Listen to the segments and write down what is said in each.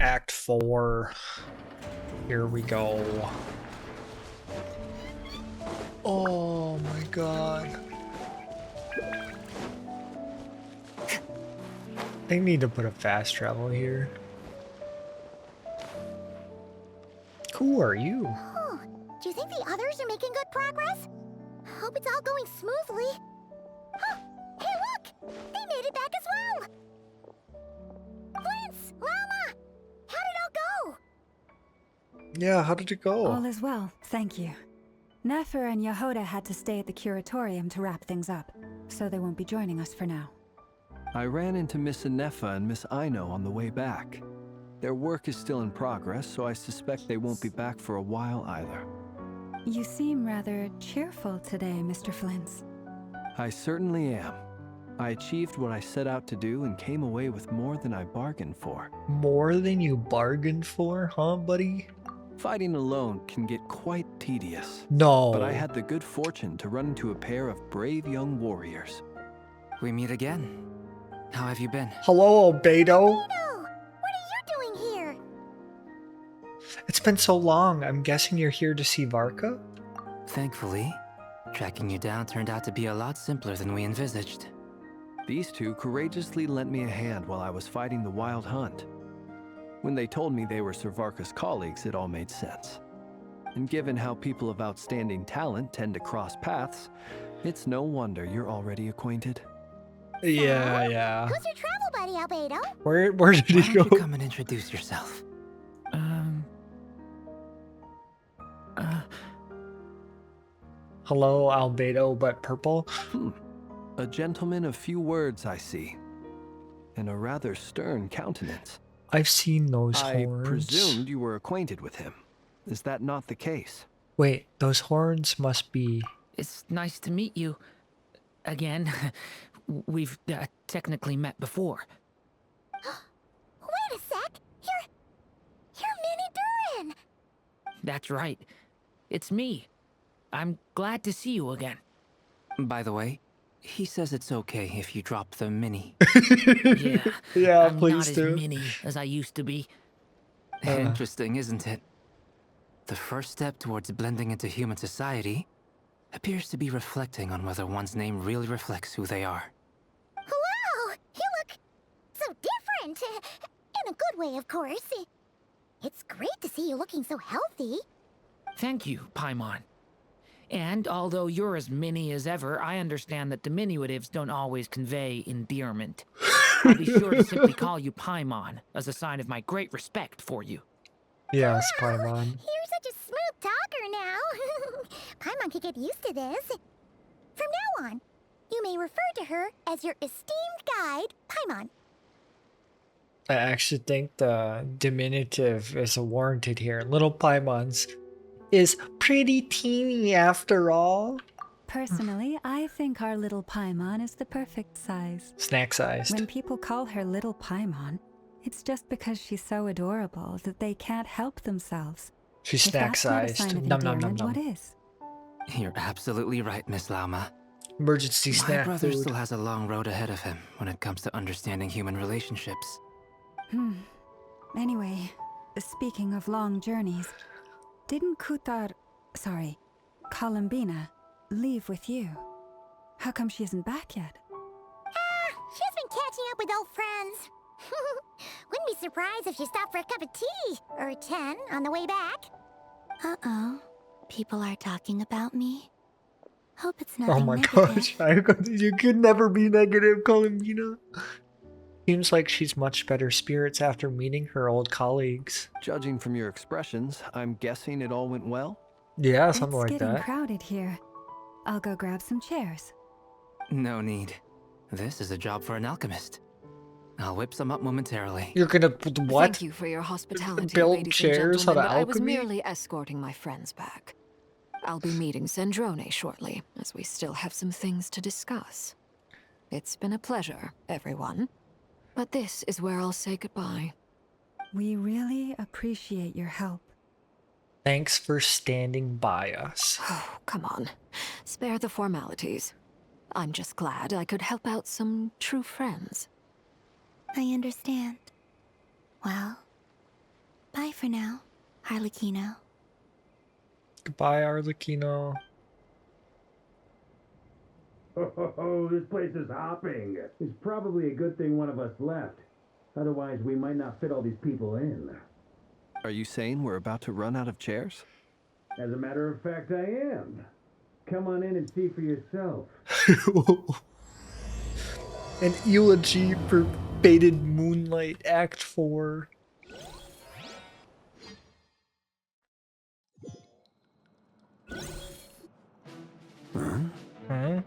Act 4. Here we go. Oh my god. They need to put a fast travel here. Who are you? Oh, do you think the others are making good progress? Hope it's all going smoothly. Oh, hey look! They made it back as well! Prince! Lama! How did it all go? Yeah, how did it go? All is well, thank you. Nefer and Yehoda had to stay at the curatorium to wrap things up, so they won't be joining us for now. I ran into Miss Anefa and Miss Aino on the way back. Their work is still in progress, so I suspect they won't be back for a while either. You seem rather cheerful today, Mr. Flint's. I certainly am. I achieved what I set out to do and came away with more than I bargained for. More than you bargained for, huh, buddy? Fighting alone can get quite tedious. No. But I had the good fortune to run into a pair of brave young warriors. We meet again. How have you been? Hello, Albedo. What are you doing here? It's been so long. I'm guessing you're here to see Varka? Thankfully, tracking you down turned out to be a lot simpler than we envisaged. These two courageously lent me a hand while I was fighting the wild hunt. When they told me they were Sir Varka's colleagues, it all made sense. And given how people of outstanding talent tend to cross paths, it's no wonder you're already acquainted. Yeah. Who's your travel buddy, Albedo? Where did Why he don't go? you come and introduce yourself? Hello, Albedo, but purple? A gentleman of few words, I see. And a rather stern countenance. I've seen those I horns. presumed you were acquainted with him. Is that not the case? Wait, those horns must be... It's nice to meet you. Again. We've technically met before. Wait a sec! You're Minnie Durin! That's right. It's me. I'm glad to see you again. By the way, he says it's okay if you drop the mini. Yeah. Yeah, I'm please not do. as mini as I used to be. Interesting, isn't it? The first step towards blending into human society appears to be reflecting on whether one's name really reflects who they are. Wow! You look so different! In a good way, of course. It's great to see you looking so healthy. Thank you, Paimon. And although you're as mini as ever, I understand that diminutives don't always convey endearment. I'll be sure to simply call you Paimon as a sign of my great respect for you. Yes, Wow, Paimon. You're such a smooth talker now. Paimon could get used to this. From now on, you may refer to her as your esteemed guide, Paimon. I actually think the diminutive is warranted here. Little Paimon's is pretty teeny after all. Personally, I think our little Paimon is the perfect size. Snack sized. When people call her little Paimon, it's just because she's so adorable that they can't help themselves. She's If snack that's not a sized. sign of Nom nom nom endearment, nom. what is? You're absolutely right, Miss Lama. Emergency My snack brother food. still has a long road ahead of him when it comes to understanding human relationships. Anyway, speaking of long journeys, didn't Columbina, leave with you? How come she isn't back yet? She's been catching up with old friends. Wouldn't be surprised if she stopped for a cup of tea or 10 on the way back. Uh-oh. People are talking about me. Hope it's nothing Oh my negative. gosh, you could never be negative, Columbina. Seems like she's much better spirits after meeting her old colleagues. Judging from your expressions, I'm guessing it all went well? Yeah, something It's like getting that. crowded here. I'll go grab some chairs. No need. This is a job for an alchemist. I'll whip some up momentarily. You're gonna what? Thank you for your hospitality, Build ladies chairs and gentlemen, out of but I was alchemy? merely escorting my friends back. I'll be meeting Sandrone shortly, as we still have some things to discuss. It's been a pleasure, everyone. But this is where I'll say goodbye. We really appreciate your help. Thanks for standing by us. Oh, come on. Spare the formalities. I'm just glad I could help out some true friends. I understand. Well, for now, Harlequino. Goodbye, Arlecchino. Oh, this place is hopping. It's probably a good thing one of us left. Otherwise, we might not fit all these people in. Are you saying we're about to run out of chairs? As a matter of fact, I am. Come on in and see for yourself. An eulogy for Baited Moonlight Act 4. Huh?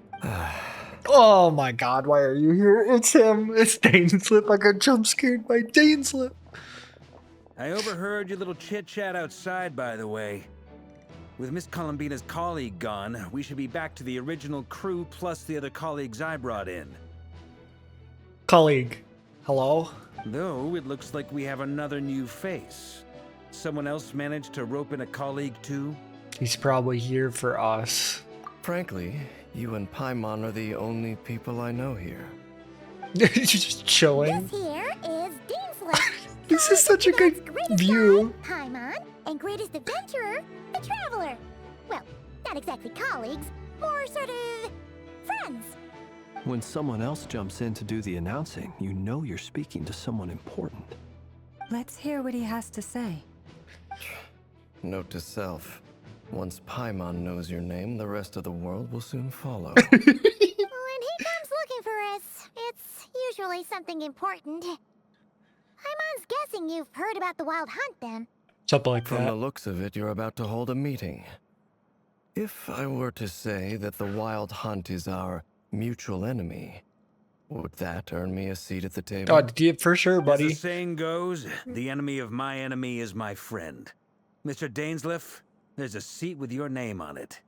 Oh my god, why are you here? It's him. It's Daneslip. I got jump scared by Daneslip. I overheard your little chit-chat outside, by the way. With Miss Columbina's colleague gone, we should be back to the original crew plus the other colleagues I brought in. Colleague. Hello? Though, it looks like we have another new face. Someone else managed to rope in a colleague too? He's probably here for us. Frankly, you and Paimon are the only people I know here. Just chilling. This here is Daneslip. This is such a good Greatest view. guide, Paimon, and greatest adventurer, the Traveler. Well, not exactly colleagues, more sort of friends. When someone else jumps in to do the announcing, you know you're speaking to someone important. Let's hear what he has to say. Note to self. Once Paimon knows your name, the rest of the world will soon follow. When he comes looking for us, it's usually something important. Paimon's guessing you've heard about the Wild Hunt, then. Something like From the that. looks of it, you're about to hold a meeting. If I were to say that the Wild Hunt is our mutual enemy, would that earn me a seat at the table? Oh, for sure, As buddy. the saying goes, the enemy of my enemy is my friend. Mr. Daneslip, there's a seat with your name on it.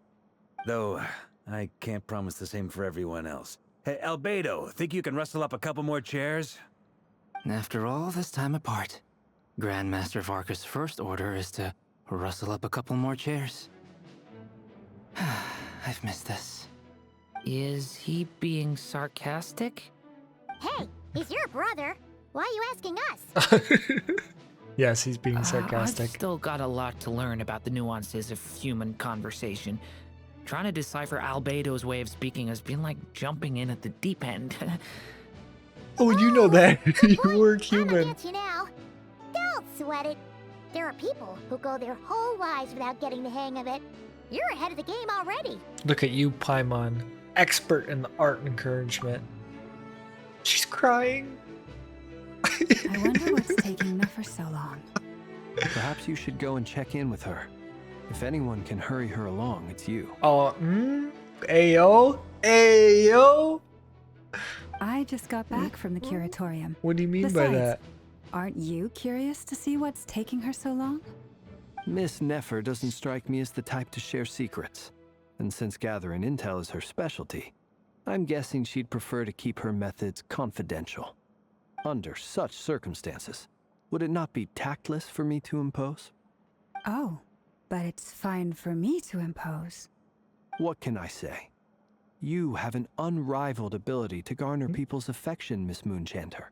Though, I can't promise the same for everyone else. Hey, Albedo, think you can rustle up a couple more chairs? After all this time apart, Grandmaster Varka's first order is to rustle up a couple more chairs. I've missed this. Is he being sarcastic? Hey, he's your brother. Why are you asking us? Yes, he's being I've sarcastic. still got a lot to learn about the nuances of human conversation. Trying to decipher Albedo's way of speaking has been like jumping in at the deep end. Oh, you know that. You weren't I'ma human. get you now. Don't sweat it. There are people who go their whole lives without getting the hang of it. You're ahead of the game already. Look at you, Paimon. Expert in the art encouragement. She's crying. I wonder what's taking Nefer so long. Perhaps you should go and check in with her. If anyone can hurry her along, it's you. Oh, Ayo? Ayo? I just got back from the curatorium. What do you mean by Besides, that? Aren't you curious to see what's taking her so long? Miss Nefer doesn't strike me as the type to share secrets. And since gathering intel is her specialty, I'm guessing she'd prefer to keep her methods confidential. Under such circumstances, would it not be tactless for me to impose? Oh, but it's fine for me to impose. What can I say? You have an unrivaled ability to garner people's affection, Miss Moonchanter.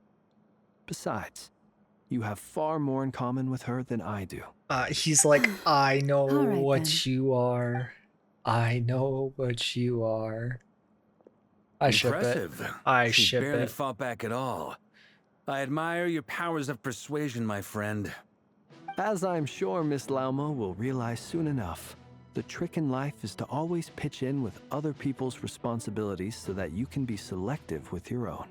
Besides, you have far more in common with her than I do. He's like, I know All right, what then. you are. I know what you are. I ship it. Impressive. I She ship barely it. fought back at all. I admire your powers of persuasion, my friend. As I'm sure Miss Lauma will realize soon enough, the trick in life is to always pitch in with other people's responsibilities so that you can be selective with your own.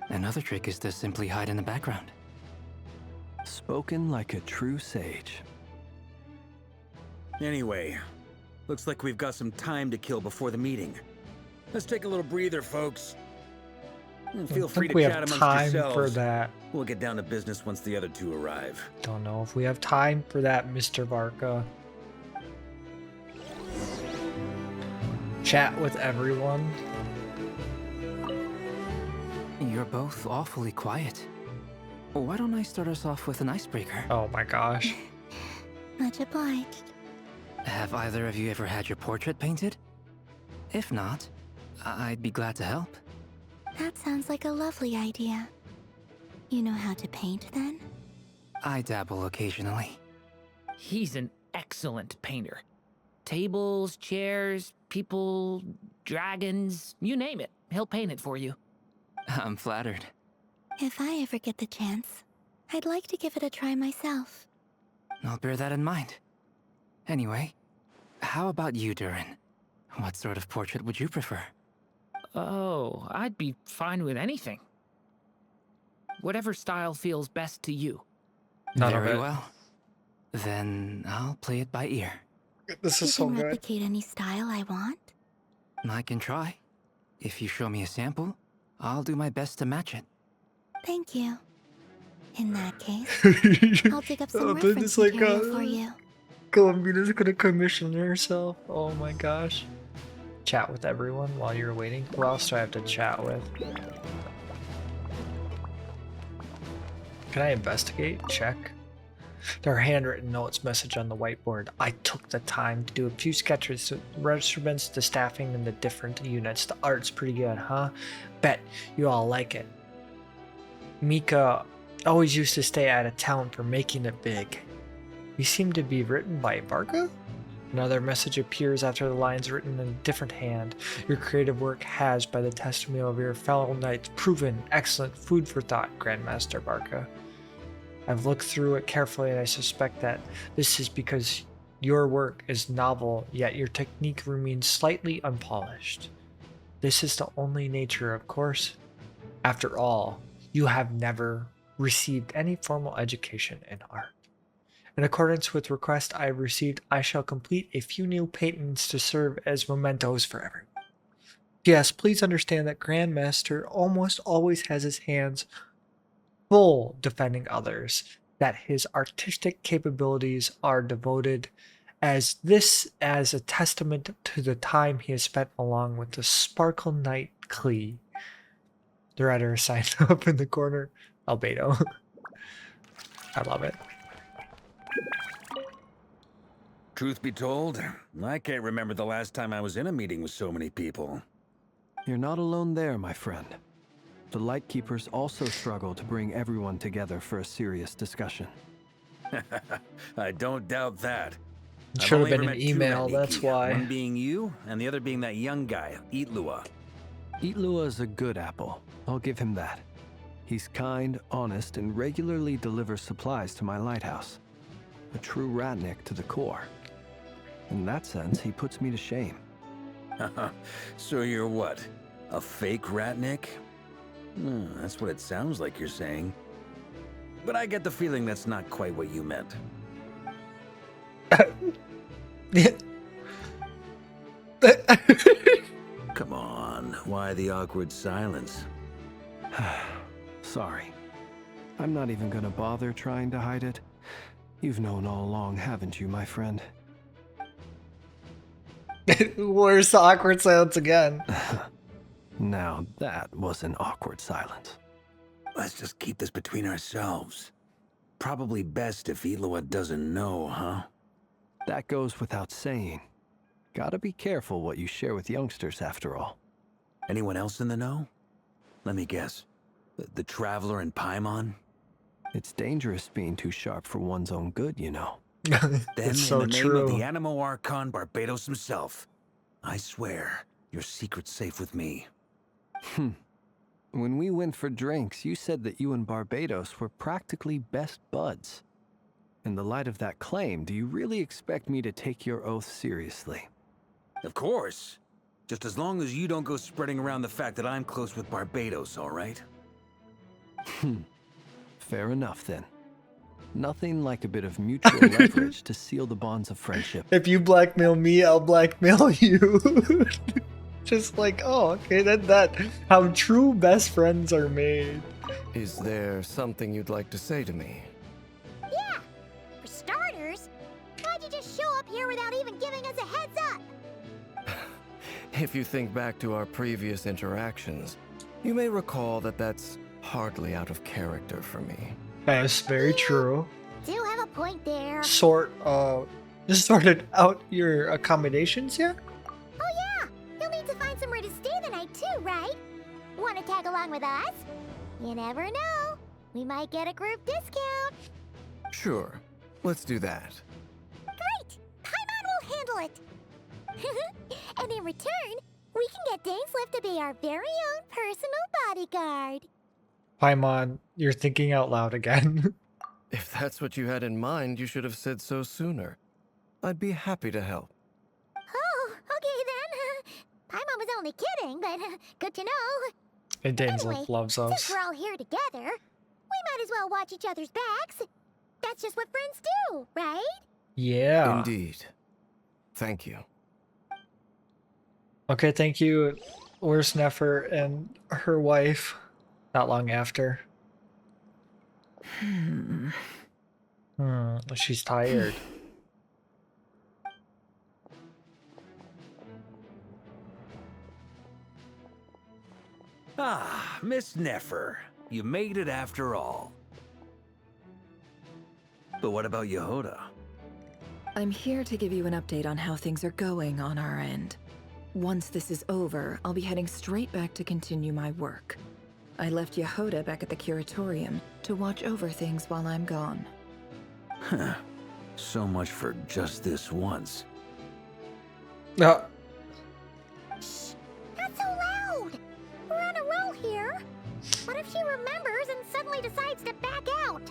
Another trick is to simply hide in the background. Spoken like a true sage. Anyway, looks like we've got some time to kill before the meeting. Let's take a little breather, folks. And I feel free think to we chat have amongst time yourselves. for that. We'll get down to business once the other two arrive. Don't know if we have time for that, Mr. Varka. Chat with everyone. You're both awfully quiet. Why don't I start us off with an icebreaker? Oh my gosh. Much obliged. Have either of you ever had your portrait painted? If not, I'd be glad to help. That sounds like a lovely idea. You know how to paint, then? I dabble occasionally. He's an excellent painter. Tables, chairs, people, dragons, you name it. He'll paint it for you. I'm flattered. If I ever get the chance, I'd like to give it a try myself. I'll bear that in mind. Anyway, how about you, Durin? What sort of portrait would you prefer? Oh, I'd be fine with anything. Whatever style feels best to you. None of Very it. well. Then I'll play it by ear. This You is so can good. replicate any style I want. I can try. If you show me a sample, I'll do my best to match it. Thank you. In that case, I'll dig up Oh, some then reference it's like, material for you. Columbina's gonna commission herself. Oh my gosh. Chat with everyone while you're waiting. Who else do I have to chat with? Can I investigate? Check. There are handwritten notes message on the whiteboard. I took the time to do a few sketches, regiments, the staffing, and the different units. The art's pretty good, huh? Bet you all like it. Mika always used to stay out of town for making it big. You seem to be written by Barca? Another message appears after the lines written in a different hand. Your creative work has, by the testimony of your fellow knights, proven excellent food for thought, Grandmaster Barca. I've looked through it carefully and I suspect that this is because your work is novel, yet your technique remains slightly unpolished. This is the only nature, of course. After all, you have never received any formal education in art. In accordance with request I have received, I shall complete a few new paintings to serve as mementos for everyone. Yes, please understand that Grandmaster almost always has his hands full defending others, that his artistic capabilities are devoted as a testament to the time he has spent along with the Sparkle Knight Klee. The writer is signed up in the corner, Albedo. I love it. Truth be told, I can't remember the last time I was in a meeting with so many people. You're not alone there, my friend. The Lightkeepers also struggle to bring everyone together for a serious discussion. I don't doubt that. It I've should have only been ever an met two email, that's Ratniki, why. one being you, and the other being that young guy, Eatlua. Eatlua is a good apple. I'll give him that. He's kind, honest, and regularly delivers supplies to my lighthouse. A true Ratnik to the core. In that sense, he puts me to shame. So you're what? A fake Ratnik? That's what it sounds like you're saying. But I get the feeling that's not quite what you meant. Come on, why the awkward silence? Sorry. I'm not even gonna bother trying to hide it. You've known all along, haven't you, my friend? Where's the awkward silence again? Now that was an awkward silence. Let's just keep this between ourselves. Probably best if Eloa doesn't know, huh? That goes without saying. Gotta be careful what you share with youngsters, after all. Anyone else in the know? Let me guess. The Traveler and Paimon? It's dangerous being too sharp for one's own good, you know. Then It's so in the name true. of the Animo Archon Barbados himself, I swear, your secret's safe with me. When we went for drinks, you said that you and Barbados were practically best buds. In the light of that claim, do you really expect me to take your oath seriously? Of course. Just as long as you don't go spreading around the fact that I'm close with Barbados, all right? Fair enough, then. Nothing like a bit of mutual leverage to seal the bonds of friendship. If you blackmail me, I'll blackmail you. Just like, oh, okay, that how true best friends are made. Is there something you'd like to say to me? Yeah! For starters, why'd you just show up here without even giving us a heads up? If you think back to our previous interactions, you may recall that that's hardly out of character for me. That's very true. Do have a point there. Just sorted out your accommodations yet? Oh yeah! You'll need to find somewhere to stay the night too, right? Want to tag along with us? You never know. We might get a group discount. Sure, let's do that. Great! Paimon will handle it! And in return, we can get Dainslift to be our very own personal bodyguard. Paimon, you're thinking out loud again. If that's what you had in mind, you should have said so sooner. I'd be happy to help. Oh, okay then. Paimon was only kidding, but good to know. And Dainslift Anyway, loves since us. we're all here together, we might as well watch each other's backs. That's just what friends do, right? Yeah. Indeed. Thank you. Okay, thank you. Where's Nefer and her wife? Not long after. She's tired. Ah, Miss Nefer. You made it after all. But what about Yehoda? I'm here to give you an update on how things are going on our end. Once this is over, I'll be heading straight back to continue my work. I left Yehoda back at the Curatorium to watch over things while I'm gone. Huh. So much for just this once. Uh, Shh! Not so loud! We're on a roll here. What if she remembers and suddenly decides to back out?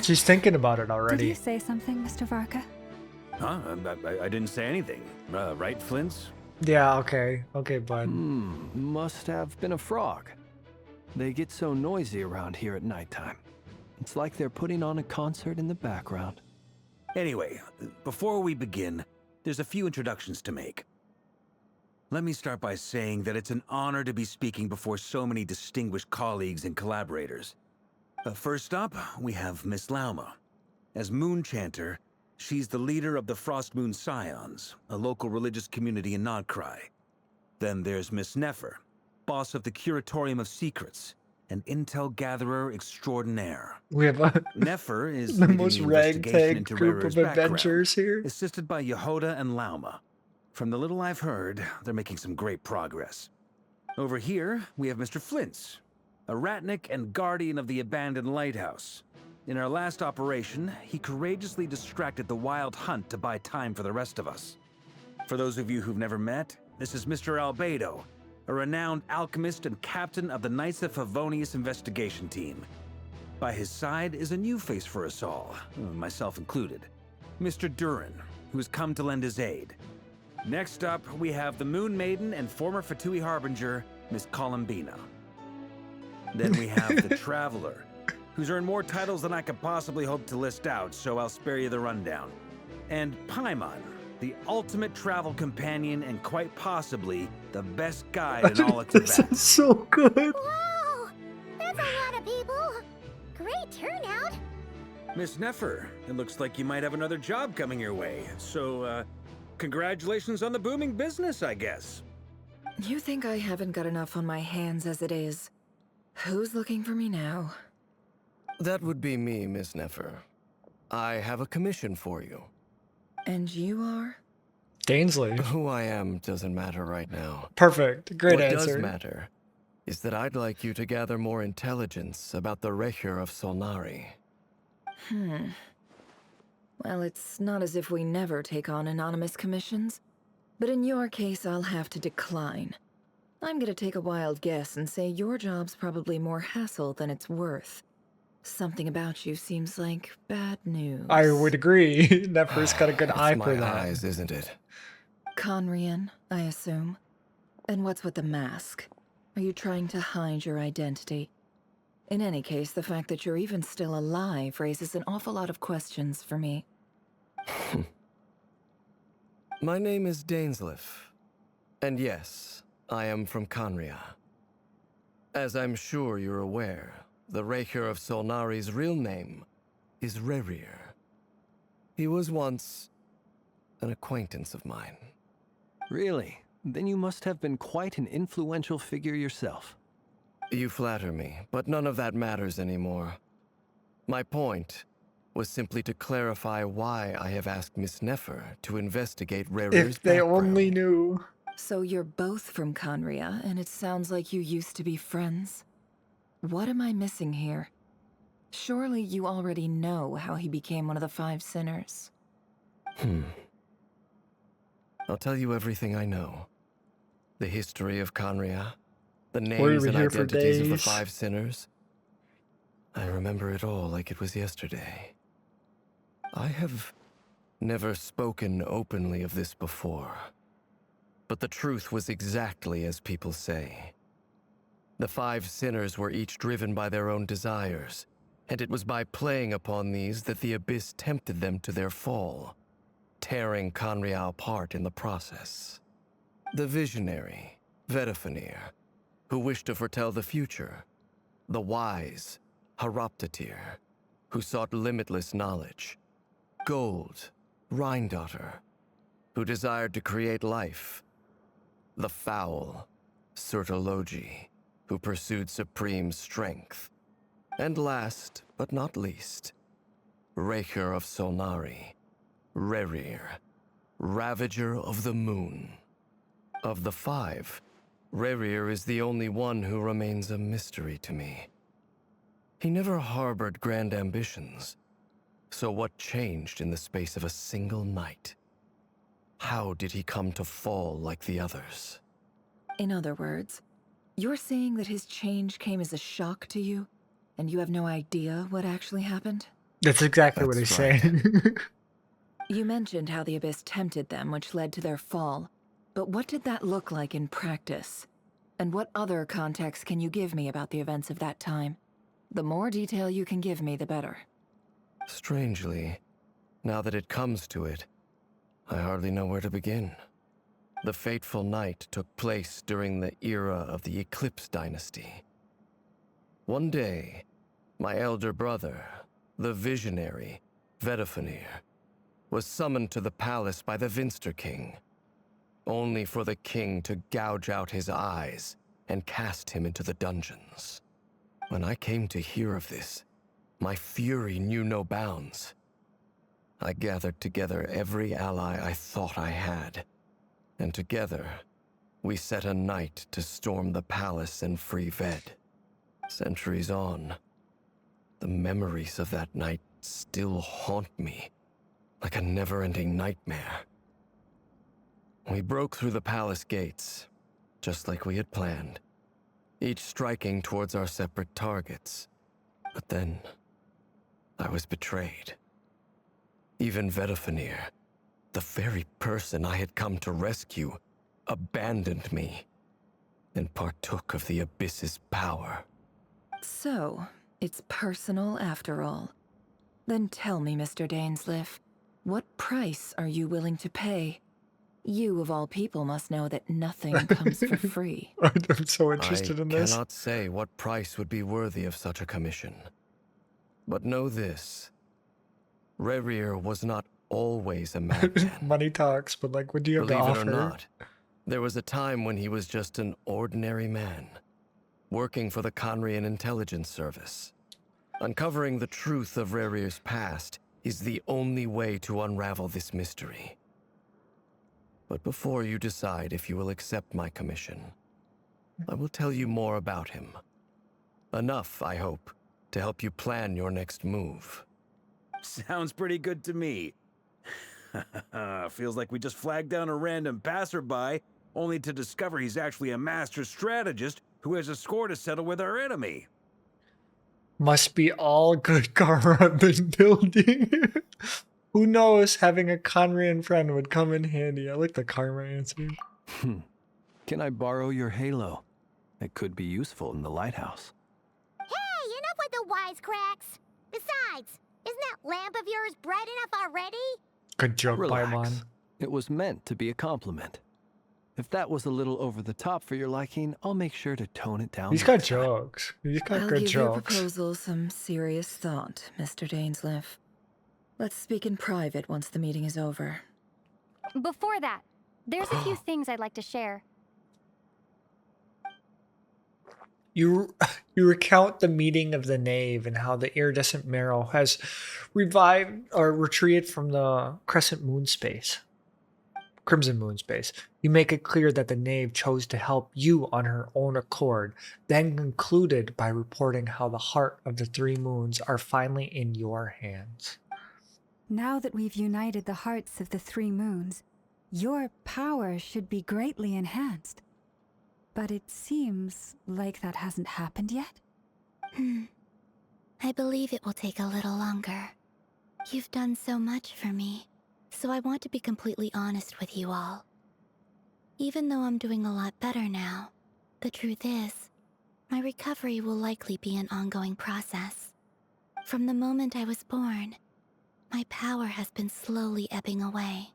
she's thinking about it Did already. you say something, Mr. Varka? Huh? I didn't say anything. Right, Flints? Yeah, okay. Okay, bud. Must have been a frog. They get so noisy around here at nighttime. It's like they're putting on a concert in the background. Anyway, before we begin, there's a few introductions to make. Let me start by saying that it's an honor to be speaking before so many distinguished colleagues and collaborators. First up, we have Miss Lauma. As Moon Chanter, she's the leader of the Frost Moon Scions, a local religious community in Nodcry. Then there's Miss Nefer, boss of the Curatorium of Secrets, an intel gatherer extraordinaire. We have Nefer is the leading most investigation ragtag into group Rera's of background, adventurers here. assisted by Yehoda and Lauma. From the little I've heard, they're making some great progress. Over here, we have Mr. Flintz, a ratnik and guardian of the abandoned lighthouse. In our last operation, he courageously distracted the wild hunt to buy time for the rest of us. For those of you who've never met, this is Mr. Albedo, a renowned alchemist and captain of the Knights of Favonius investigation team. By his side is a new face for us all, myself included, Mr. Durin, who has come to lend his aid. Next up, we have the Moon Maiden and former Fatui Harbinger, Miss Columbina. Then we have the Traveler, who's earned more titles than I could possibly hope to list out, so I'll spare you the rundown. And Paimon, the ultimate travel companion and quite possibly the best guide in all of This Tibet. is so good. Whoa! That's a lot of people. Great turnout. Miss Nefer, it looks like you might have another job coming your way, so, congratulations on the booming business, I guess. You think I haven't got enough on my hands as it is? Who's looking for me now? That would be me, Miss Nefer. I have a commission for you. And you are? Dainsley. Who I am doesn't matter right now. Perfect. Great what answer. does matter is that I'd like you to gather more intelligence about the Recher of Solnari. Well, it's not as if we never take on anonymous commissions. But in your case, I'll have to decline. I'm gonna take a wild guess and say your job's probably more hassle than it's worth. Something about you seems like bad news. I would agree. Nefer's got a good It's eye my for that. eyes, isn't it? Conrian, I assume. And what's with the mask? Are you trying to hide your identity? In any case, the fact that you're even still alive raises an awful lot of questions for me. My name is Dainsliff. And yes, I am from Conria. As I'm sure you're aware, the Recher of Solnari's real name is Rerir. He was once an acquaintance of mine. Really? Then you must have been quite an influential figure yourself. You flatter me, but none of that matters anymore. My point was simply to clarify why I have asked Miss Nefer to investigate Rerir's If they background. only knew. So you're both from Conria, and it sounds like you used to be friends? What am I missing here? Surely you already know how he became one of the 5 sinners. I'll tell you everything I know. The history of Conria, the We're names and here for identities of the days. 5 sinners. I remember it all like it was yesterday. I have never spoken openly of this before, but the truth was exactly as people say. The 5 sinners were each driven by their own desires, and it was by playing upon these that the Abyss tempted them to their fall, tearing Conria apart in the process. The visionary, Vedifenir, who wished to foretell the future. The wise, Haroptatir, who sought limitless knowledge. Gold, Rhindaughter, who desired to create life. The foul, Sertologi, who pursued supreme strength. And last, but not least, Raker of Solnari, Rerir, Ravager of the Moon. Of the 5, Rerir is the only one who remains a mystery to me. He never harbored grand ambitions. So what changed in the space of a single night? How did he come to fall like the others? In other words, you're saying that his change came as a shock to you, and you have no idea what actually happened? That's exactly what That's he's right. saying. You mentioned how the Abyss tempted them, which led to their fall. But what did that look like in practice? And what other context can you give me about the events of that time? The more detail you can give me, the better. Strangely, now that it comes to it, I hardly know where to begin. The fateful night took place during the era of the Eclipse Dynasty. One day, my elder brother, the visionary, Vedifenir, was summoned to the palace by the Vinster King, only for the king to gouge out his eyes and cast him into the dungeons. When I came to hear of this, my fury knew no bounds. I gathered together every ally I thought I had, and together, we set a night to storm the palace and free Ved. Centuries on, the memories of that night still haunt me, like a never-ending nightmare. We broke through the palace gates, just like we had planned, each striking towards our separate targets. But then, I was betrayed. Even Vedifenir, the very person I had come to rescue, abandoned me and partook of the Abyss's power. So, it's personal after all. Then tell me, Mr. Dainsleif, what price are you willing to pay? You, of all people, must know that nothing comes for free. I'm so interested in I this. cannot say what price would be worthy of such a commission. But know this. Rerir was not always a madman. Money talks, but like, what do you have to Believe it offer? or not, there was a time when he was just an ordinary man, working for the Conrian Intelligence Service. Uncovering the truth of Rerir's past is the only way to unravel this mystery. But before you decide if you will accept my commission, I will tell you more about him. Enough, I hope, to help you plan your next move. Sounds pretty good to me. Feels like we just flagged down a random passerby, only to discover he's actually a master strategist who has a score to settle with our enemy. Must be all good karma I've been building. Who knows, having a Conrian friend would come in handy. I like the karma answer. Can I borrow your halo? It could be useful in the lighthouse. Hey, enough with the wisecracks. Besides, isn't that lamp of yours bright enough already? Good joke, Relax. Paimon. It was meant to be a compliment. If that was a little over the top for your liking, I'll make sure to tone it down. He's got next time. jokes. He's got I'll good give your jokes. proposal some serious thought, Mr. Dainsleif. Let's speak in private once the meeting is over. Before that, there's a few things I'd like to share. You recount the meeting of the Knave and how the iridescent marrow has revived or retreated from the crescent moon space. Crimson Moon's base. You make it clear that the knave chose to help you on her own accord, then concluded by reporting how the heart of the three moons are finally in your hands. Now that we've united the hearts of the three moons, your power should be greatly enhanced. But it seems like that hasn't happened yet. I believe it will take a little longer. You've done so much for me, so I want to be completely honest with you all. Even though I'm doing a lot better now, the truth is, my recovery will likely be an ongoing process. From the moment I was born, my power has been slowly ebbing away.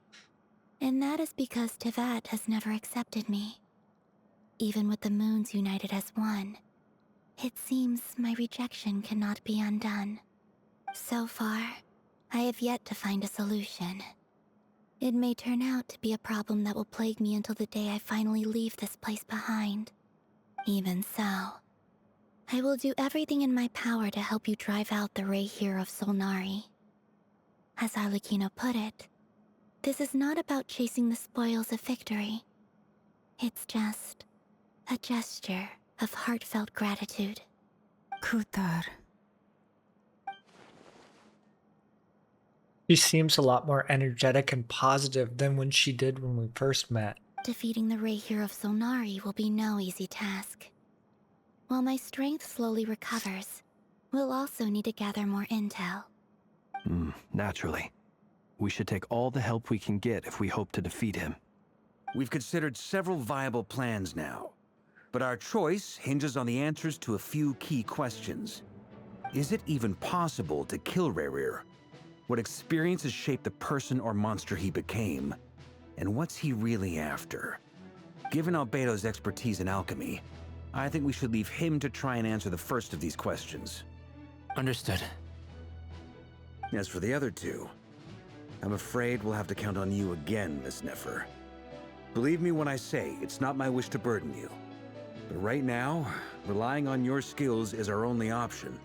And that is because Tevat has never accepted me. Even with the moons united as one, it seems my rejection cannot be undone. So far, I have yet to find a solution. It may turn out to be a problem that will plague me until the day I finally leave this place behind. Even so, I will do everything in my power to help you drive out the Rayhir of Solnari. As Arlecchino put it, this is not about chasing the spoils of victory. It's just a gesture of heartfelt gratitude. Kutar. She seems a lot more energetic and positive than when she did when we first met. Defeating the Rayhir of Solnari will be no easy task. While my strength slowly recovers, we'll also need to gather more intel. Naturally. We should take all the help we can get if we hope to defeat him. We've considered several viable plans now, but our choice hinges on the answers to a few key questions. Is it even possible to kill Rayhir? What experiences shaped the person or monster he became? And what's he really after? Given Albedo's expertise in alchemy, I think we should leave him to try and answer the first of these questions. Understood. As for the other two, I'm afraid we'll have to count on you again, Miss Nefer. Believe me when I say it's not my wish to burden you. But right now, relying on your skills is our only option.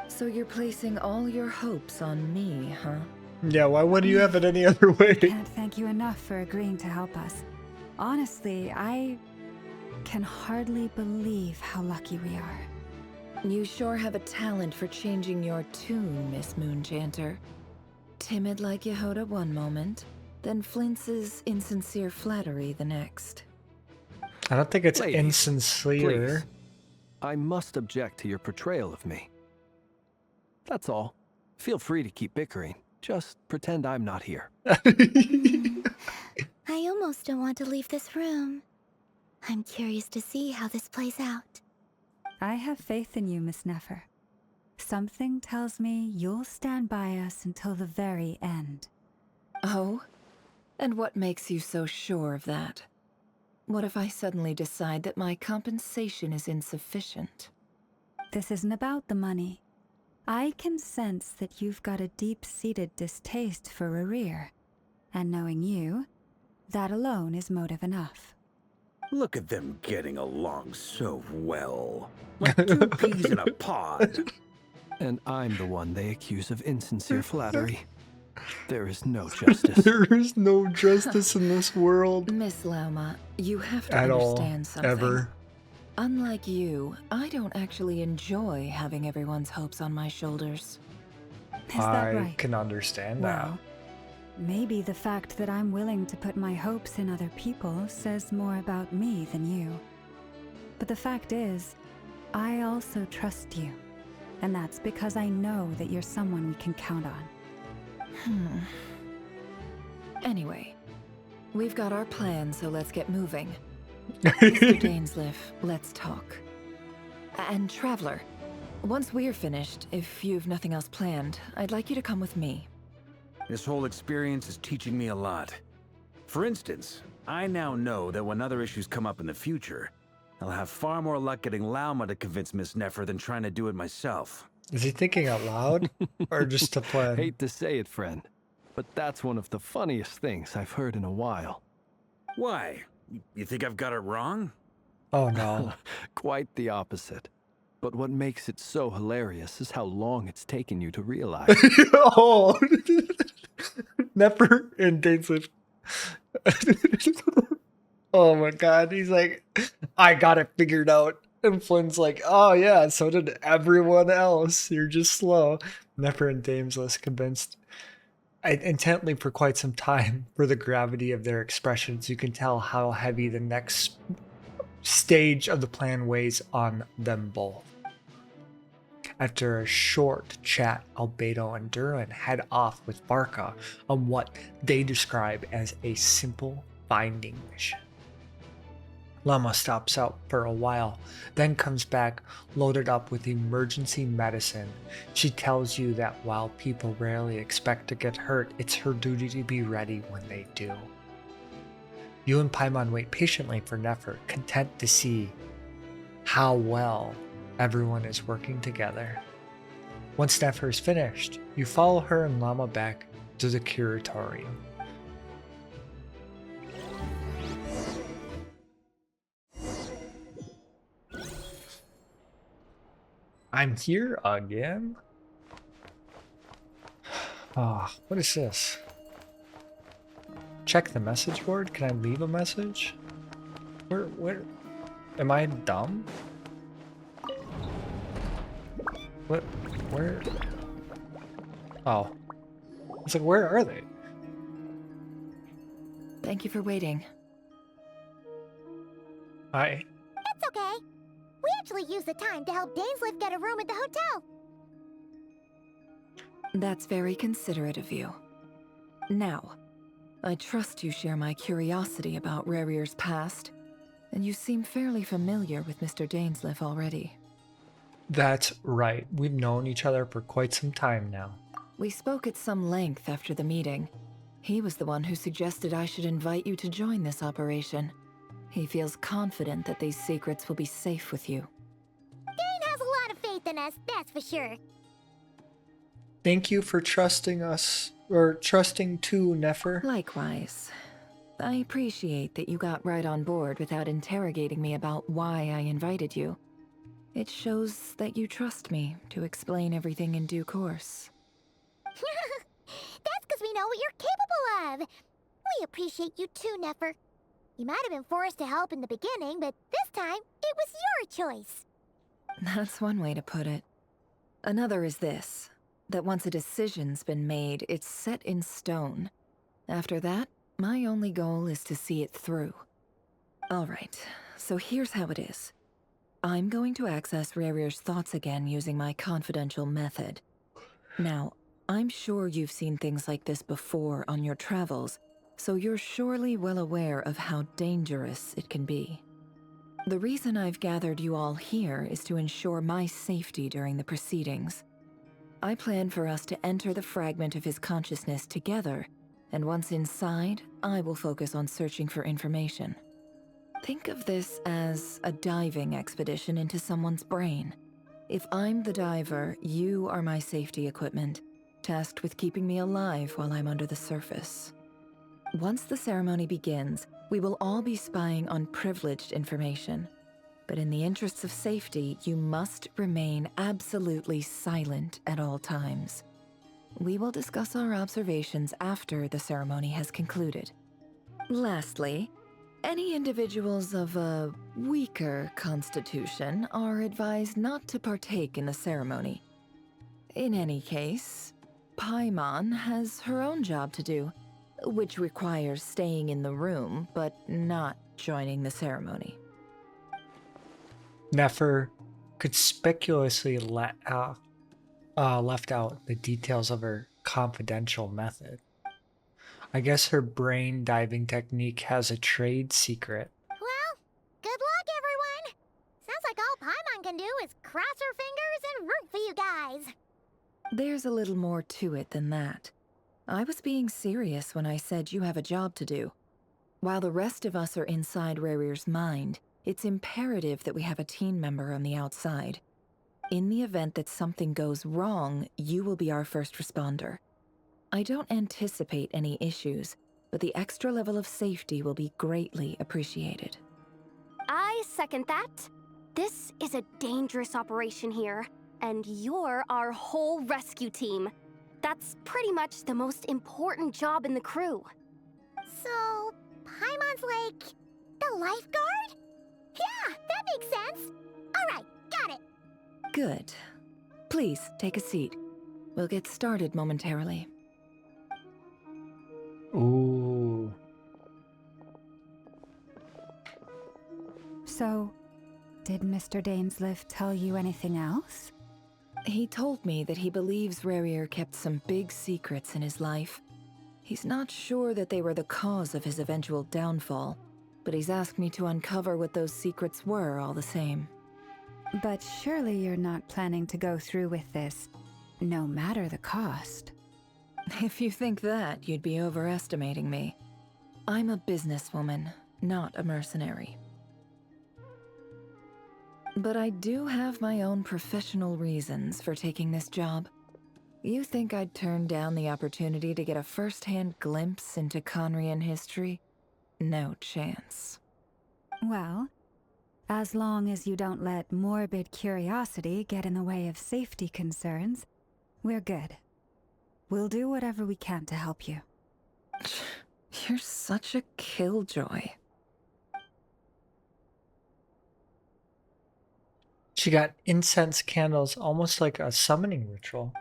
So you're placing all your hopes on me, huh? Yeah, why would you have it any other way? Can't thank you enough for agreeing to help us. Honestly, I can hardly believe how lucky we are. You sure have a talent for changing your tune, Miss Moonchanter. Timid like Yehoda one moment, then flinches insincere flattery the next. I don't think it's Ladies, insincere. please. I must object to your portrayal of me. That's all. Feel free to keep bickering. Just pretend I'm not here. I almost don't want to leave this room. I'm curious to see how this plays out. I have faith in you, Miss Nefer. Something tells me you'll stand by us until the very end. Oh? And what makes you so sure of that? What if I suddenly decide that my compensation is insufficient? This isn't about the money. I can sense that you've got a deep-seated distaste for Rayhir. And knowing you, that alone is motive enough. Look at them getting along so well. Like two peas in a pod. And I'm the one they accuse of insincere flattery. There is no justice. There is no justice in this world. Miss Lauma, you have to At all. understand something. Ever. Unlike you, I don't actually enjoy having everyone's hopes on my shoulders. Is that I right? can understand that. Well, maybe the fact that I'm willing to put my hopes in other people says more about me than you. But the fact is, I also trust you. And that's because I know that you're someone we can count on. Anyway, we've got our plan, so let's get moving. Mr. Dainsliff, let's talk. And Traveler, once we're finished, if you've nothing else planned, I'd like you to come with me. This whole experience is teaching me a lot. For instance, I now know that when other issues come up in the future, I'll have far more luck getting Lauma to convince Miss Nefer than trying to do it myself. Is he thinking out loud? Or just to plan? Hate to say it, friend, but that's one of the funniest things I've heard in a while. Why? You think I've got it wrong? Oh no. Quite the opposite. But what makes it so hilarious is how long it's taken you to realize. Oh. Nefer and Dainsliff Oh my god, he's like, I got it figured out. And Flynn's like, oh yeah, so did everyone else. You're just slow. Nefer and Damesless convinced intently for quite some time for the gravity of their expressions. You can tell how heavy the next stage of the plan weighs on them both. After a short chat, Albedo and Durin head off with Barca on what they describe as a simple finding mission. Llama stops out for a while, then comes back loaded up with emergency medicine. She tells you that while people rarely expect to get hurt, it's her duty to be ready when they do. You and Paimon wait patiently for Nefer, content to see how well everyone is working together. Once Nefer is finished, you follow her and Llama back to the curatorium. I'm here again? Ah, what is this? Check the message board? Can I leave a message? Where? Am I dumb? What? Where? Oh. It's like, where are they? Thank you for waiting. Hi. It's okay. We actually used the time to help Dainsliff get a room at the hotel. That's very considerate of you. Now, I trust you share my curiosity about Rarir's past, and you seem fairly familiar with Mr. Dainsliff already. That's right. We've known each other for quite some time now. We spoke at some length after the meeting. He was the one who suggested I should invite you to join this operation. He feels confident that these secrets will be safe with you. Dane has a lot of faith in us, that's for sure. Thank you for trusting us, or trusting too, Nefer. Likewise. I appreciate that you got right on board without interrogating me about why I invited you. It shows that you trust me to explain everything in due course. That's because we know what you're capable of. We appreciate you too, Nefer. You might have been forced to help in the beginning, but this time, it was your choice. That's one way to put it. Another is this, that once a decision's been made, it's set in stone. After that, my only goal is to see it through. Alright, so here's how it is. I'm going to access Rarir's thoughts again using my confidential method. Now, I'm sure you've seen things like this before on your travels, so you're surely well aware of how dangerous it can be. The reason I've gathered you all here is to ensure my safety during the proceedings. I plan for us to enter the fragment of his consciousness together, and once inside, I will focus on searching for information. Think of this as a diving expedition into someone's brain. If I'm the diver, you are my safety equipment, tasked with keeping me alive while I'm under the surface. Once the ceremony begins, we will all be spying on privileged information. But in the interests of safety, you must remain absolutely silent at all times. We will discuss our observations after the ceremony has concluded. Lastly, any individuals of a weaker constitution are advised not to partake in the ceremony. In any case, Paimon has her own job to do, which requires staying in the room but not joining the ceremony. Nefer conspicuously left out the details of her confidential method. I guess her brain diving technique has a trade secret. Well, good luck, everyone. Sounds like all Paimon can do is cross her fingers and root for you guys. There's a little more to it than that. I was being serious when I said you have a job to do. While the rest of us are inside Rarir's mind, it's imperative that we have a team member on the outside. In the event that something goes wrong, you will be our first responder. I don't anticipate any issues, but the extra level of safety will be greatly appreciated. I second that. This is a dangerous operation here, and you're our whole rescue team. That's pretty much the most important job in the crew. So, Paimon's like the lifeguard? Yeah, that makes sense. Alright, got it. Good. Please, take a seat. We'll get started momentarily. Ooh. So, did Mr. Dainsleif tell you anything else? He told me that he believes Rarier kept some big secrets in his life. He's not sure that they were the cause of his eventual downfall, but he's asked me to uncover what those secrets were all the same. But surely you're not planning to go through with this, no matter the cost. If you think that, you'd be overestimating me. I'm a businesswoman, not a mercenary. But I do have my own professional reasons for taking this job. You think I'd turn down the opportunity to get a first-hand glimpse into Conrian history? No chance. Well, as long as you don't let morbid curiosity get in the way of safety concerns, we're good. We'll do whatever we can to help you. You're such a killjoy. She got incense candles, almost like a summoning ritual.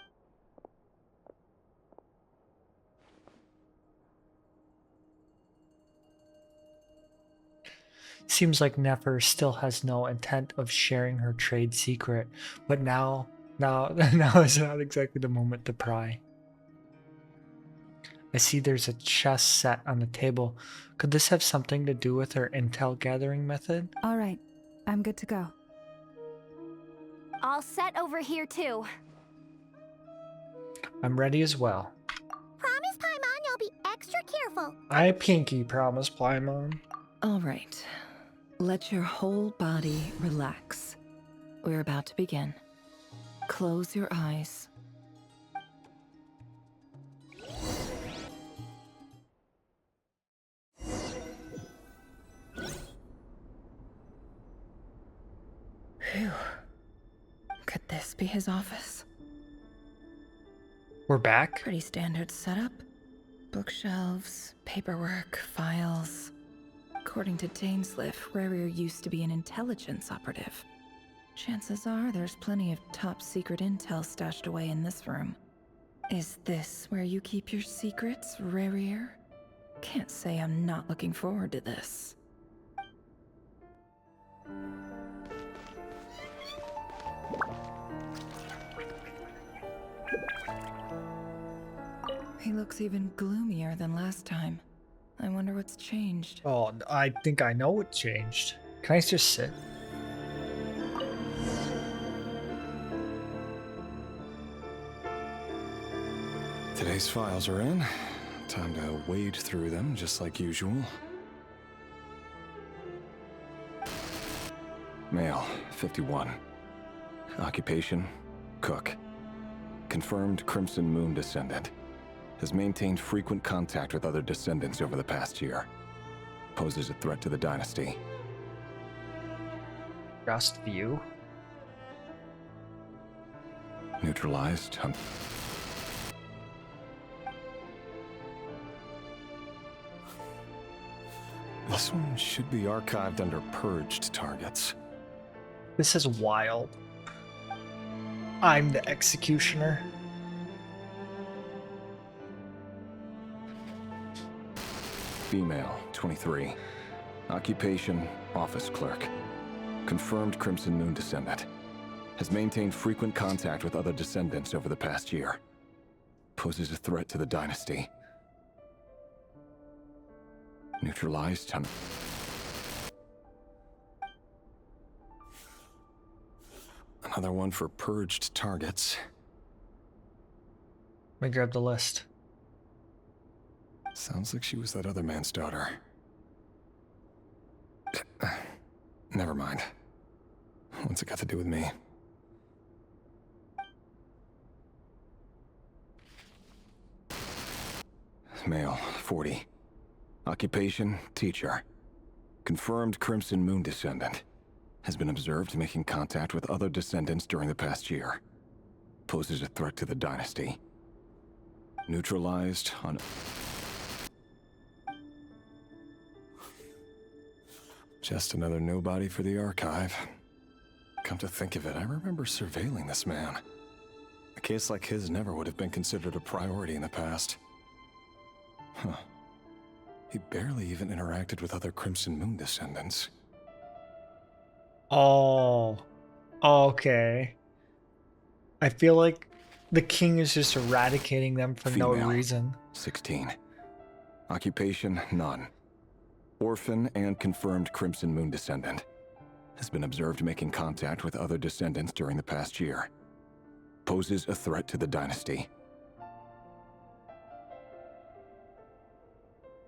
Seems like Nefer still has no intent of sharing her trade secret, but now is not exactly the moment to pry. I see there's a chest set on the table. Could this have something to do with her intel gathering method? All right, I'm good to go. All set over here too. I'm ready as well. Promise, Paimon, you'll be extra careful. I pinky promise, Paimon. All right. Let your whole body relax. We're about to begin. Close your eyes. Phew. Could this be his office? We're back? Pretty standard setup. Bookshelves, paperwork, files. According to Dainsleif, Rarier used to be an intelligence operative. Chances are there's plenty of top-secret intel stashed away in this room. Is this where you keep your secrets, Rarier? Can't say I'm not looking forward to this. He looks even gloomier than last time. I wonder what's changed. Oh, I think I know what changed. Can I just sit? Today's files are in. Time to wade through them, just like usual. Male, 51. Occupation, cook. Confirmed Crimson Moon descendant. Has maintained frequent contact with other descendants over the past year. Poses a threat to the dynasty. Just view. Neutralized. This one should be archived under purged targets. This is wild. I'm the executioner. Female, 23. Occupation, office clerk. Confirmed Crimson Moon descendant. Has maintained frequent contact with other descendants over the past year. Poses a threat to the dynasty. Neutralized. Another one for purged targets. Let me grab the list. Sounds like she was that other man's daughter. Never mind. What's it got to do with me? Male, 40. Occupation, teacher. Confirmed Crimson Moon descendant. Has been observed making contact with other descendants during the past year. Poses a threat to the dynasty. Neutralized on... Just another nobody for the archive. Come to think of it, I remember surveilling this man. A case like his never would have been considered a priority in the past. Huh. He barely even interacted with other Crimson Moon descendants. Oh, okay. I feel like the king is just eradicating them for no Female, reason. 16. Occupation, none. Orphan and confirmed Crimson Moon descendant. Has been observed making contact with other descendants during the past year. Poses a threat to the dynasty.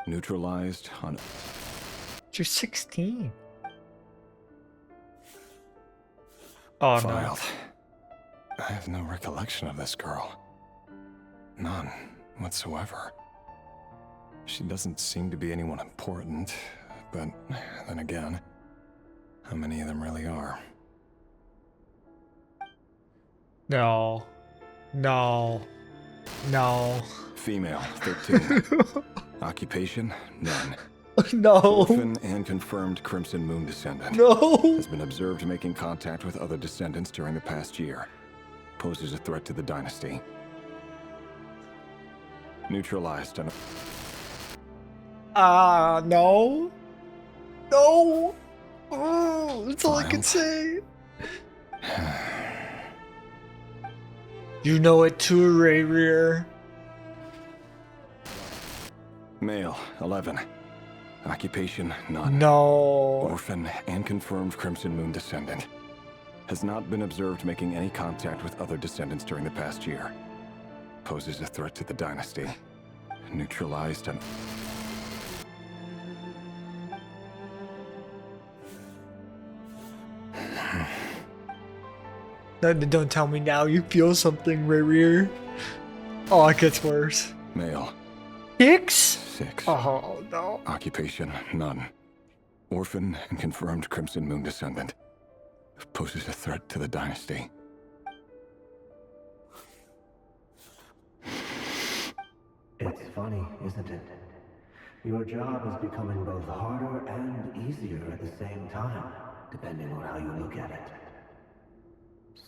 Neutralized on... You're 16. Oh, Filed. I have no recollection of this girl. None whatsoever. She doesn't seem to be anyone important, but then again, how many of them really are? no. No. No. Female, 13. Occupation, none. No. Orphan and confirmed Crimson Moon descendant. No. Has been observed making contact with other descendants during the past year. Poses a threat to the dynasty. Neutralized on... No. No. Oh, that's all I can say. You know it too, Ray Rear. Male, 11. Occupation, none. No. Orphan and confirmed Crimson Moon descendant. Has not been observed making any contact with other descendants during the past year. Poses a threat to the dynasty. Neutralized on... No, don't tell me now you feel something, Ray Rear. Oh, it gets worse. Male, 6? 6. Oh, no. Occupation, none. Orphan and confirmed Crimson Moon descendant. Poses a threat to the dynasty. It's funny, isn't it? Your job is becoming both harder and easier at the same time, depending on how you look at it.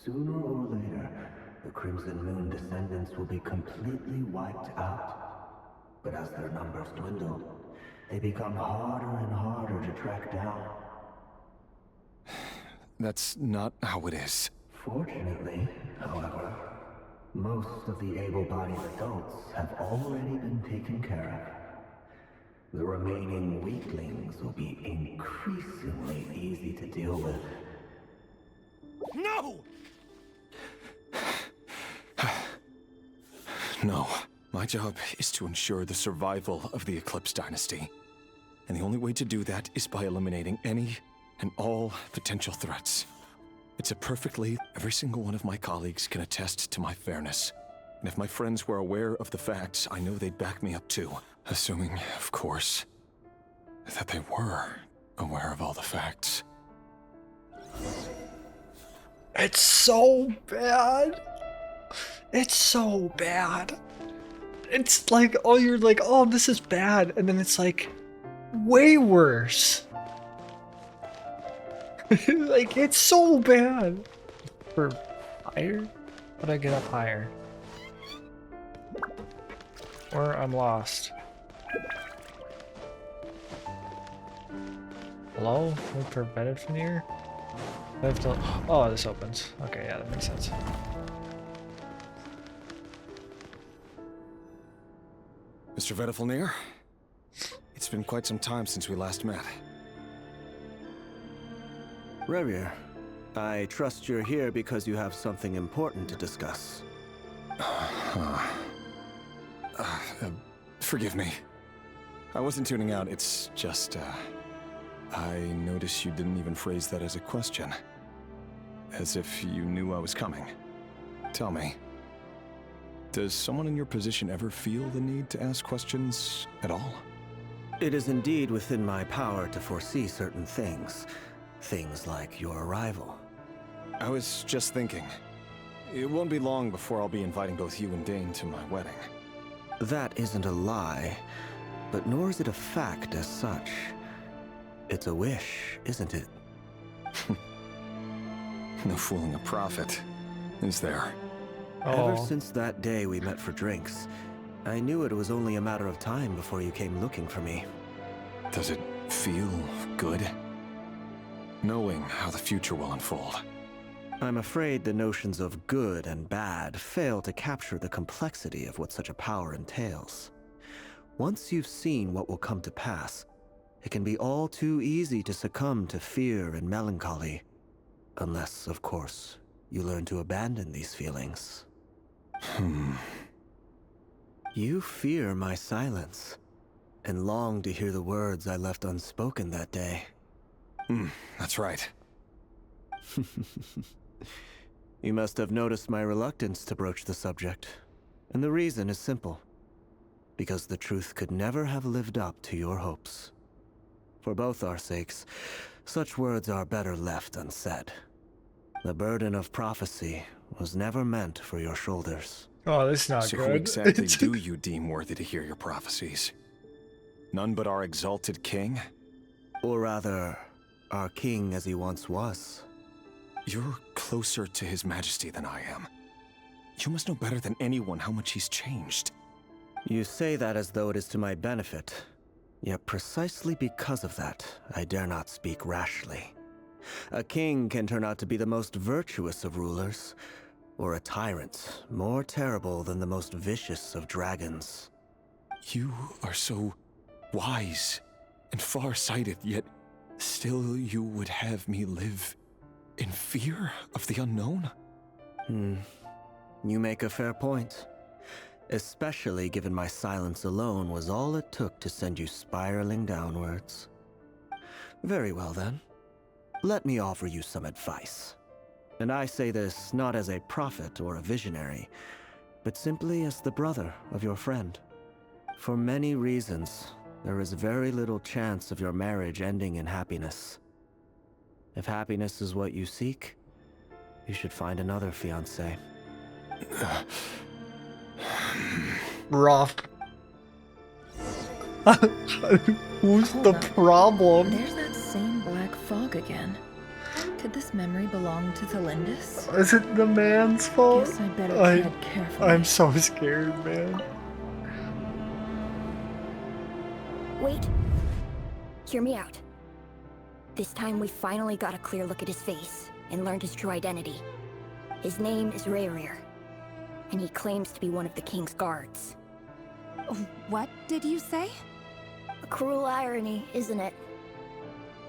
Sooner or later, the Crimson Moon descendants will be completely wiped out. But as their numbers dwindle, they become harder and harder to track down. That's not how it is. Fortunately, however, most of the able-bodied adults have already been taken care of. The remaining weaklings will be increasingly easy to deal with. No! No. My job is to ensure the survival of the Eclipse Dynasty. And the only way to do that is by eliminating any and all potential threats. It's a perfectly... Every single one of my colleagues can attest to my fairness. And if my friends were aware of the facts, I know they'd back me up too. Assuming, of course, that they were aware of all the facts. It's so bad. It's so bad. It's like, oh, you're like, oh, this is bad. And then it's like, way worse. Like, it's so bad. For higher? How do I get up higher? Or I'm lost. Hello? We prevented from here? I have to... Oh, this opens. Okay, yeah, that makes sense. Mr. Vedifalnir, it's been quite some time since we last met. Revier, I trust you're here because you have something important to discuss. Forgive me. I wasn't tuning out, it's just, I noticed you didn't even phrase that as a question. As if you knew I was coming. Tell me, does someone in your position ever feel the need to ask questions at all? It is indeed within my power to foresee certain things. Things like your arrival. I was just thinking. It won't be long before I'll be inviting both you and Dane to my wedding. That isn't a lie, but nor is it a fact as such. It's a wish, isn't it? No fooling a prophet, is there? Ever since that day we met for drinks, I knew it was only a matter of time before you came looking for me. Does it feel good? Knowing how the future will unfold. I'm afraid the notions of good and bad fail to capture the complexity of what such a power entails. Once you've seen what will come to pass, it can be all too easy to succumb to fear and melancholy. Unless, of course, you learn to abandon these feelings. You fear my silence, and long to hear the words I left unspoken that day. That's right. You must have noticed my reluctance to broach the subject, and the reason is simple. Because the truth could never have lived up to your hopes. For both our sakes, such words are better left unsaid. The burden of prophecy was never meant for your shoulders. Oh, that's not so good. Who exactly do you deem worthy to hear your prophecies? None but our exalted king? Or rather, our king as he once was. You're closer to his majesty than I am. You must know better than anyone how much he's changed. You say that as though it is to my benefit. Yet precisely because of that, I dare not speak rashly. A king can turn out to be the most virtuous of rulers, or a tyrant more terrible than the most vicious of dragons. You are so wise and far-sighted, yet still you would have me live in fear of the unknown? You make a fair point. Especially given my silence alone was all it took to send you spiraling downwards. Very well then. Let me offer you some advice. And I say this not as a prophet or a visionary, but simply as the brother of your friend. For many reasons, there is very little chance of your marriage ending in happiness. If happiness is what you seek, you should find another fiancé. Rough. Who's the problem? There's that same black fog again. Could this memory belong to Thalindus? Is it the man's fault? Guess I better tread carefully. I'm so scared, man. Wait. Hear me out. This time we finally got a clear look at his face and learned his true identity. His name is Rayrir, and he claims to be one of the king's guards. What did you say? A cruel irony, isn't it?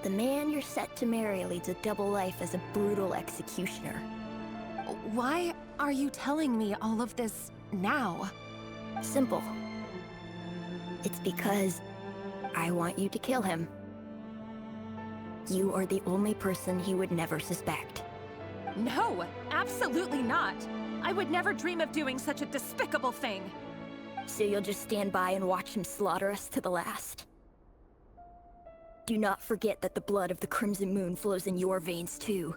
The man you're set to marry leads a double life as a brutal executioner. Why are you telling me all of this now? Simple. It's because I want you to kill him. You are the only person he would never suspect. No, absolutely not. I would never dream of doing such a despicable thing. So you'll just stand by and watch him slaughter us to the last? Do not forget that the blood of the Crimson Moon flows in your veins too.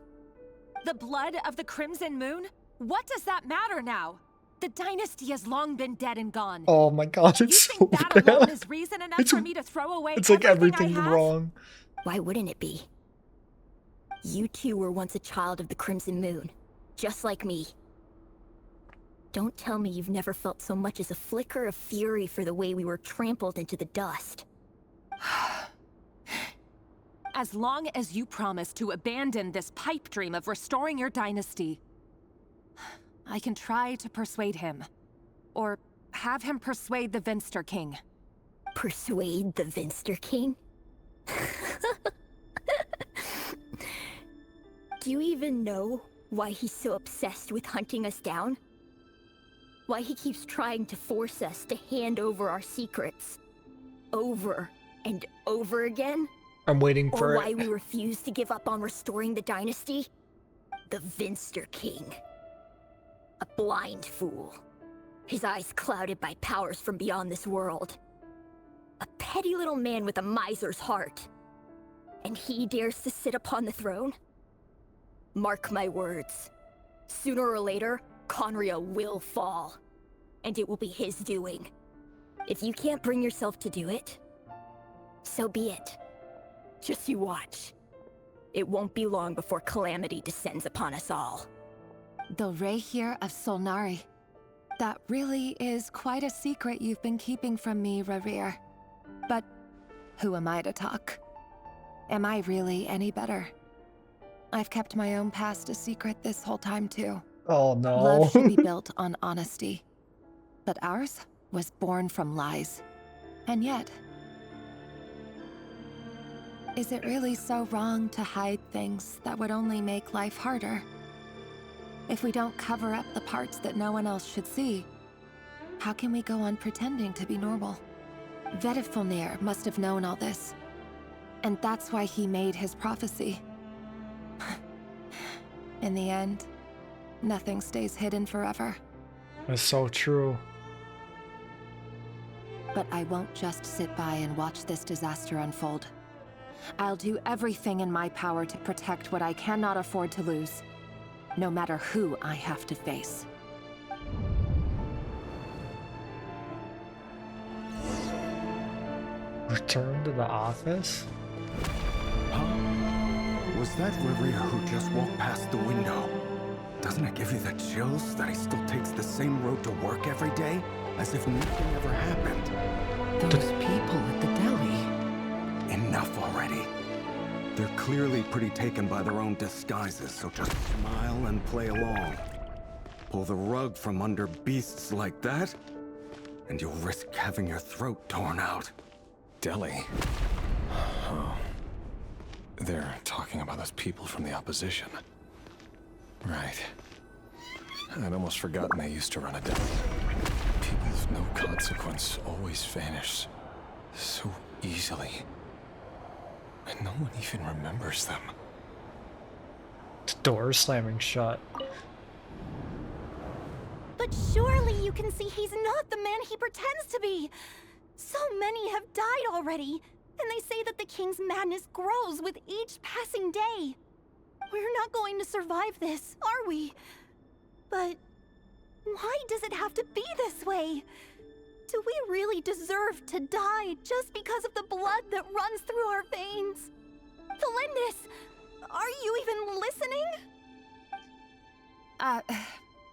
The blood of the Crimson Moon? What does that matter now? The dynasty has long been dead and gone. Oh my god, it's so That bad. alone is reason enough for me to throw away It's like everything everything I have? wrong. Why wouldn't it be? You two were once a child of the Crimson Moon, just like me. Don't tell me you've never felt so much as a flicker of fury for the way we were trampled into the dust. As long as you promise to abandon this pipe dream of restoring your dynasty, I can try to persuade him. Or have him persuade the Vinster King. Persuade the Vinster King? Do you even know why he's so obsessed with hunting us down? Why he keeps trying to force us to hand over our secrets? Over and over again? I'm waiting for or it. why we refuse to give up on restoring the dynasty? The Vinster King. A blind fool. His eyes clouded by powers from beyond this world. A petty little man with a miser's heart. And he dares to sit upon the throne? Mark my words. Sooner or later, Conria will fall. And it will be his doing. If you can't bring yourself to do it, so be it. Just you watch. It won't be long before calamity descends upon us all. The Rahyr of Solnari. That really is quite a secret you've been keeping from me, Rerir. But who am I to talk? Am I really any better? I've kept my own past a secret this whole time too. Oh no. Love should be built on honesty. But ours was born from lies. And yet, is it really so wrong to hide things that would only make life harder? If we don't cover up the parts that no one else should see, how can we go on pretending to be normal? Vedifulnir must have known all this. And that's why he made his prophecy. In the end, nothing stays hidden forever. That's so true. But I won't just sit by and watch this disaster unfold. I'll do everything in my power to protect what I cannot afford to lose, no matter who I have to face. Return to the office? Was that Rerir who just walked past the window? Doesn't it give you the chills that he still takes the same road to work every day? As if nothing ever happened. Those people at the deli. Enough already. They're clearly pretty taken by their own disguises, so just smile and play along. Pull the rug from under beasts like that, and you'll risk having your throat torn out. Deli? Oh. They're talking about those people from the opposition. Right. I'd almost forgotten they used to run a deli. People of no consequence always vanish so easily. And no one even remembers them. The door slamming shut. But surely you can see he's not the man he pretends to be. So many have died already, and they say that the king's madness grows with each passing day. We're not going to survive this, are we? But why does it have to be this way? Do we really deserve to die just because of the blood that runs through our veins? Felindis, are you even listening?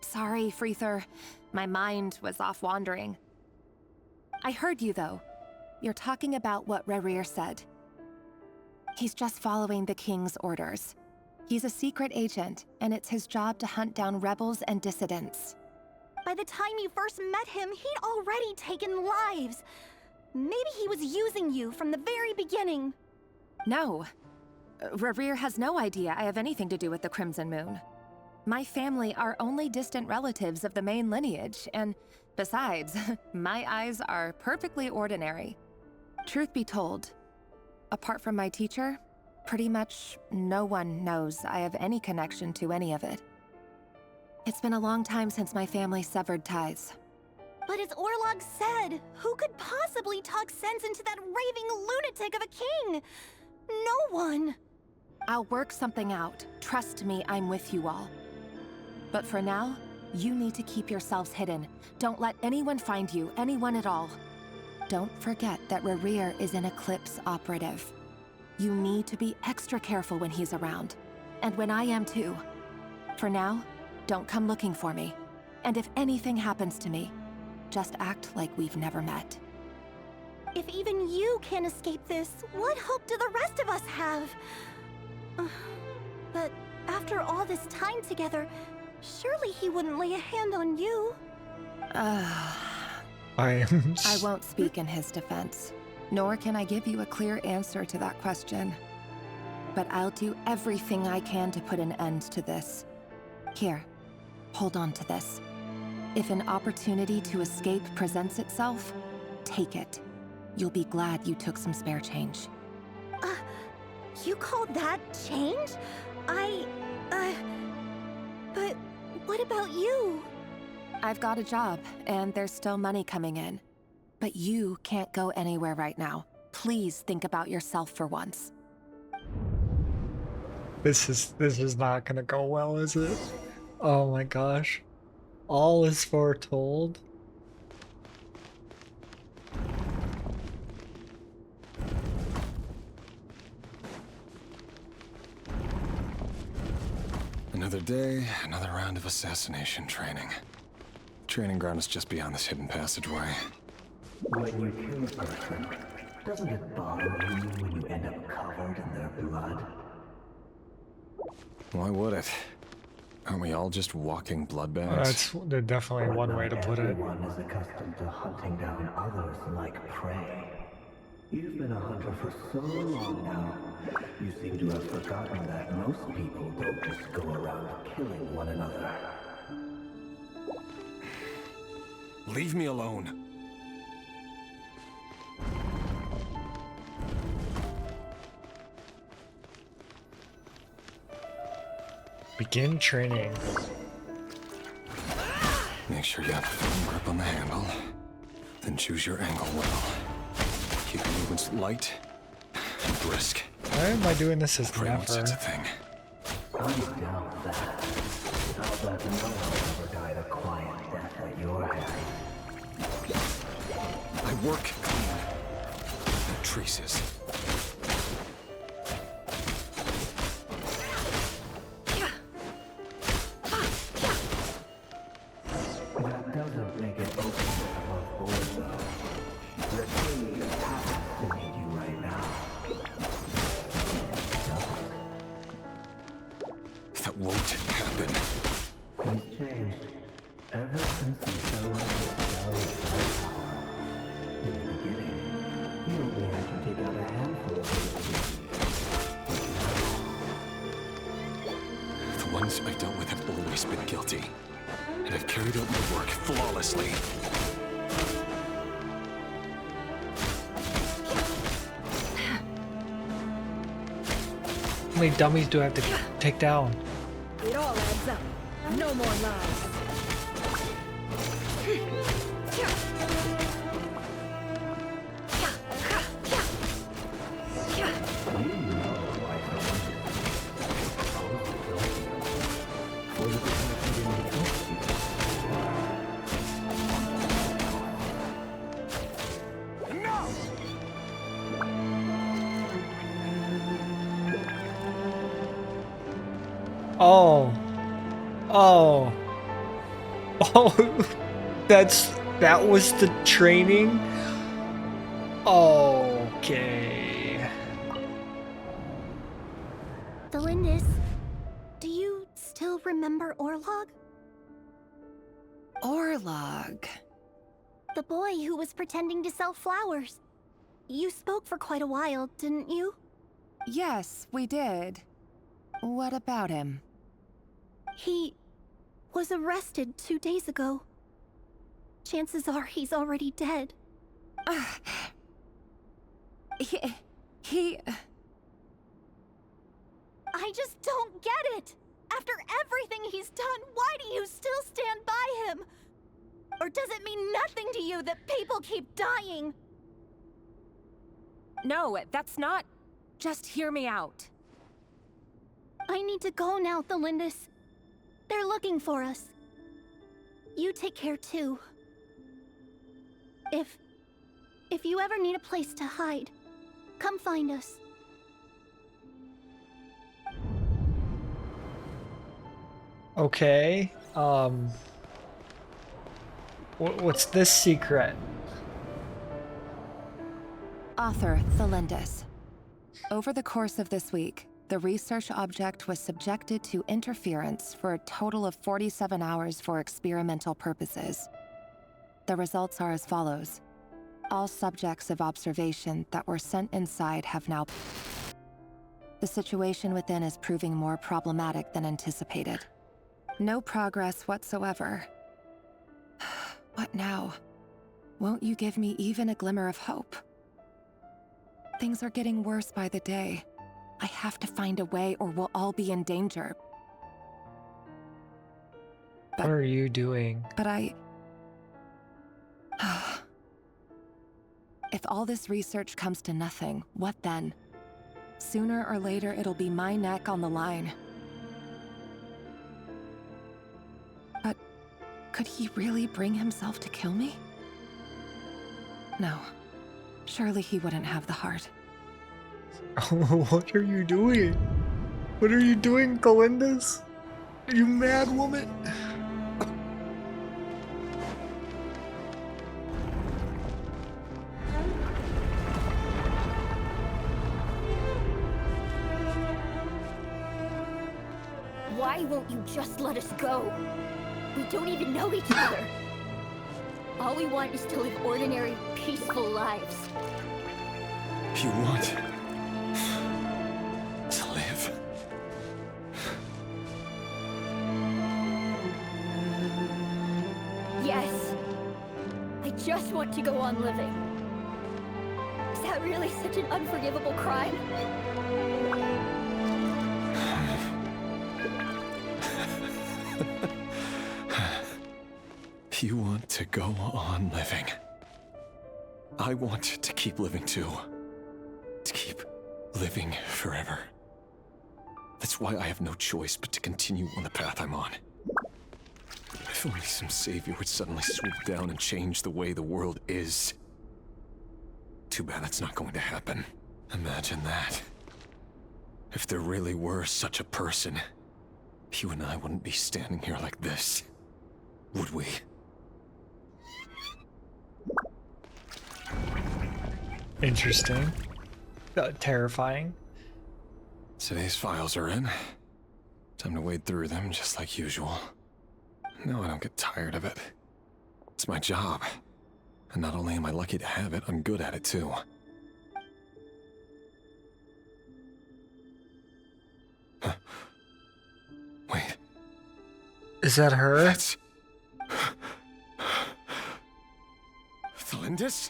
Sorry, Freether. My mind was off wandering. I heard you, though. You're talking about what Rerir said. He's just following the king's orders. He's a secret agent, and it's his job to hunt down rebels and dissidents. By the time you first met him, he'd already taken lives. Maybe he was using you from the very beginning. No. Rerir has no idea I have anything to do with the Crimson Moon. My family are only distant relatives of the main lineage, and besides, my eyes are perfectly ordinary. Truth be told, apart from my teacher, pretty much no one knows I have any connection to any of it. It's been a long time since my family severed ties. But as Orlog said, who could possibly talk sense into that raving lunatic of a king? No one. I'll work something out. Trust me, I'm with you all. But for now, you need to keep yourselves hidden. Don't let anyone find you, anyone at all. Don't forget that Rerir is an Eclipse operative. You need to be extra careful when he's around. And when I am too. For now, don't come looking for me. And if anything happens to me, just act like we've never met. If even you can't escape this, what hope do the rest of us have? But after all this time together, surely he wouldn't lay a hand on you. I won't speak in his defense, nor can I give you a clear answer to that question. But I'll do everything I can to put an end to this. Here, hold on to this. If an opportunity to escape presents itself, take it. You'll be glad you took some spare change. You call that change? But what about you? I've got a job, and there's still money coming in. But you can't go anywhere right now. Please think about yourself for once. This is not gonna go well, is it? Oh my gosh. All is foretold. day, another round of assassination training. Training ground is just beyond this hidden passageway. When you kill a person, doesn't it bother you when you end up covered in their blood? Why would it? Aren't we all just walking blood bags? That's definitely one way to put it. Everyone is accustomed to hunting down others like prey. You've been a hunter for so long now, you seem to have forgotten that most people don't just go around killing one another. Leave me alone. Begin training. Make sure you have a firm grip on the handle. Then choose your angle well. Keep your movements light and brisk. Why am I doing this as Pray once it's a never? thing. I doubt that. How about no one ever died a quiet death at your hands? I work clean. No traces. That doesn't make it open above board, though. The king just happens to need you right now. That won't happen. He's changed. Ever since he fell into the spell of firepower. In the beginning, he only had to take out a handful of his. The ones I've dealt with have always been guilty. And I've carried out my work flawlessly. How many dummies do I have to take down? It all adds up. No more lies. Oh. Oh. Oh. That was the training? Okay. Delindis, do you still remember Orlog? Orlog. The boy who was pretending to sell flowers. You spoke for quite a while, didn't you? Yes, we did. What about him? He was arrested 2 days ago. Chances are he's already dead. He... I just don't get it! After everything he's done, why do you still stand by him? Or does it mean nothing to you that people keep dying? No, that's not... Just hear me out. I need to go now, Thelindis. They're looking for us. You take care too. If you ever need a place to hide, come find us. Okay. What's this secret? Author Thelindis. Over the course of this week, the research object was subjected to interference for a total of 47 hours for experimental purposes. The results are as follows. All subjects of observation that were sent inside have now... The situation within is proving more problematic than anticipated. No progress whatsoever. What now? Won't you give me even a glimmer of hope? Things are getting worse by the day. I have to find a way or we'll all be in danger. What are you doing? But if all this research comes to nothing, what then? Sooner or later, it'll be my neck on the line. But could he really bring himself to kill me? No. Surely he wouldn't have the heart. What are you doing? What are you doing, Galindus? You mad woman? Why won't you just let us go? We don't even know each other. All we want is to live ordinary, peaceful lives. You want to live? Yes. I just want to go on living. Is that really such an unforgivable crime? You want to go on living. I want to keep living too. To keep living forever. That's why I have no choice but to continue on the path I'm on. If only some savior would suddenly swoop down and change the way the world is. Too bad that's not going to happen. Imagine that. If there really were such a person, you and I wouldn't be standing here like this, would we? Interesting. Terrifying. Today's files are in. Time to wade through them just like usual. No, I don't get tired of it. It's my job. And not only am I lucky to have it, I'm good at it too. Huh. Wait. Is that her? That's... Thalindis?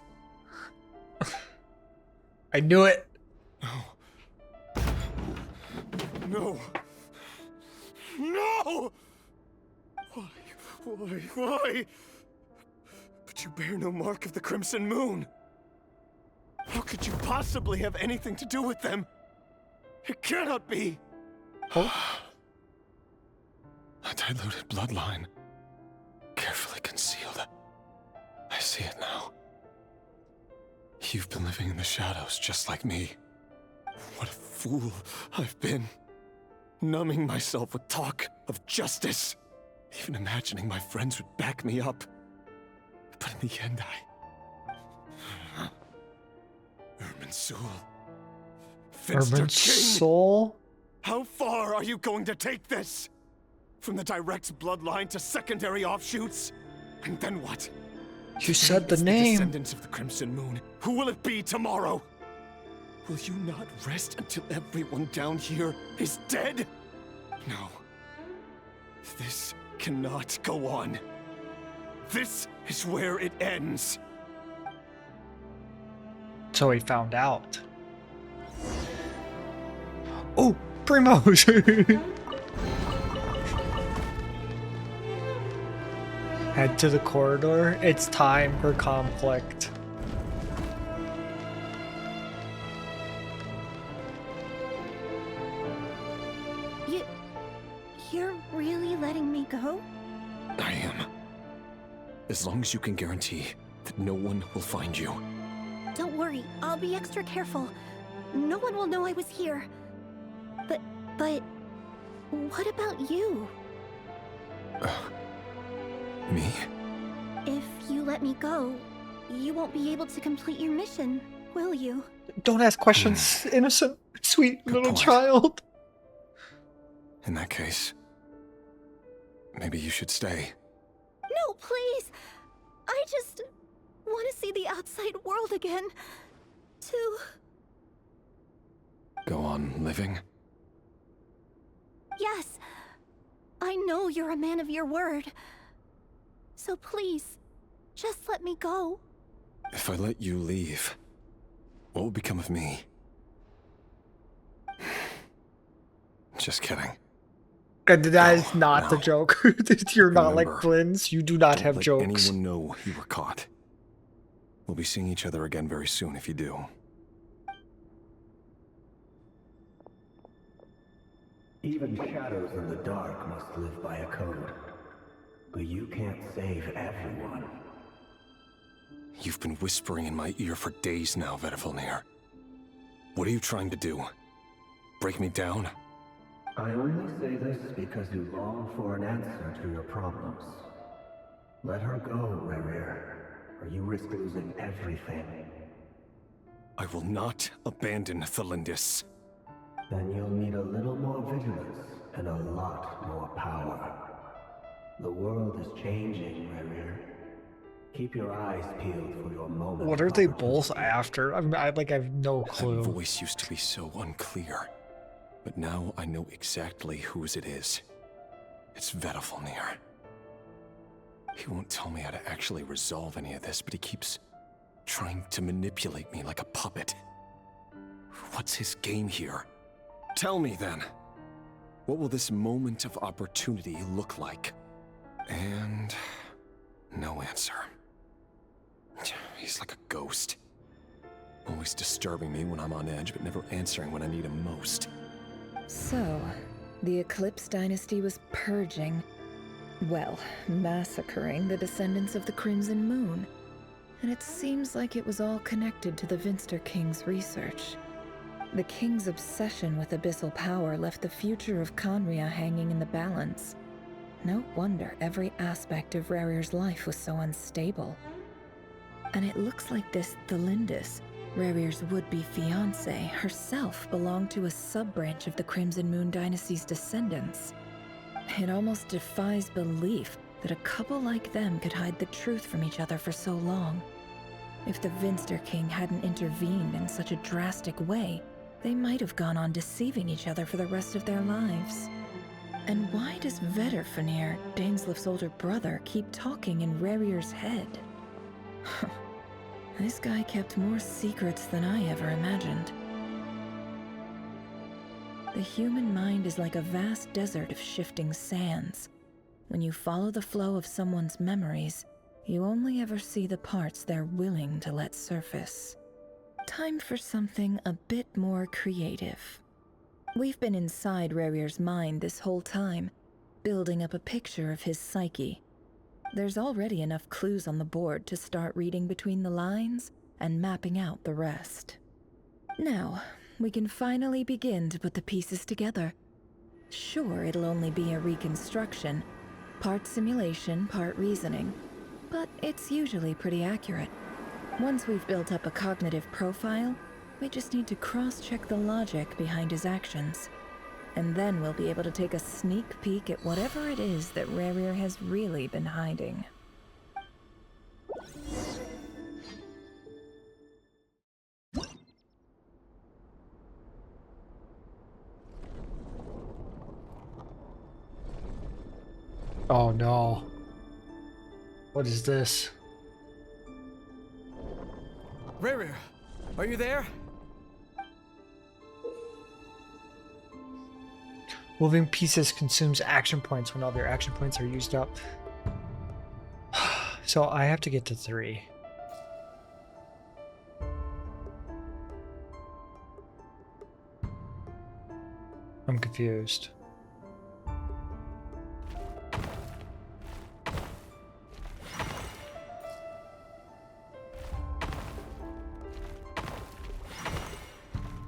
I knew it. No. No! Why? But you bear no mark of the Crimson Moon. How could you possibly have anything to do with them? It cannot be. Oh. A diluted bloodline. Carefully concealed. I see it now. You've been living in the shadows just like me. What a fool I've been. Numbing myself with talk of justice. Even imagining my friends would back me up. But in the end, Irminsul. Irminsul? How far are you going to take this? From the direct bloodline to secondary offshoots? And then what? You said the It's name. The descendants of the Crimson Moon. Who will it be tomorrow? Will you not rest until everyone down here is dead? No. This cannot go on. This is where it ends. So he found out. Oh, Primos! Head to the corridor. It's time for conflict. You're really letting me go? I am. As long as you can guarantee that no one will find you. Don't worry, I'll be extra careful. No one will know I was here. But what about you? Me? If you let me go, you won't be able to complete your mission, will you? Don't ask questions, innocent, sweet Good little point. child. In that case, maybe you should stay. No, please! I just want to see the outside world again. To... Go on living? Yes. I know you're a man of your word. So please, just let me go. If I let you leave, what will become of me? Just kidding. And that is not the now. joke. You're not like Remember, twins. You do not Don't have let jokes. anyone know you were caught. We'll be seeing each other again very soon if you do. Even shadows in the dark must live by a code. But you can't save everyone. You've been whispering in my ear for days now, Vedifilnir. What are you trying to do? Break me down? I only say this because you long for an answer to your problems. Let her go, Rerir, or you risk losing everything. I will not abandon Thelindis. Then you'll need a little more vigilance and a lot more power. The world is changing, Rerir. Keep your eyes peeled for your moment. What are they both after? I mean, I have no clue. That voice used to be so unclear, but now I know exactly whose it is. It's Vedalfnir. He won't tell me how to actually resolve any of this, but he keeps trying to manipulate me like a puppet. What's his game here? Tell me then. What will this moment of opportunity look like? And no answer. He's like a ghost. Always disturbing me when I'm on edge, but never answering when I need him most. So, the Eclipse Dynasty was purging, well, massacring the descendants of the Crimson Moon. And it seems like it was all connected to the Vinster King's research. The King's obsession with abyssal power left the future of Conria hanging in the balance. No wonder every aspect of Rerir's life was so unstable. And it looks like this Thelindis, Rerir's would-be fiancée, herself belonged to a sub-branch of the Crimson Moon Dynasty's descendants. It almost defies belief that a couple like them could hide the truth from each other for so long. If the Vinster King hadn't intervened in such a drastic way, they might have gone on deceiving each other for the rest of their lives. And why does Vedalfnir, Daneslif's older brother, keep talking in Rerir's head? This guy kept more secrets than I ever imagined. The human mind is like a vast desert of shifting sands. When you follow the flow of someone's memories, you only ever see the parts they're willing to let surface. Time for something a bit more creative. We've been inside Rerir's mind this whole time, building up a picture of his psyche. There's already enough clues on the board to start reading between the lines and mapping out the rest. Now, we can finally begin to put the pieces together. Sure, it'll only be a reconstruction, part simulation, part reasoning, but it's usually pretty accurate. Once we've built up a cognitive profile, we just need to cross-check the logic behind his actions. And then we'll be able to take a sneak peek at whatever it is that Rerir has really been hiding. Oh no. What is this? Rerir, are you there? Moving pieces consumes action points when all their action points are used up. So I have to get to 3. I'm confused.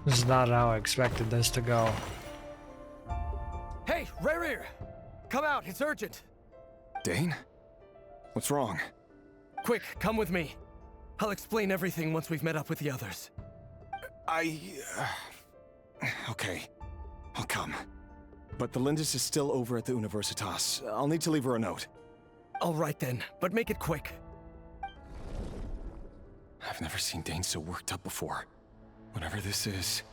This is not how I expected this to go. Hey, Rerir! Come out, it's urgent! Dane? What's wrong? Quick, come with me. I'll explain everything once we've met up with the others. Okay. I'll come. But the Lindis is still over at the Universitas. I'll need to leave her a note. All right then, but make it quick. I've never seen Dane so worked up before. Whatever this is,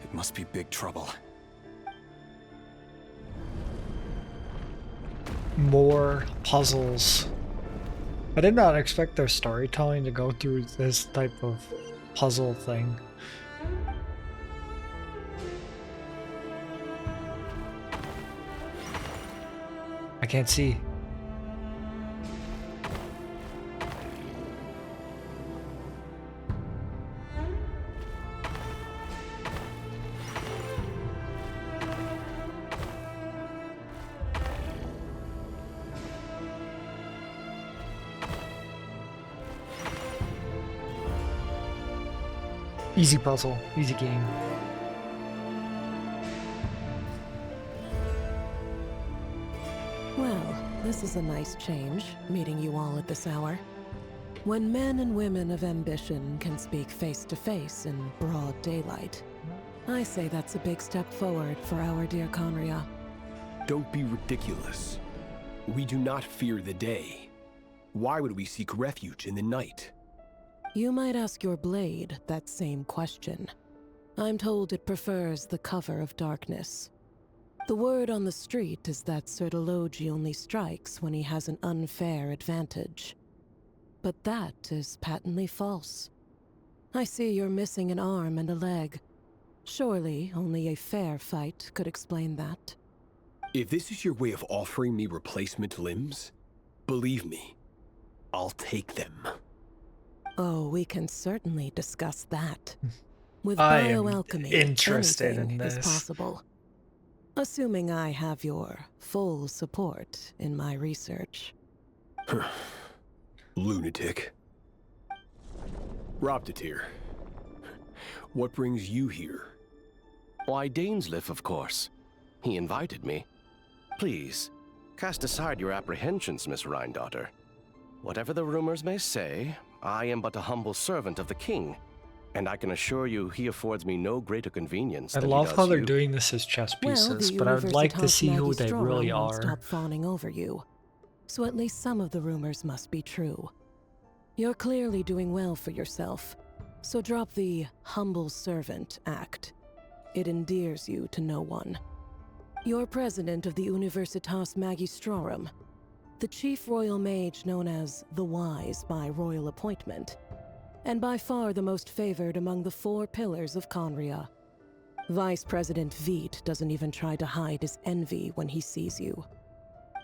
it must be big trouble. More puzzles. I did not expect their storytelling to go through this type of puzzle thing. I can't see. Easy puzzle, easy game. this is a nice change, meeting you all at this hour. When men and women of ambition can speak face to face in broad daylight, I say that's a big step forward for our dear Conria. Don't be ridiculous. We do not fear the day. Why would we seek refuge in the night? You might ask your blade that same question. I'm told it prefers the cover of darkness. The word on the street is that Sir Elegy only strikes when he has an unfair advantage. But that is patently false. I see you're missing an arm and a leg. Surely only a fair fight could explain that. If this is your way of offering me replacement limbs, believe me, I'll take them. Oh, we can certainly discuss that. With I am bioalchemy, interested in anything this. is possible. Assuming I have your full support in my research. Lunatic. Robtatir, what brings you here? Why, Dainsleif, of course. He invited me. Please, cast aside your apprehensions, Miss Rhindaughter. Whatever the rumors may say, I am but a humble servant of the king, and I can assure you he affords me no greater convenience I than love he how does they're you. doing this as chess pieces, Well, the but I would like to Universitas see who they Magistrorum really won't are. stop fawning over you, so at least some of the rumors must be true. You're clearly doing well for yourself, so drop the humble servant act. It endears you to no one. You're president of the Universitas Magistrorum, the chief royal mage known as the Wise by royal appointment, and by far the most favored among the 4 pillars of Conria. Vice President Veit doesn't even try to hide his envy when he sees you.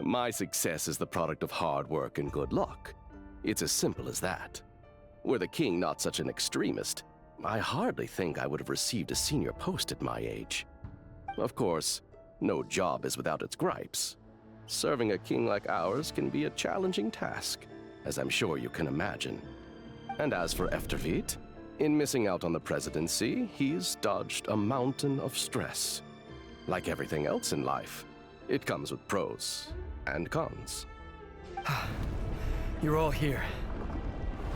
My success is the product of hard work and good luck. It's as simple as that. Were the king not such an extremist, I hardly think I would have received a senior post at my age. Of course, no job is without its gripes. Serving a king like ours can be a challenging task, as I'm sure you can imagine. And as for Efterveit, in missing out on the presidency, he's dodged a mountain of stress. Like everything else in life, it comes with pros and cons. You're all here.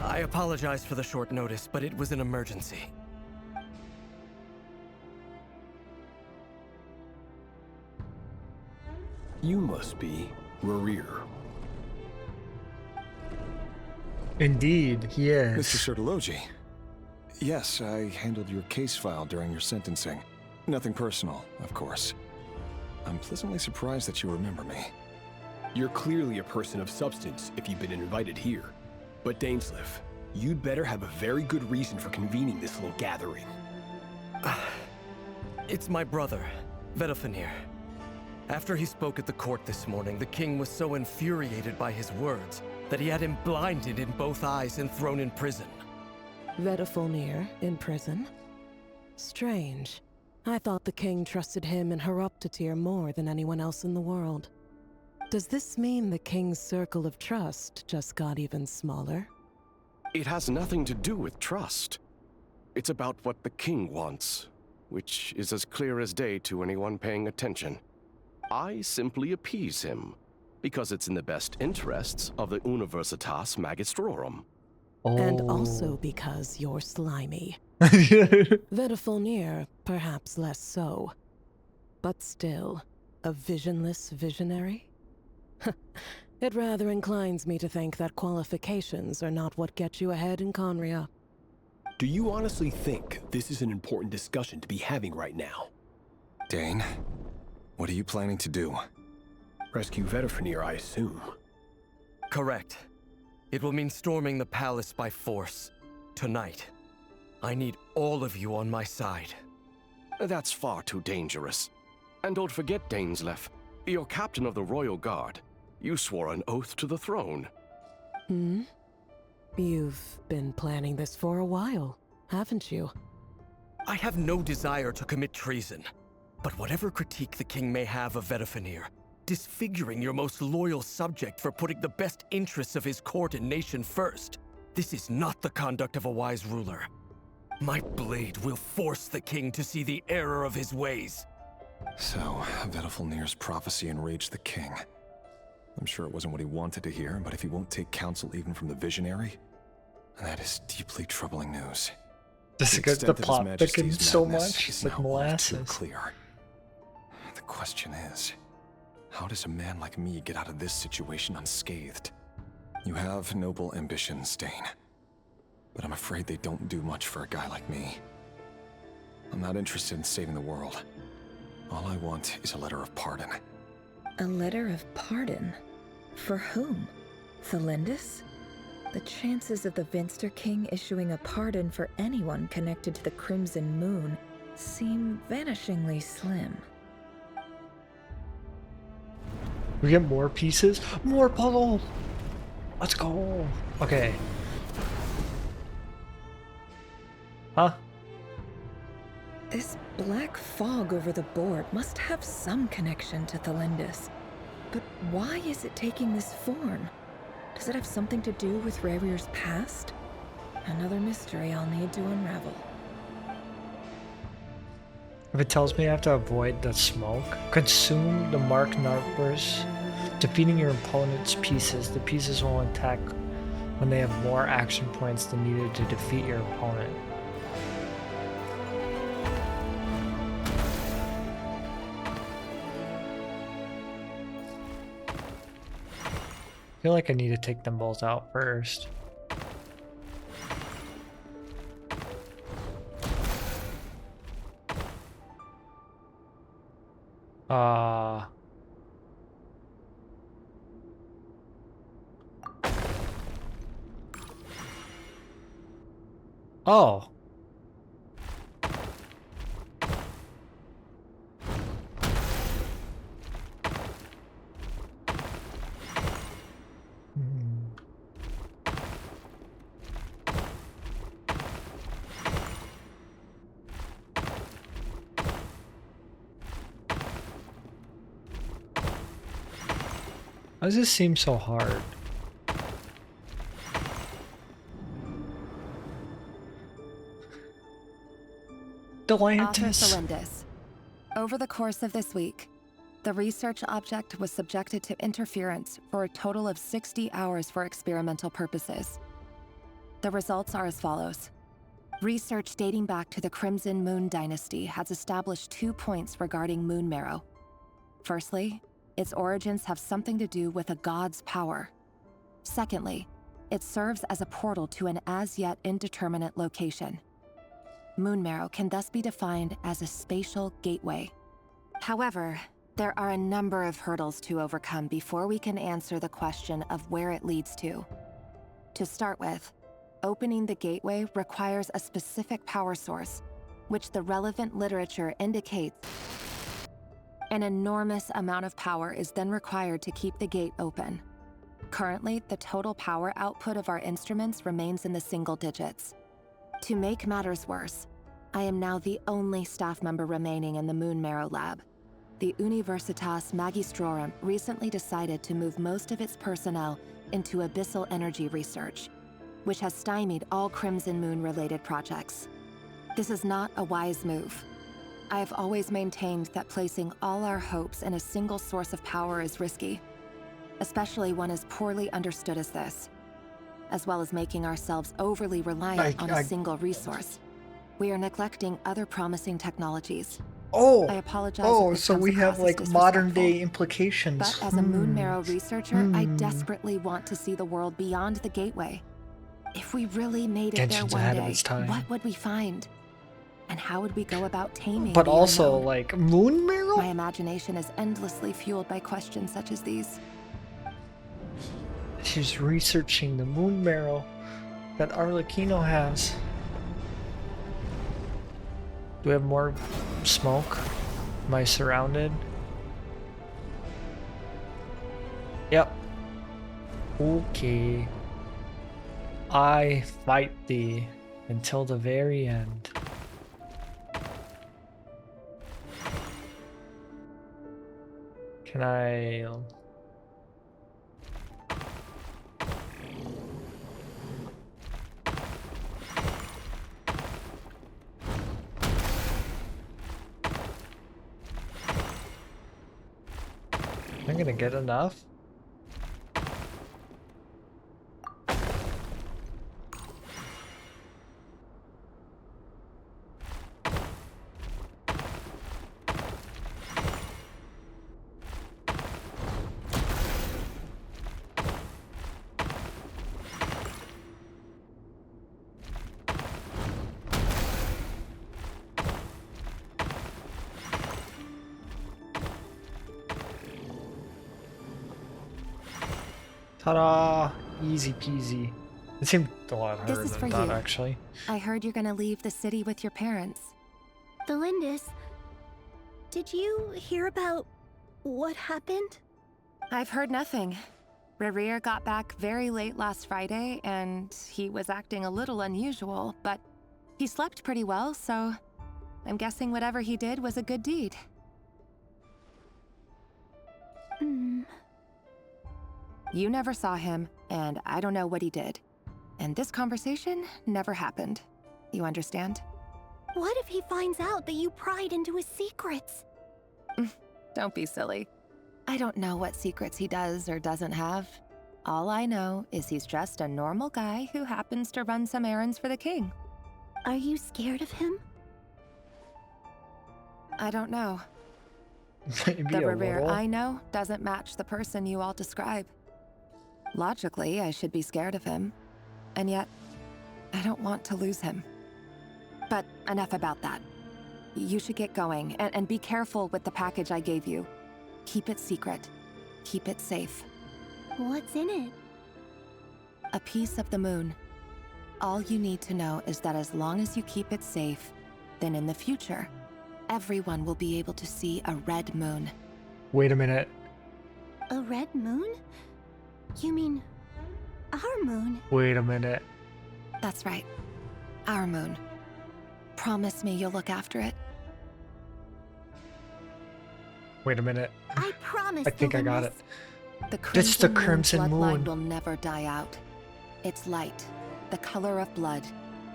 I apologize for the short notice, but it was an emergency. You must be Rarir. Indeed, he is. Mr. Sertology. Yes, I handled your case file during your sentencing. Nothing personal, of course. I'm pleasantly surprised that you remember me. You're clearly a person of substance if you've been invited here. But Dainsleif, you'd better have a very good reason for convening this little gathering. It's my brother, Vedofenir. After he spoke at the court this morning, the king was so infuriated by his words that he had him blinded in both eyes and thrown in prison. Vedofenir in prison? Strange. I thought the king trusted him and Horoptatir more than anyone else in the world. Does this mean the king's circle of trust just got even smaller? It has nothing to do with trust. It's about what the king wants, which is as clear as day to anyone paying attention. I simply appease him, because it's in the best interests of the Universitas Magistrorum. And also because you're slimy. Vedofenir, perhaps less so. But still, a visionless visionary? It rather inclines me to think that qualifications are not what get you ahead in Conria. Do you honestly think this is an important discussion to be having right now? Dane, what are you planning to do? Rescue Vedofenir, I assume. Correct. It will mean storming the palace by force. Tonight. I need all of you on my side. That's far too dangerous. And don't forget, Dainsleif, you're captain of the Royal Guard. You swore an oath to the throne. Hmm? You've been planning this for a while, haven't you? I have no desire to commit treason. But whatever critique the king may have of Vedofenir, disfiguring your most loyal subject for putting the best interests of his court and nation first, this is not the conduct of a wise ruler. My blade will force the king to see the error of his ways. So, Vedofenir's prophecy enraged the king. I'm sure it wasn't what he wanted to hear, but if he won't take counsel even from the visionary, that is deeply troubling news. This The gets the extent of His plot Majesty's thickens so madness much. is It's like now all too molasses. clear. The question is, how does a man like me get out of this situation unscathed? You have noble ambitions, Dane, but I'm afraid they don't do much for a guy like me. I'm not interested in saving the world. All I want is a letter of pardon. A letter of pardon? For whom? Thelindis? The chances of the Vinster King issuing a pardon for anyone connected to the Crimson Moon seem vanishingly slim. We get more pieces? More puzzle! Let's go! Okay. Huh? This black fog over the board must have some connection to Thelindis. But why is it taking this form? Does it have something to do with Ravir's past? Another mystery I'll need to unravel. If it tells me I have to avoid the smoke, consume the mark numbers, defeating your opponent's pieces. The pieces will attack when they have more action points than needed to defeat your opponent. I feel like I need to take them both out first. Oh. Why does this seem so hard? Author Thelindis. Over the course of this week, the research object was subjected to interference for a total of 60 hours for experimental purposes. The results are as follows. Research dating back to the Crimson Moon Dynasty has established 2 points regarding Moon Marrow. Firstly, its origins have something to do with a god's power. Secondly, it serves as a portal to an as-yet indeterminate location. Moon Marrow can thus be defined as a spatial gateway. However, there are a number of hurdles to overcome before we can answer the question of where it leads to. To start with, opening the gateway requires a specific power source, which the relevant literature indicates. An enormous amount of power is then required to keep the gate open. Currently, the total power output of our instruments remains in the single digits. To make matters worse, I am now the only staff member remaining in the Moon Marrow lab. The Universitas Magistrorum recently decided to move most of its personnel into abyssal energy research, which has stymied all Crimson Moon-related projects. This is not a wise move. I have always maintained that placing all our hopes in a single source of power is risky, especially one as poorly understood as this, as well as making ourselves overly reliant on a single resource. We are neglecting other promising technologies. I apologize. Oh, so we have like modern day implications. But as a Moon Marrow researcher, I desperately want to see the world beyond the gateway. If we really made it there Genshin's one ahead of day, its time. what would we find? And how would we go about taming But the also, unknown? like, Moon Marrow? My imagination is endlessly fueled by questions such as these. She's researching the Moon Marrow that Arlecchino has. Do we have more smoke? Am I surrounded? Yep. Okay. I fight thee until the very end. Can I... I'm gonna get enough. Ta-da! Easy peasy. It seemed a lot harder This is than for that, you. actually. I heard you're gonna leave the city with your parents. The Lindis. Did you hear about what happened? I've heard nothing. Rerir got back very late last Friday, and he was acting a little unusual, but he slept pretty well, so I'm guessing whatever he did was a good deed. You never saw him, and I don't know what he did. And this conversation never happened. You understand? What if he finds out that you pried into his secrets? Don't be silly. I don't know what secrets he does or doesn't have. All I know is he's just a normal guy who happens to run some errands for the king. Are you scared of him? I don't know. Maybe The a Rerir little. I know doesn't match the person you all describe. Logically, I should be scared of him. And yet, I don't want to lose him. But enough about that. You should get going, and be careful with the package I gave you. Keep it secret. Keep it safe. What's in it? A piece of the moon. All you need to know is that as long as you keep it safe, then in the future, everyone will be able to see a red moon. Wait a minute. A red moon? You mean our moon? Wait a minute. That's right. Our moon. Promise me you'll look after it. Wait a minute. I promise. I think I got it. The It's the Crimson Crimson bloodline Moon. will never die out. Its light, the color of blood,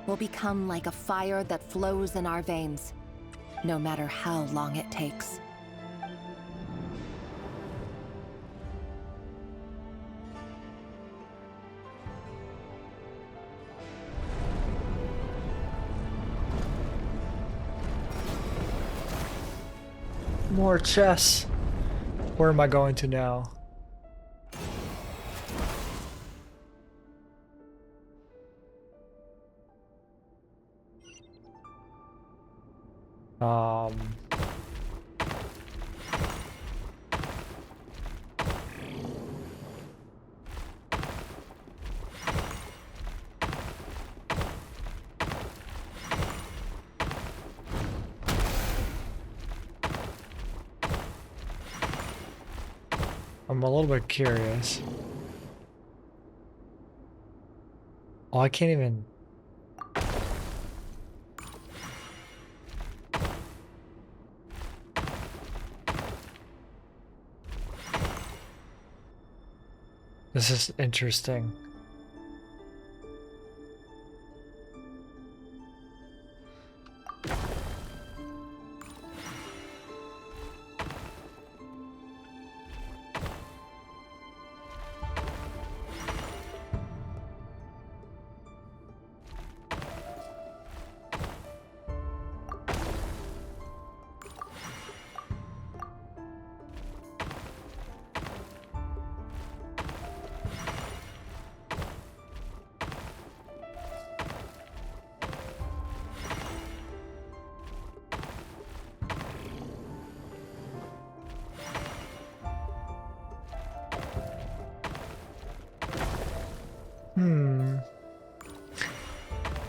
will become like a fire that flows in our veins, no matter how long it takes. More chess. Where am I going to now? I'm a little bit curious. Oh, I can't even... This is interesting.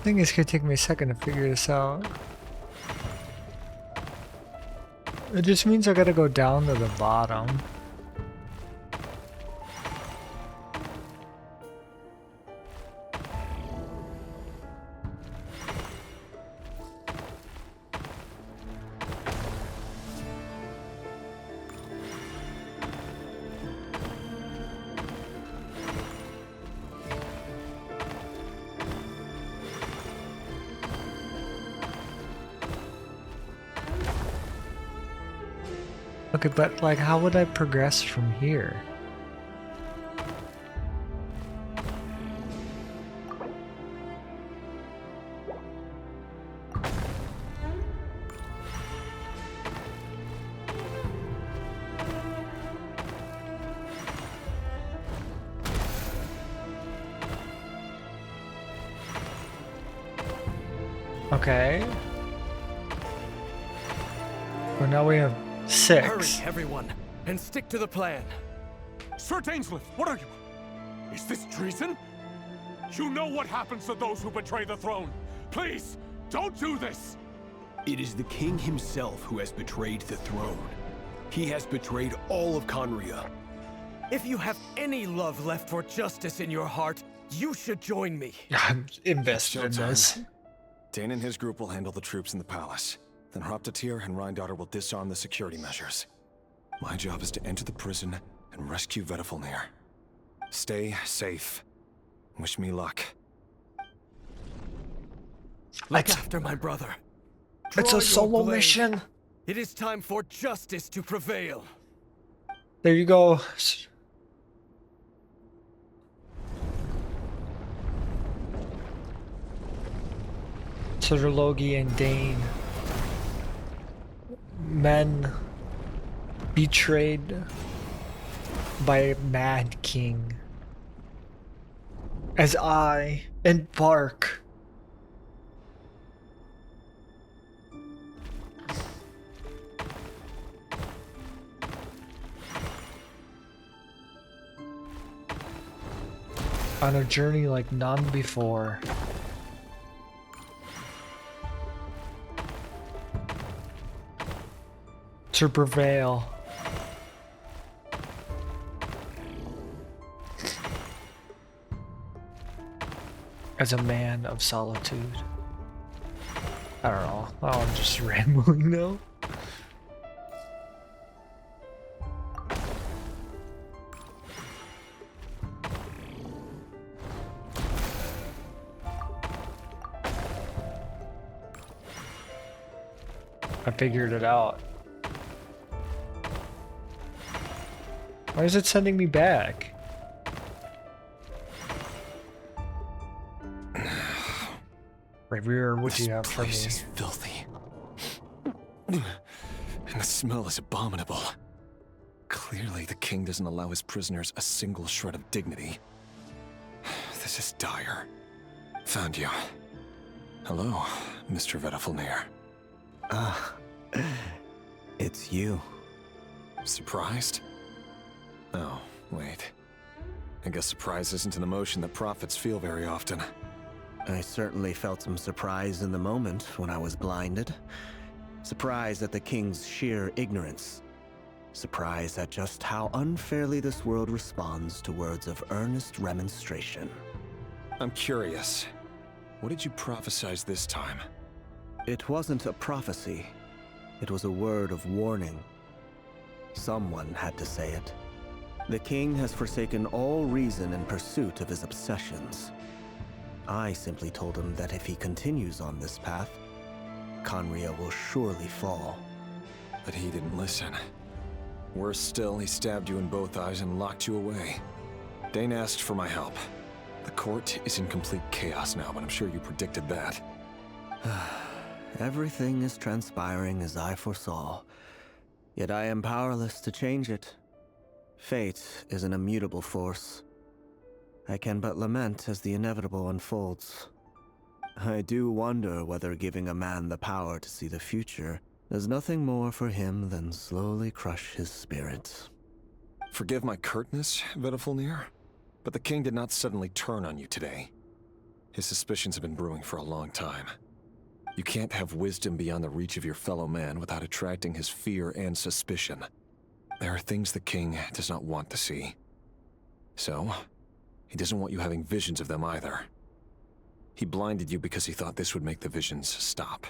I think it's gonna take me a second to figure this out. It just means I gotta go down to the bottom. Okay, but like, how would I progress from here? Okay. Well, now we have 6. Hurry, everyone, and stick to the plan. Sir Dainsleif, what are you? Is this treason? You know what happens to those who betray the throne. Please, don't do this! It is the king himself who has betrayed the throne. He has betrayed all of Conria. If you have any love left for justice in your heart, you should join me. I'm invested in Showtime. this. Dane and his group will handle the troops in the palace. Then Hraptatir and Rheindater will disarm the security measures. My job is to enter the prison and rescue Vedafilnir. Stay safe. Wish me luck. Look after my brother. It's Draw a your solo blade. mission. It is time for justice to prevail. There you go. Sir Logi and Dane. Men betrayed by a mad king. As I embark on a journey like none before. To prevail. As a man of solitude. I don't know. Oh, I'm just rambling now. I figured it out. Why is it sending me back? Revere, what do you have for me? This place is filthy. And the smell is abominable. Clearly, the king doesn't allow his prisoners a single shred of dignity. This is dire. Found you. Hello, Mr. Vedafilnir. It's you. Surprised? Oh, wait. I guess surprise isn't an emotion that prophets feel very often. I certainly felt some surprise in the moment when I was blinded. Surprise at the king's sheer ignorance. Surprise at just how unfairly this world responds to words of earnest remonstration. I'm curious. What did you prophesize this time? It wasn't a prophecy. It was a word of warning. Someone had to say it. The king has forsaken all reason in pursuit of his obsessions. I simply told him that if he continues on this path, Conria will surely fall. But he didn't listen. Worse still, he stabbed you in both eyes and locked you away. Dane asked for my help. The court is in complete chaos now, but I'm sure you predicted that. Everything is transpiring as I foresaw, yet I am powerless to change it. Fate is an immutable force. I can but lament as the inevitable unfolds. I do wonder whether giving a man the power to see the future does nothing more for him than slowly crush his spirit. Forgive my curtness, Vedafilnir, but the king did not suddenly turn on you today. His suspicions have been brewing for a long time. You can't have wisdom beyond the reach of your fellow man without attracting his fear and suspicion. There are things the king does not want to see. So, he doesn't want you having visions of them either. He blinded you because he thought this would make the visions stop.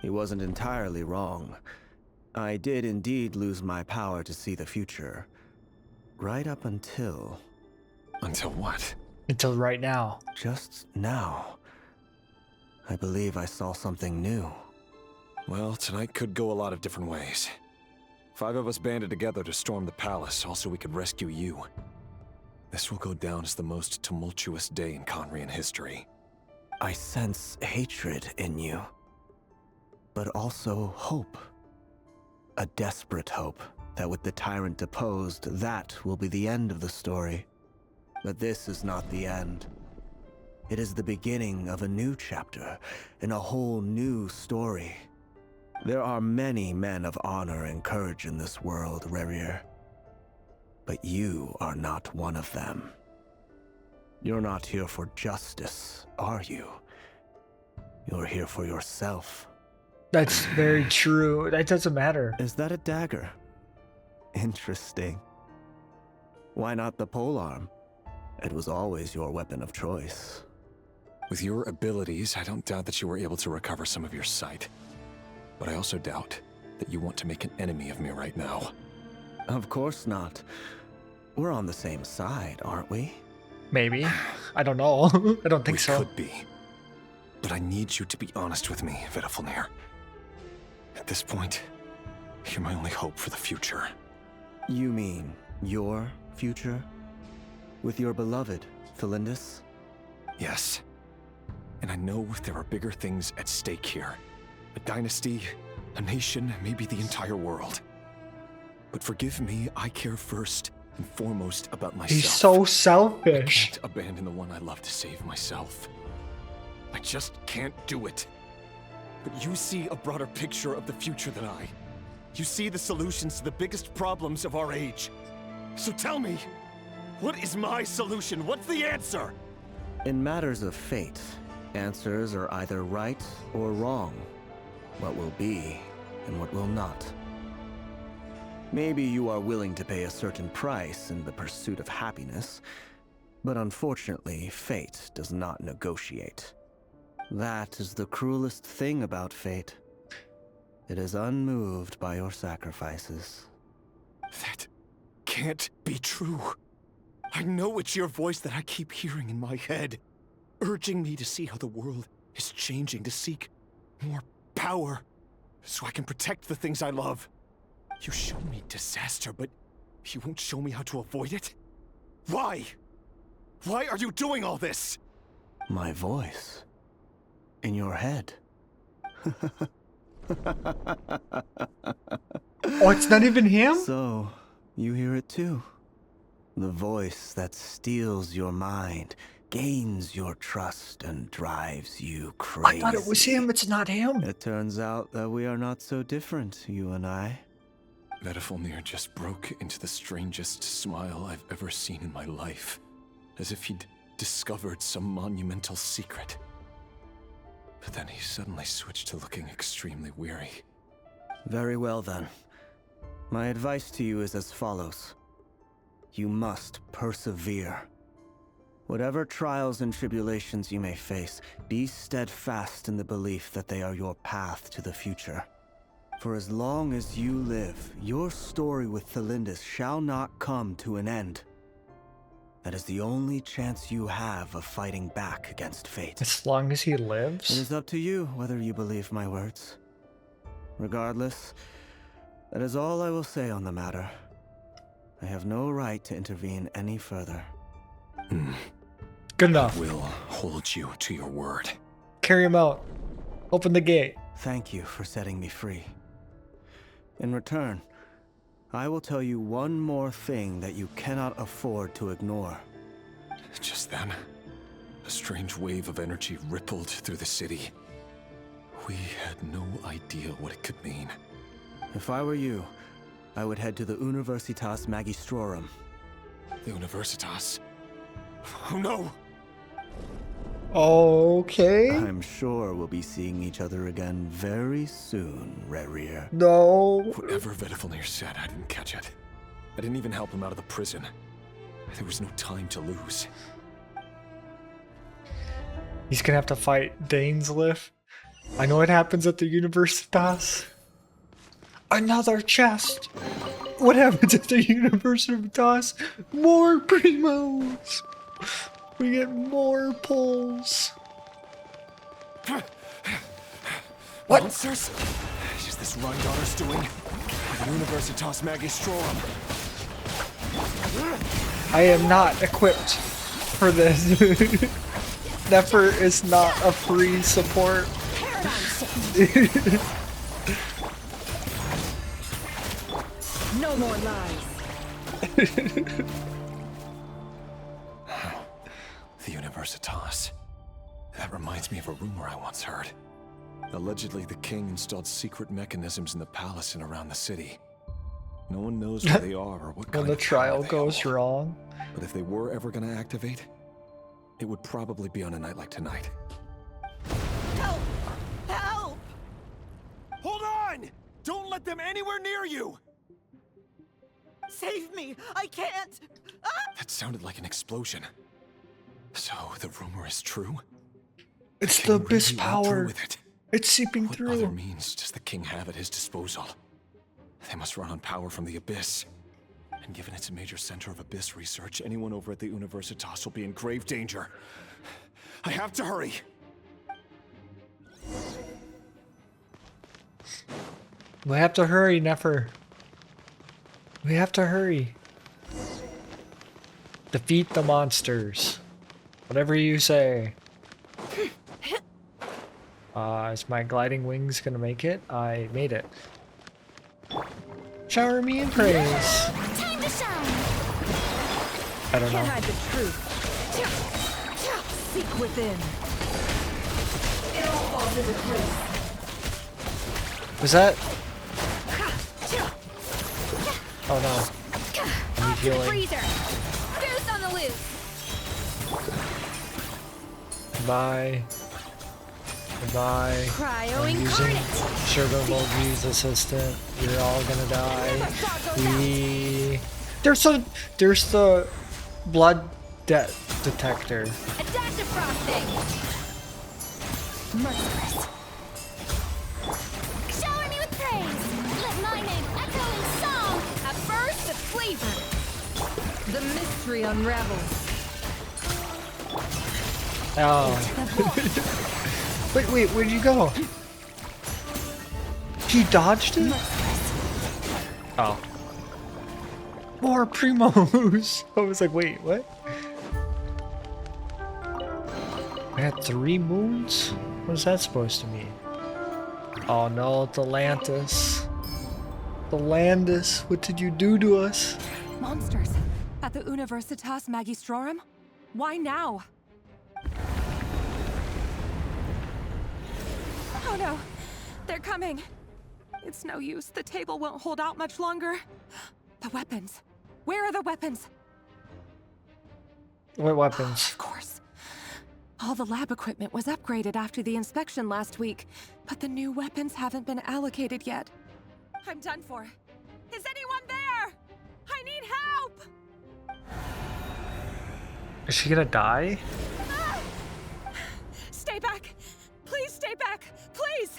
He wasn't entirely wrong. I did indeed lose my power to see the future. Right up until... Until what? Until right now. Just now. I believe I saw something new. Well, tonight could go a lot of different ways. 5 of us banded together to storm the palace, also we could rescue you. This will go down as the most tumultuous day in Conrian history. I sense hatred in you, but also hope. A desperate hope that with the tyrant deposed, that will be the end of the story. But this is not the end. It is the beginning of a new chapter, in a whole new story. There are many men of honor and courage in this world, Rerir. But you are not one of them. You're not here for justice, are you? You're here for yourself. That's very true. That doesn't matter. Is that a dagger? Interesting. Why not the polearm? It was always your weapon of choice. With your abilities, I don't doubt that you were able to recover some of your sight. But I also doubt that you want to make an enemy of me right now. Of course not. We're on the same side, aren't we? Maybe. I don't know. I don't think so. We could be. But I need you to be honest with me, Vedafilnir. At this point, you're my only hope for the future. You mean your future? With your beloved, Felindis? Yes. And I know there are bigger things at stake here. A dynasty, a nation, maybe the entire world. But forgive me, I care first and foremost about myself. He's so selfish. I can't abandon the one I love to save myself. I just can't do it. But you see a broader picture of the future than I. You see the solutions to the biggest problems of our age. So tell me, what is my solution? What's the answer? In matters of fate, answers are either right or wrong. What will be and what will not. Maybe you are willing to pay a certain price in the pursuit of happiness, but unfortunately, fate does not negotiate. That is the cruelest thing about fate. It is unmoved by your sacrifices. That can't be true. I know it's your voice that I keep hearing in my head, urging me to see how the world is changing, to seek more power, so I can protect the things I love. You show me disaster, but you won't show me how to avoid it? Why? Why are you doing all this? My voice. In your head. Oh, it's not even him? So, you hear it too. The voice that steals your mind, gains your trust, and drives you crazy. I thought it was him. It's not him. It turns out that we are not so different, you and I. Vedafilnir just broke into the strangest smile I've ever seen in my life, as if he'd discovered some monumental secret. But then he suddenly switched to looking extremely weary. Very well then. My advice to you is as follows. You must persevere. Whatever trials and tribulations you may face, be steadfast in the belief that they are your path to the future. For as long as you live, your story with Felindis shall not come to an end. That is the only chance you have of fighting back against fate. As long as he lives? It is up to you whether you believe my words. Regardless, that is all I will say on the matter. I have no right to intervene any further. Good enough. I will hold you to your word. Carry him out. Open the gate. Thank you for setting me free. In return, I will tell you one more thing that you cannot afford to ignore. Just then, a strange wave of energy rippled through the city. We had no idea what it could mean. If I were you, I would head to the Universitas Magistrorum. The Universitas? Oh no! Okay. I'm sure we'll be seeing each other again very soon, Rerir. No. Whatever Vedafilnir said, I didn't catch it. I didn't even help him out of the prison. There was no time to lose. He's gonna have to fight Dainsleif. I know it happens at the Universitas. Another chest. What happens at the Universitas? More primos. We get more pulls. What? Monsters? Is this Rheindaughter's doing? The Universitas Magistrorum. I am not equipped for this. Nefer is not a free support. No more lies. The Universitas. That reminds me of a rumor I once heard. Allegedly, the king installed secret mechanisms in the palace and around the city. No one knows where they are or what kind When the of trial power they goes hold. wrong. But if they were ever going to activate, it would probably be on a night like tonight. Help! Help! Hold on! Don't let them anywhere near you! Save me! I can't! Ah! That sounded like an explosion. So, the rumor is true? It's the abyss really went through power. with it. It's seeping What through. other means does the king have at his disposal? They must run on power from the abyss. And given it's a major center of abyss research, anyone over at the Universitas will be in grave danger. I have to hurry! We have to hurry, Nefer. We have to hurry. Defeat the monsters. Whatever you say. Is my gliding wings gonna make it? I made it. Shower me in praise. Time to shine. I don't know. Can't hide the truth. Seek within. It all falls into place. Was that? Oh no. I need healing. Freezer. Boost on the loose. Goodbye. Goodbye. Cryo I'm using incarnate. Sugar Logi's assistant. You're all gonna die. There's the blood detector. A dash of frosting. Merciless. Shower me with praise. Let my name echo in song. A burst of flavor. The mystery unravels. Oh. Wait, where'd you go? He dodged it? Oh. More primos! I was like, wait, what? I had 3 moons? What is that supposed to mean? Oh no, Atlantis. Atlantis, what did you do to us? Monsters at the Universitas Magistrorum? Why now? Oh no, they're coming. It's no use. The table won't hold out much longer. The weapons. Where are the weapons? What weapons? Of course. All the lab equipment was upgraded after the inspection last week, but the new weapons haven't been allocated yet. I'm done for. Is anyone there? I need help! Is she gonna die? Ah! Stay back! Please stay back! Please!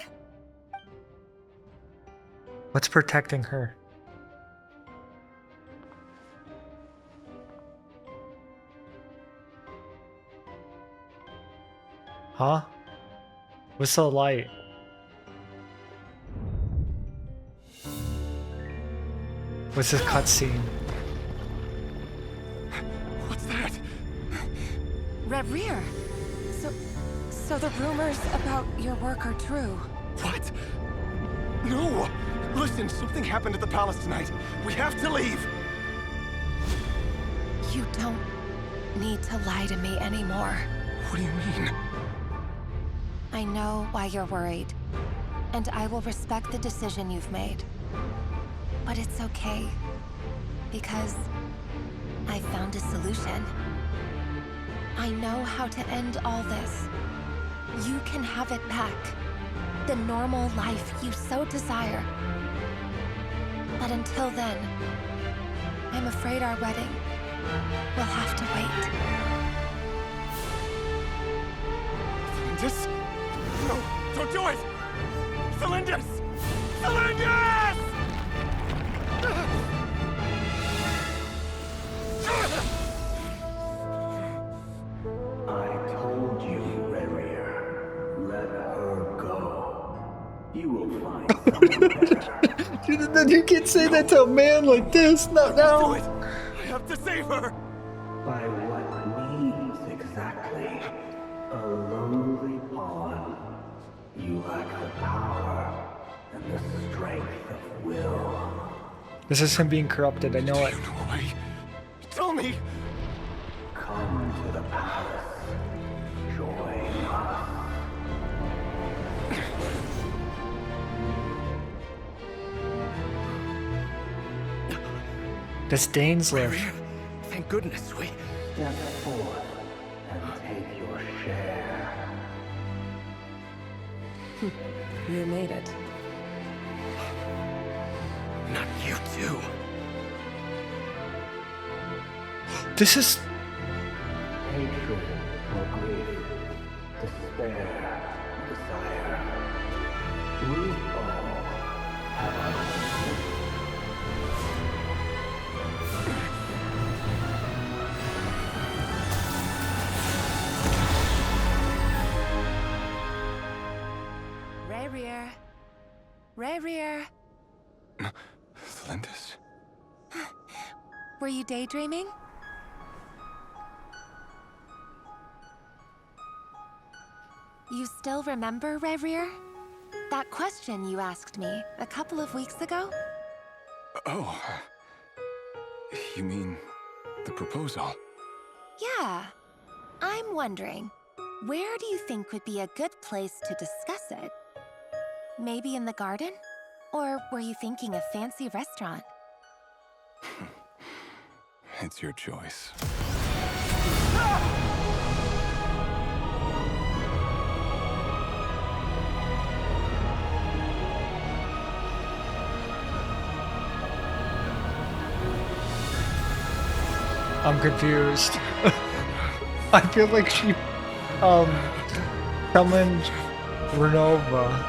What's protecting her? Huh? What's the light? What's this cutscene? What's that? Reverie. So the rumors about your work are true. What? No! Listen, something happened at the palace tonight. We have to leave! You don't need to lie to me anymore. What do you mean? I know why you're worried, and I will respect the decision you've made. But it's okay, because I found a solution. I know how to end all this. You can have it back. The normal life you so desire. But until then, I'm afraid our wedding will have to wait. Cylindus? No, don't do it! Cylindus! Cylindus! I told you, Reverie. Let her go. You will find someone better. You can't say that to a man like this. Not now. I have to save her! By what means exactly? A lowly pawn. You lack the power and the strength of will. This is him being corrupted. I know it. Tell me! Come to the palace. Join us. That's Dainsleif. Thank goodness we... Step forth and take You made it. Not you too. This is... Hatred or grief, despair, desire. We all have our own. Rarier. Rarier. Lindis. Were you daydreaming? You still remember, Rarier? That question you asked me a couple of weeks ago? Oh. You mean the proposal? Yeah. I'm wondering, where do you think would be a good place to discuss it? Maybe in the garden? Or were you thinking a fancy restaurant? It's your choice. I'm confused. I feel like she, summoned Renova.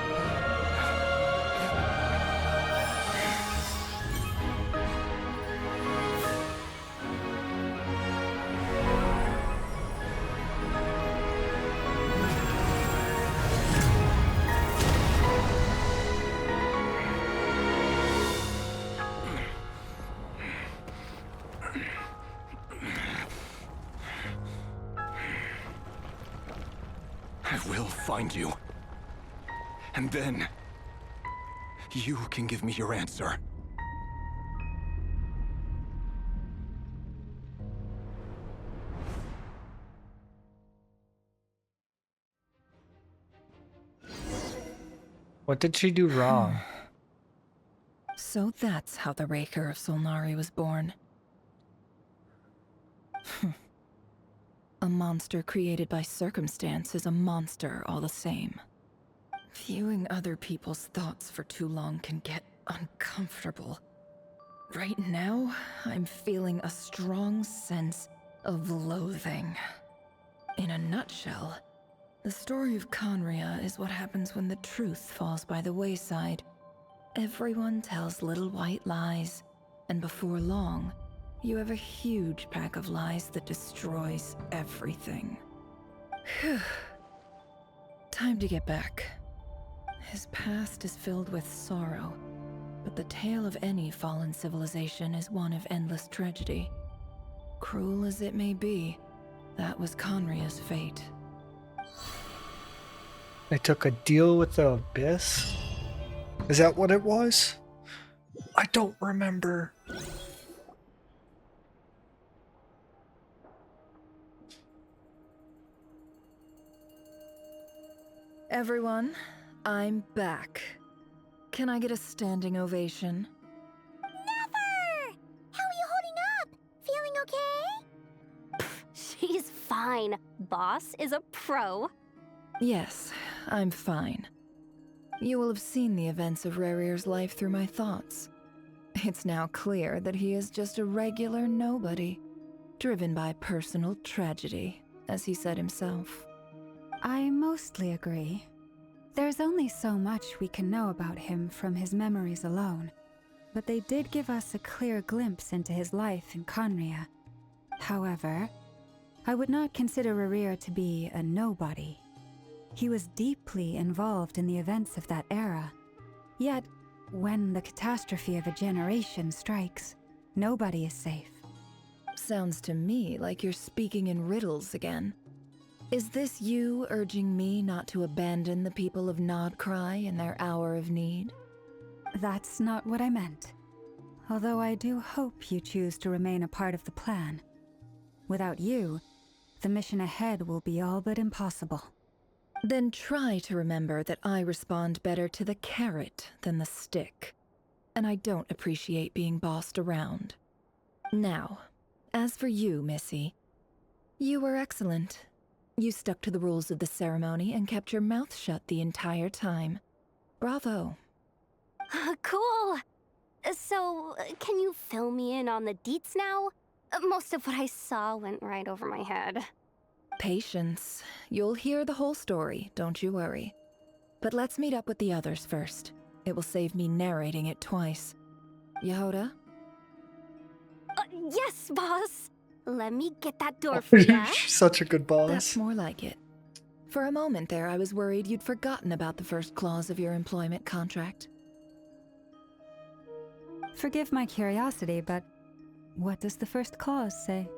I will find you. And then, you can give me your answer. What did she do wrong? So that's how the Raker of Solnari was born. A monster created by circumstance is a monster all the same. Viewing other people's thoughts for too long can get uncomfortable. Right now, I'm feeling a strong sense of loathing. In a nutshell, the story of Conria is what happens when the truth falls by the wayside. Everyone tells little white lies, and before long, you have a huge pack of lies that destroys everything. Whew. Time to get back. His past is filled with sorrow, but the tale of any fallen civilization is one of endless tragedy. Cruel as it may be, that was Conria's fate. They took a deal with the Abyss? Is that what it was? I don't remember. Everyone, I'm back. Can I get a standing ovation? Never! How are you holding up? Feeling okay? She's fine. Boss is a pro. Yes, I'm fine. You will have seen the events of Rarier's life through my thoughts. It's now clear that he is just a regular nobody, driven by personal tragedy, as he said himself. I mostly agree. There's only so much we can know about him from his memories alone, but they did give us a clear glimpse into his life in Conria. However, I would not consider Rarier to be a nobody. He was deeply involved in the events of that era. Yet, when the catastrophe of a generation strikes, nobody is safe. Sounds to me like you're speaking in riddles again. Is this you urging me not to abandon the people of Nodcry in their hour of need? That's not what I meant. Although I do hope you choose to remain a part of the plan. Without you, the mission ahead will be all but impossible. Then try to remember that I respond better to the carrot than the stick. And I don't appreciate being bossed around. Now, as for you, Missy, you were excellent. You stuck to the rules of the ceremony and kept your mouth shut the entire time. Bravo. Cool! So, can you fill me in on the deets now? Most of what I saw went right over my head. Patience. You'll hear the whole story, don't you worry. But let's meet up with the others first. It will save me narrating it twice. Yehoda? Yes, boss! Let me get that door for ya. She's such a good boss. That's more like it. For a moment there, I was worried you'd forgotten about the first clause of your employment contract. Forgive my curiosity, but what does the first clause say?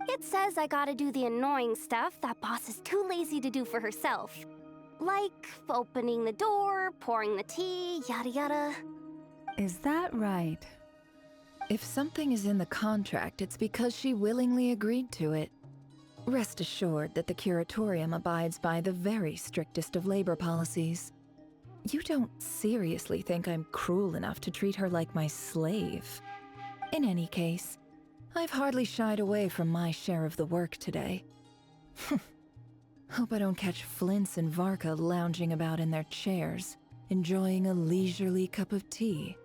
It says I gotta do the annoying stuff that boss is too lazy to do for herself. Like opening the door, pouring the tea, yada yada. Is that right? If something is in the contract, it's because she willingly agreed to it. Rest assured that the Curatorium abides by the very strictest of labor policies. You don't seriously think I'm cruel enough to treat her like my slave? In any case, I've hardly shied away from my share of the work today. Hope I don't catch Flintz and Varka lounging about in their chairs, enjoying a leisurely cup of tea.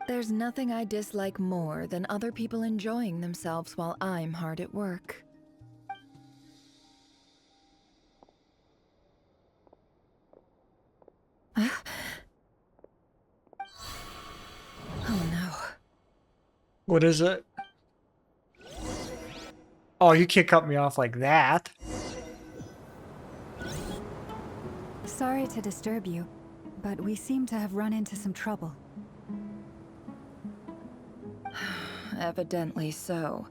There's nothing I dislike more than other people enjoying themselves while I'm hard at work. Oh no. What is it? Oh, you can't cut me off like that. Sorry to disturb you, but we seem to have run into some trouble. Evidently so.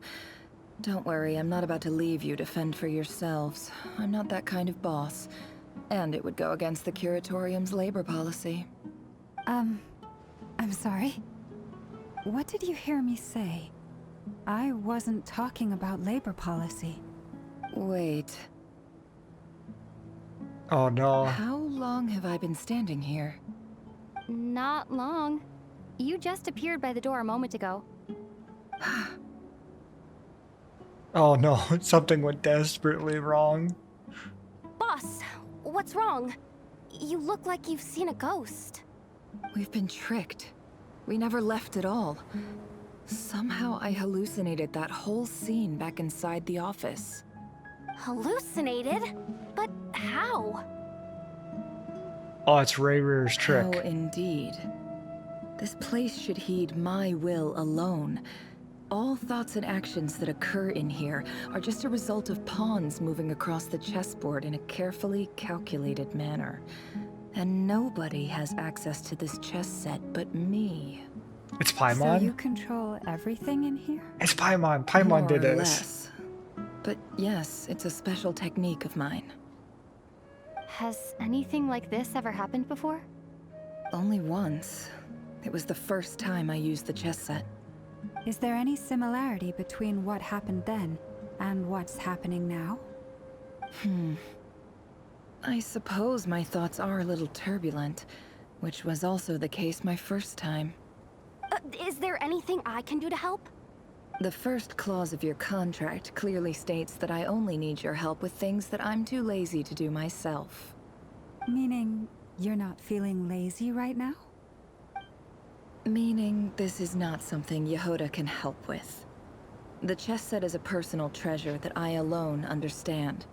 Don't worry, I'm not about to leave you to fend for yourselves. I'm not that kind of boss. And it would go against the Curatorium's labor policy. I'm sorry. What did you hear me say? I wasn't talking about labor policy. Wait. Oh no. How long have I been standing here? Not long. You just appeared by the door a moment ago. Oh no, something went desperately wrong. Boss, what's wrong? You look like you've seen a ghost. We've been tricked. We never left at all. Somehow I hallucinated that whole scene back inside the office. Hallucinated? But how? Oh, it's Ray Rear's trick. Oh, indeed. This place should heed my will alone. All thoughts and actions that occur in here are just a result of pawns moving across the chessboard in a carefully calculated manner. And nobody has access to this chess set but me. It's Paimon? So you control everything in here? It's Paimon. Paimon did More or this. less. But yes, it's a special technique of mine. Has anything like this ever happened before? Only once. It was the first time I used the chess set. Is there any similarity between what happened then and what's happening now? I suppose my thoughts are a little turbulent, which was also the case my first time. Is there anything I can do to help? The first clause of your contract clearly states that I only need your help with things that I'm too lazy to do myself. Meaning you're not feeling lazy right now? Meaning this is not something Yehoda can help with. The chess set is a personal treasure that I alone understand.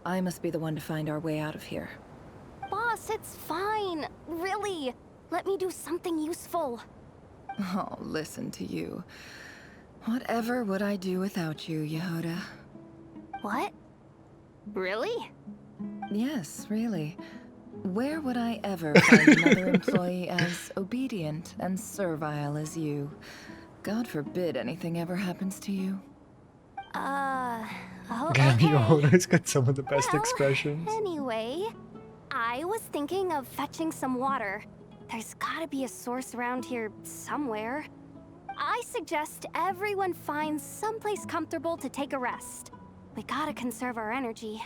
I must be the one to find our way out of here. Boss, it's fine. Really. Let me do something useful. Oh, listen to you. Whatever would I do without you, Yehoda? What? Really? Yes, really. Where would I ever find another employee as obedient and servile as you? God forbid anything ever happens to you. Again, Yehoda's got some of the best expressions. Anyway, I was thinking of fetching some water. There's gotta be a source around here somewhere. I suggest everyone finds someplace comfortable to take a rest. We gotta conserve our energy.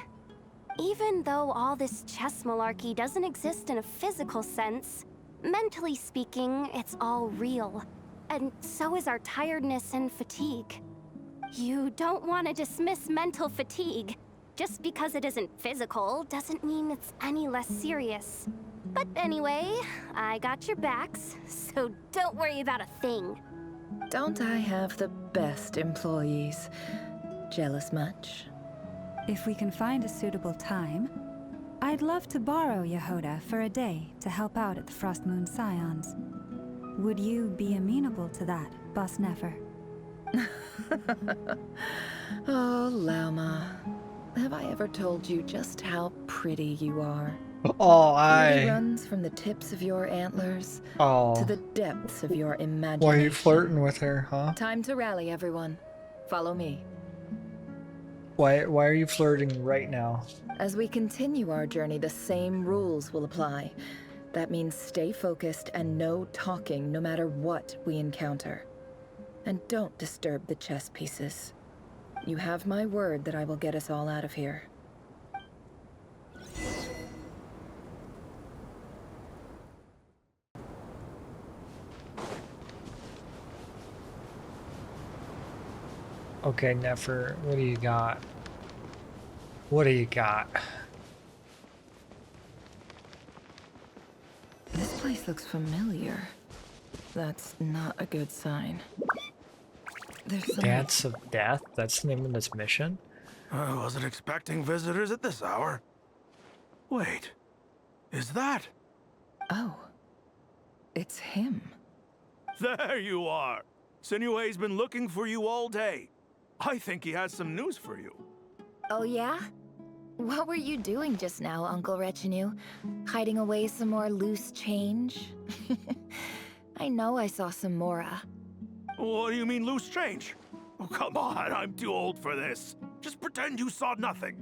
Even though all this chess malarkey doesn't exist in a physical sense, mentally speaking, it's all real. And so is our tiredness and fatigue. You don't want to dismiss mental fatigue. Just because it isn't physical doesn't mean it's any less serious. But anyway, I got your backs, so don't worry about a thing. Don't I have the best employees? Jealous much? If we can find a suitable time, I'd love to borrow Yehoda for a day to help out at the Frost Moon Scions. Would you be amenable to that, Boss Nefer? Oh, Lauma. Have I ever told you just how pretty you are? Oh, Beauty runs from the tips of your antlers to the depths of your imagination. Why are you flirting with her, huh? Time to rally, everyone. Follow me. Why are you flirting right now? As we continue our journey, the same rules will apply. That means stay focused and no talking no matter what we encounter. And don't disturb the chess pieces. You have my word that I will get us all out of here. Okay, Nefer, what do you got? What do you got? This place looks familiar. That's not a good sign. There's some... Dance of Death? That's the name of this mission? I wasn't expecting visitors at this hour. Wait, is that? Oh, it's him. There you are. Sinue's been looking for you all day. I think he has some news for you. Oh yeah? What were you doing just now, Uncle Retinue? Hiding away some more loose change? I know I saw some Mora. What do you mean loose change? Oh, come on, I'm too old for this. Just pretend you saw nothing.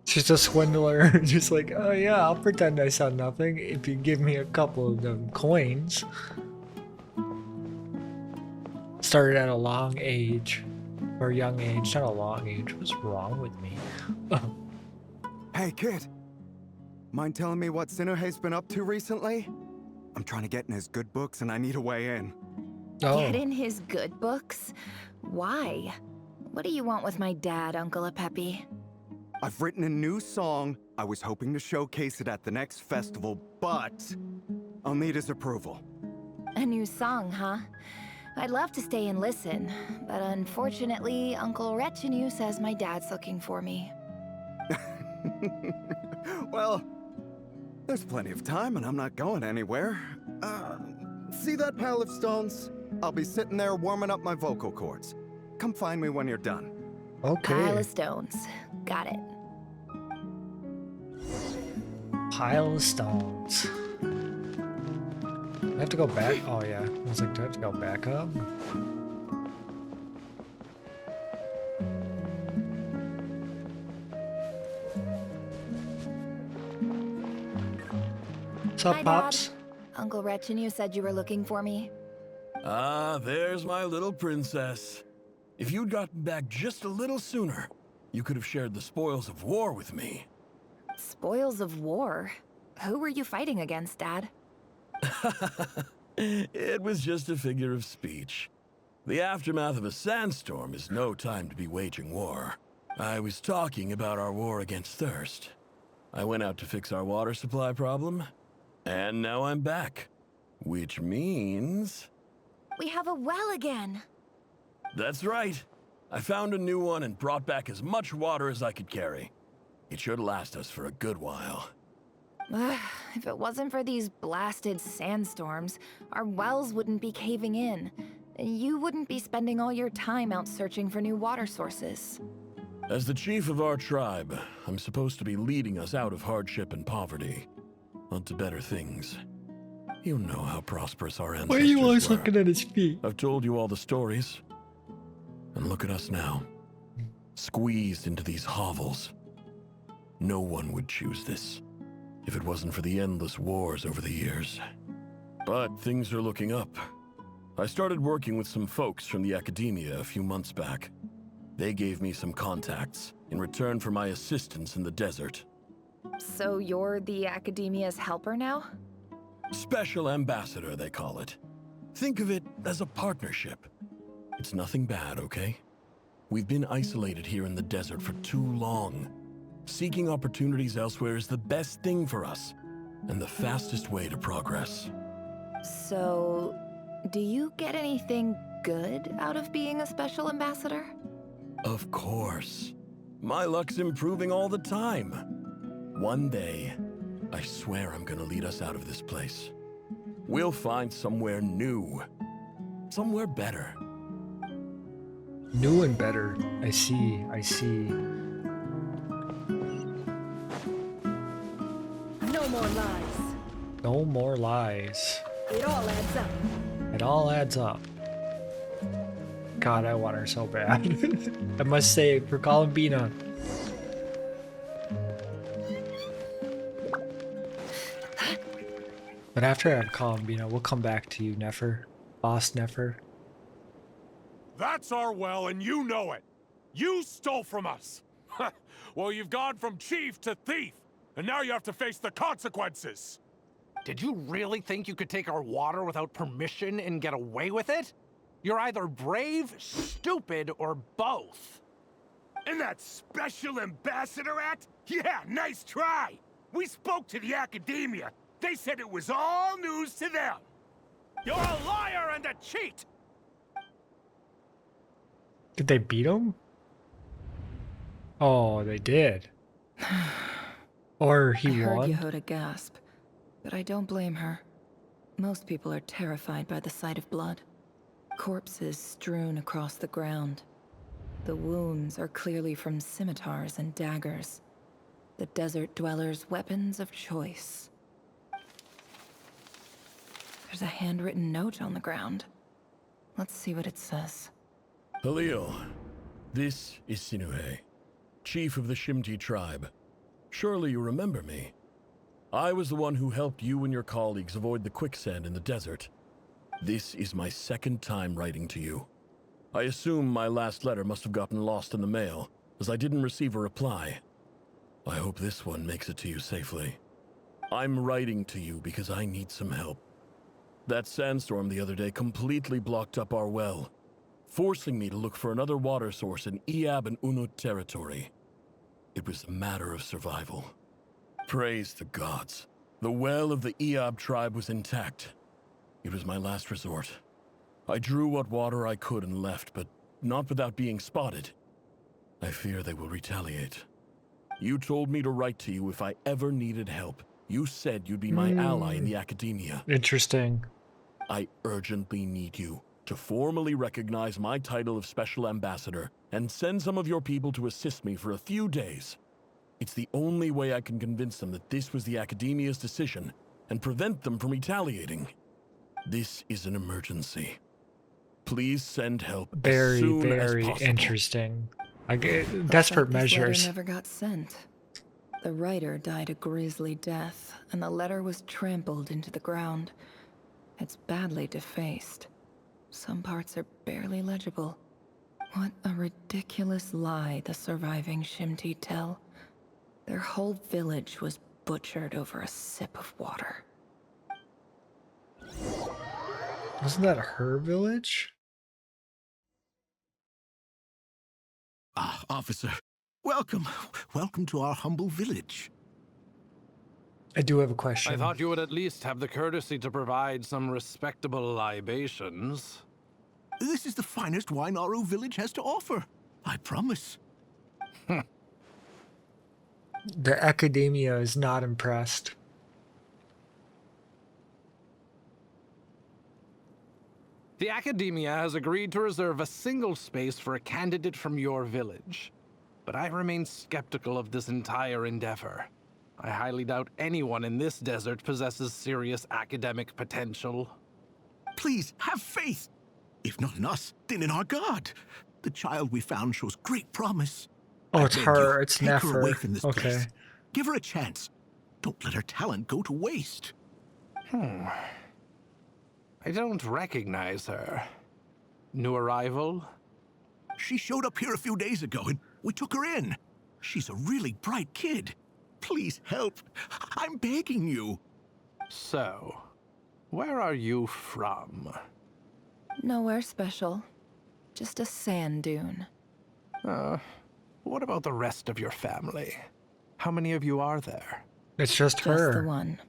She's a swindler. Just like, oh yeah, I'll pretend I saw nothing if you give me a couple of them coins. Started at a long age. Or young age, not a long age. What's wrong with me? Hey, kid. Mind telling me what Sinuhe's been up to recently? I'm trying to get in his good books and I need a way in. Get in his good books? Why? What do you want with my dad, Uncle Apepi? I've written a new song. I was hoping to showcase it at the next festival, but I'll need his approval. A new song, huh? I'd love to stay and listen, but unfortunately, Uncle Retinue says my dad's looking for me. Well, there's plenty of time and I'm not going anywhere. See that pile of stones? I'll be sitting there warming up my vocal cords. Come find me when you're done. Okay. Pile of stones. Got it. Pile of stones. I have to go back? Oh yeah. I was like, do I have to go back up? What's up, Hi, Pops? Dad. Uncle Retinue said you were looking for me. Ah, there's my little princess. If you'd gotten back just a little sooner, you could have shared the spoils of war with me. Spoils of war? Who were you fighting against, Dad? It was just a figure of speech. The aftermath of a sandstorm is no time to be waging war. I was talking about our war against thirst. I went out to fix our water supply problem, and now I'm back. Which means... We have a well again! That's right. I found a new one and brought back as much water as I could carry. It should last us for a good while. If it wasn't for these blasted sandstorms, our wells wouldn't be caving in. You wouldn't be spending all your time out searching for new water sources. As the chief of our tribe, I'm supposed to be leading us out of hardship and poverty, onto better things. You know how prosperous our ancestors were. Why are you always looking at his feet? I've told you all the stories. And look at us now. Squeezed into these hovels. No one would choose this, if it wasn't for the endless wars over the years. But things are looking up. I started working with some folks from the academia a few months back. They gave me some contacts in return for my assistance in the desert. So you're the academia's helper now? Special ambassador, they call it. Think of it as a partnership. It's nothing bad, okay? We've been isolated here in the desert for too long. Seeking opportunities elsewhere is the best thing for us, and the fastest way to progress. So, do you get anything good out of being a special ambassador? Of course. My luck's improving all the time. One day, I swear I'm gonna lead us out of this place. We'll find somewhere new. Somewhere better. New and better. I see. No more lies. No more lies. It all adds up. It all adds up. God, I want her so bad. I must say, for Columbina. But after I have Columbina, we'll come back to you, Nefer. Boss Nefer. That's our well, and you know it. You stole from us. Well, you've gone from chief to thief, and now you have to face the consequences. Did you really think you could take our water without permission and get away with it? You're either brave, stupid, or both. And that Special Ambassador Act? Yeah, nice try! We spoke to the Academia. They said it was all news to them. You're a liar and a cheat! Did they beat him? Oh, they did. Or he I heard won? Yehuda gasp, but I don't blame her. Most people are terrified by the sight of blood. Corpses strewn across the ground. The wounds are clearly from scimitars and daggers. The desert dwellers' weapons of choice. There's a handwritten note on the ground. Let's see what it says. Halil, this is Sinuhe, chief of the Shimti tribe. Surely you remember me. I was the one who helped you and your colleagues avoid the quicksand in the desert. This is my second time writing to you. I assume my last letter must have gotten lost in the mail, as I didn't receive a reply. I hope this one makes it to you safely. I'm writing to you because I need some help. That sandstorm the other day completely blocked up our well, forcing me to look for another water source in Iab and Unut territory. It was a matter of survival. Praise the gods. The well of the Iab tribe was intact. It was my last resort. I drew what water I could and left, but not without being spotted. I fear they will retaliate. You told me to write to you if I ever needed help. You said you'd be my ally in the Academia. Interesting. I urgently need you to formally recognize my title of Special Ambassador and send some of your people to assist me for a few days. It's the only way I can convince them that this was the Academia's decision and prevent them from retaliating. This is an emergency. Please send help as soon as Very possible. interesting. I get desperate This letter measures. never got sent. The writer died a grisly death, and the letter was trampled into the ground. It's badly defaced. Some parts are barely legible. What a ridiculous lie the surviving Shimti tell. Their whole village was butchered over a sip of water. Wasn't that her village? Ah, officer. Welcome. Welcome to our humble village. I do have a question. I thought you would at least have the courtesy to provide some respectable libations. This is the finest wine Aru village has to offer. I promise. The Academia is not impressed. The Academia has agreed to reserve a single space for a candidate from your village. But I remain skeptical of this entire endeavor. I highly doubt anyone in this desert possesses serious academic potential. Please, have faith. If not in us, then in our God. The child we found shows great promise. Oh, I it's beg her. you, It's take her away Nefer. from this Okay. place. Give her a chance. Don't let her talent go to waste. I don't recognize her. New arrival? She showed up here a few days ago and we took her in. She's a really bright kid. Please help. I'm begging you. So, where are you from? Nowhere special. Just a sand dune. What about the rest of your family? How many of you are there? It's just her. Just the one.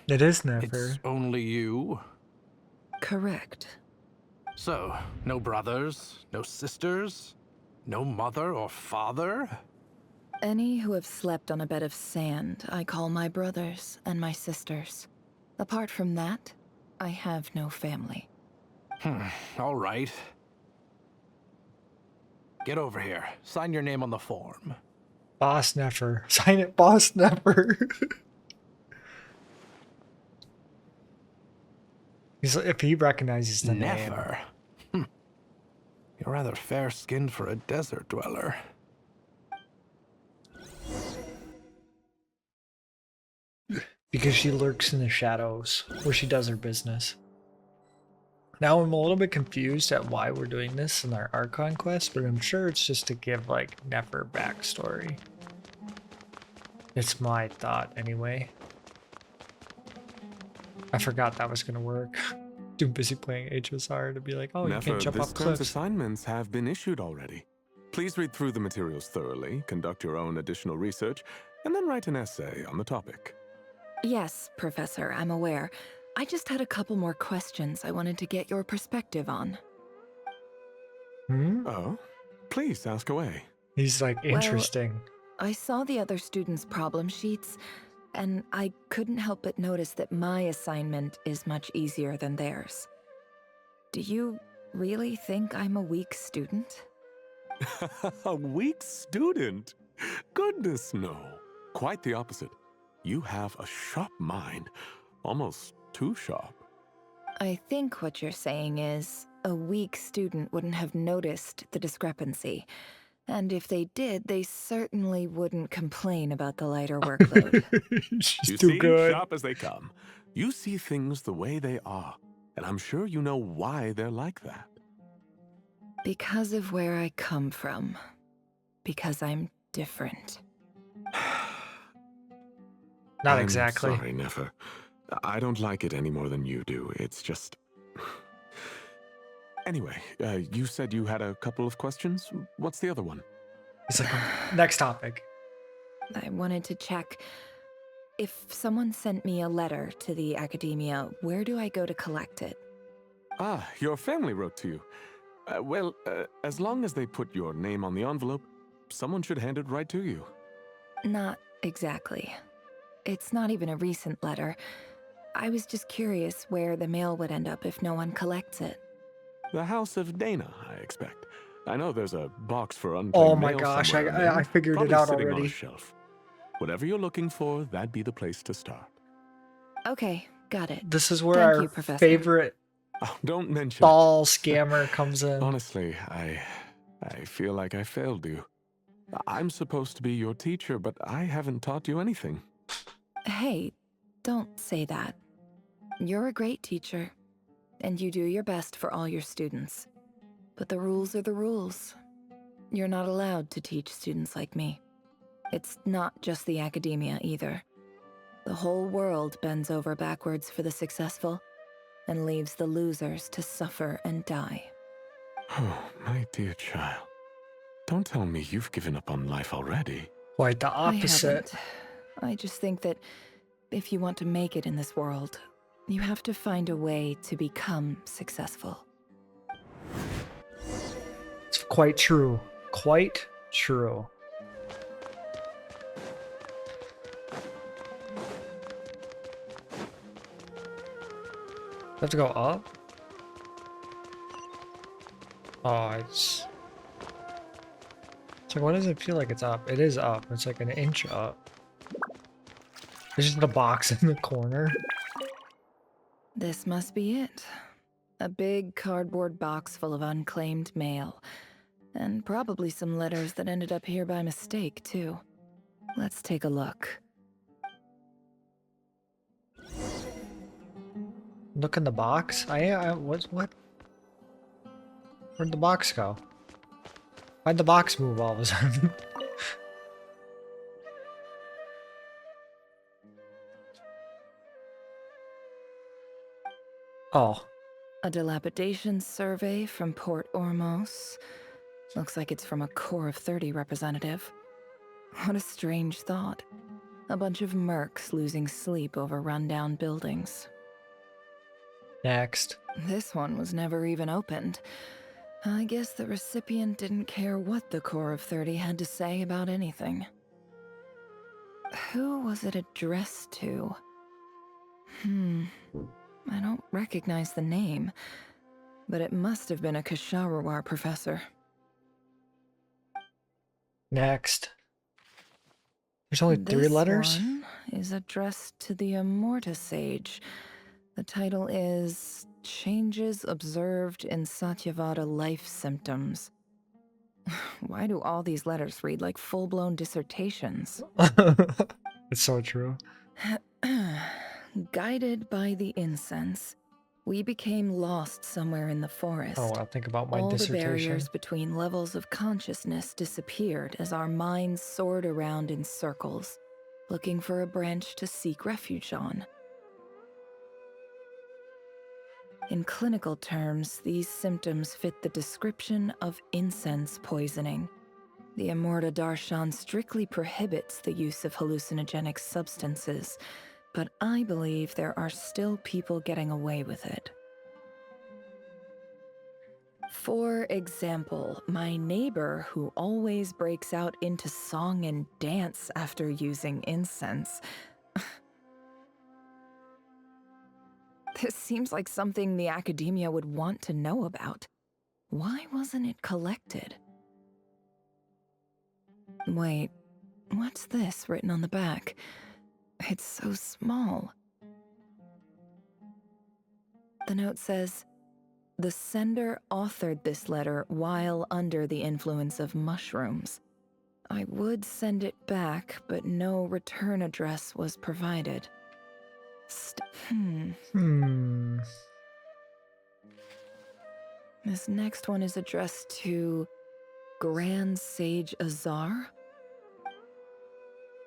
It is never. It's only you? Correct. So, no brothers, no sisters, no mother or father? Any who have slept on a bed of sand, I call my brothers and my sisters. Apart from that, I have no family. All right. Get over here. Sign your name on the form. Boss Nefer. Sign it, Boss Nefer. If he recognizes the Nefer? name. You're rather fair-skinned for a desert dweller. Because she lurks in the shadows, where she does her business. Now I'm a little bit confused at why we're doing this in our Archon quest, but I'm sure it's just to give, like, Nefer backstory. It's my thought, anyway. I forgot that was gonna work. Too busy playing HSR to be like, oh, you can't jump off cliffs. Assignments have been issued already. Please read through the materials thoroughly, conduct your own additional research, and then write an essay on the topic. Yes, Professor, I'm aware. I just had a couple more questions I wanted to get your perspective on. Oh? Please, ask away. He's like, interesting. Well, I saw the other students' problem sheets, and I couldn't help but notice that my assignment is much easier than theirs. Do you really think I'm a weak student? A weak student? Goodness, no. Quite the opposite. You have a sharp mind. Almost too sharp. I think what you're saying is, a weak student wouldn't have noticed the discrepancy. And if they did, they certainly wouldn't complain about the lighter workload. You see, sharp as they come. You see things the way they are. And I'm sure you know why they're like that. Because of where I come from. Because I'm different. Not exactly. I'm sorry, Nefer. I don't like it any more than you do. It's just... Anyway, you said you had a couple of questions. What's the other one? It's like, next topic. I wanted to check. If someone sent me a letter to the academia, where do I go to collect it? Ah, your family wrote to you. Well, as long as they put your name on the envelope, someone should hand it right to you. Not exactly. It's not even a recent letter. I was just curious where the mail would end up if no one collects it. The House of Dana, I expect. I know there's a box for unclaimed Oh my mail gosh, somewhere in there, I figured it probably out sitting on a already. shelf. Whatever you're looking for, that'd be the place to start. Okay, got it. This is where Thank our you, Professor. favorite Oh, don't mention doll scammer comes in. Honestly, I feel like I failed you. I'm supposed to be your teacher, but I haven't taught you anything. Hey, don't say that. You're a great teacher, and you do your best for all your students. But the rules are the rules. You're not allowed to teach students like me. It's not just the academia either. The whole world bends over backwards for the successful, and leaves the losers to suffer and die. Oh, my dear child. Don't tell me you've given up on life already. Quite the I opposite. haven't. I just think that if you want to make it in this world, you have to find a way to become successful. It's quite true. Quite true. I have to go up? Oh, it's like, why does it feel like it's up? It is up. It's like an inch up. There's just a box in the corner. This must be it. A big cardboard box full of unclaimed mail. And probably some letters that ended up here by mistake, too. Let's take a look. Look in the box. What? Where'd the box go? Why'd the box move all of a sudden? Oh. A dilapidation survey from Port Ormos. Looks like it's from a Core of 30 representative. What a strange thought. A bunch of mercs losing sleep over rundown buildings. Next. This one was never even opened. I guess the recipient didn't care what the Core of 30 had to say about anything. Who was it addressed to? I don't recognize the name, but it must have been a Kasharawar professor. Next. There's only 3 This letters? one is addressed to the Immorta Sage. The title is Changes Observed in Satyavada Life Symptoms. Why do all these letters read like full-blown dissertations? It's so true. Guided by the incense, we became lost somewhere in the forest. Oh, I'll think about my All dissertation. the barriers between levels of consciousness disappeared as our minds soared around in circles, looking for a branch to seek refuge on. In clinical terms, these symptoms fit the description of incense poisoning. The Immorta Darshan strictly prohibits the use of hallucinogenic substances, but I believe there are still people getting away with it. For example, my neighbor who always breaks out into song and dance after using incense. This seems like something the academia would want to know about. Why wasn't it collected? Wait, what's this written on the back? It's so small. The note says, the sender authored this letter while under the influence of mushrooms. I would send it back, but no return address was provided. This next one is addressed to Grand Sage Azar.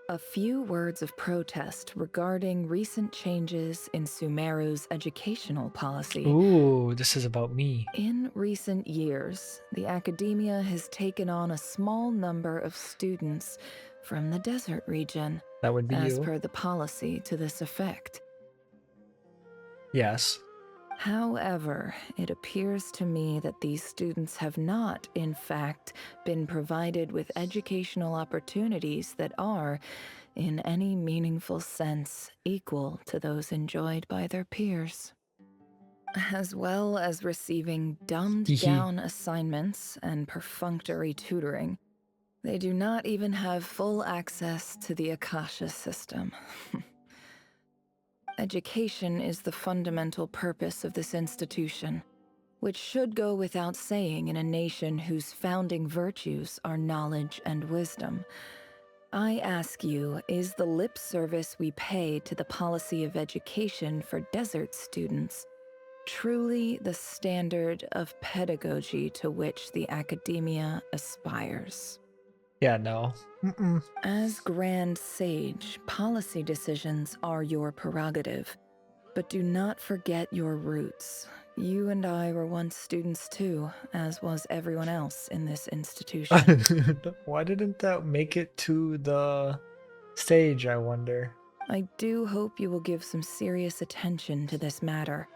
A few words of protest regarding recent changes in Sumeru's educational policy. Ooh, this is about me. In recent years, the academia has taken on a small number of students from the desert region. That would be as you. per the policy to this effect. Yes. However, it appears to me that these students have not, in fact, been provided with educational opportunities that are, in any meaningful sense, equal to those enjoyed by their peers. As well as receiving dumbed-down assignments and perfunctory tutoring, they do not even have full access to the Akasha system. Education is the fundamental purpose of this institution, which should go without saying in a nation whose founding virtues are knowledge and wisdom. I ask you, is the lip service we pay to the policy of education for desert students truly the standard of pedagogy to which the academia aspires? Yeah, no. As Grand Sage, policy decisions are your prerogative, but do not forget your roots. You and I were once students too, as was everyone else in this institution. Why didn't that make it to the stage, I wonder? I do hope you will give some serious attention to this matter.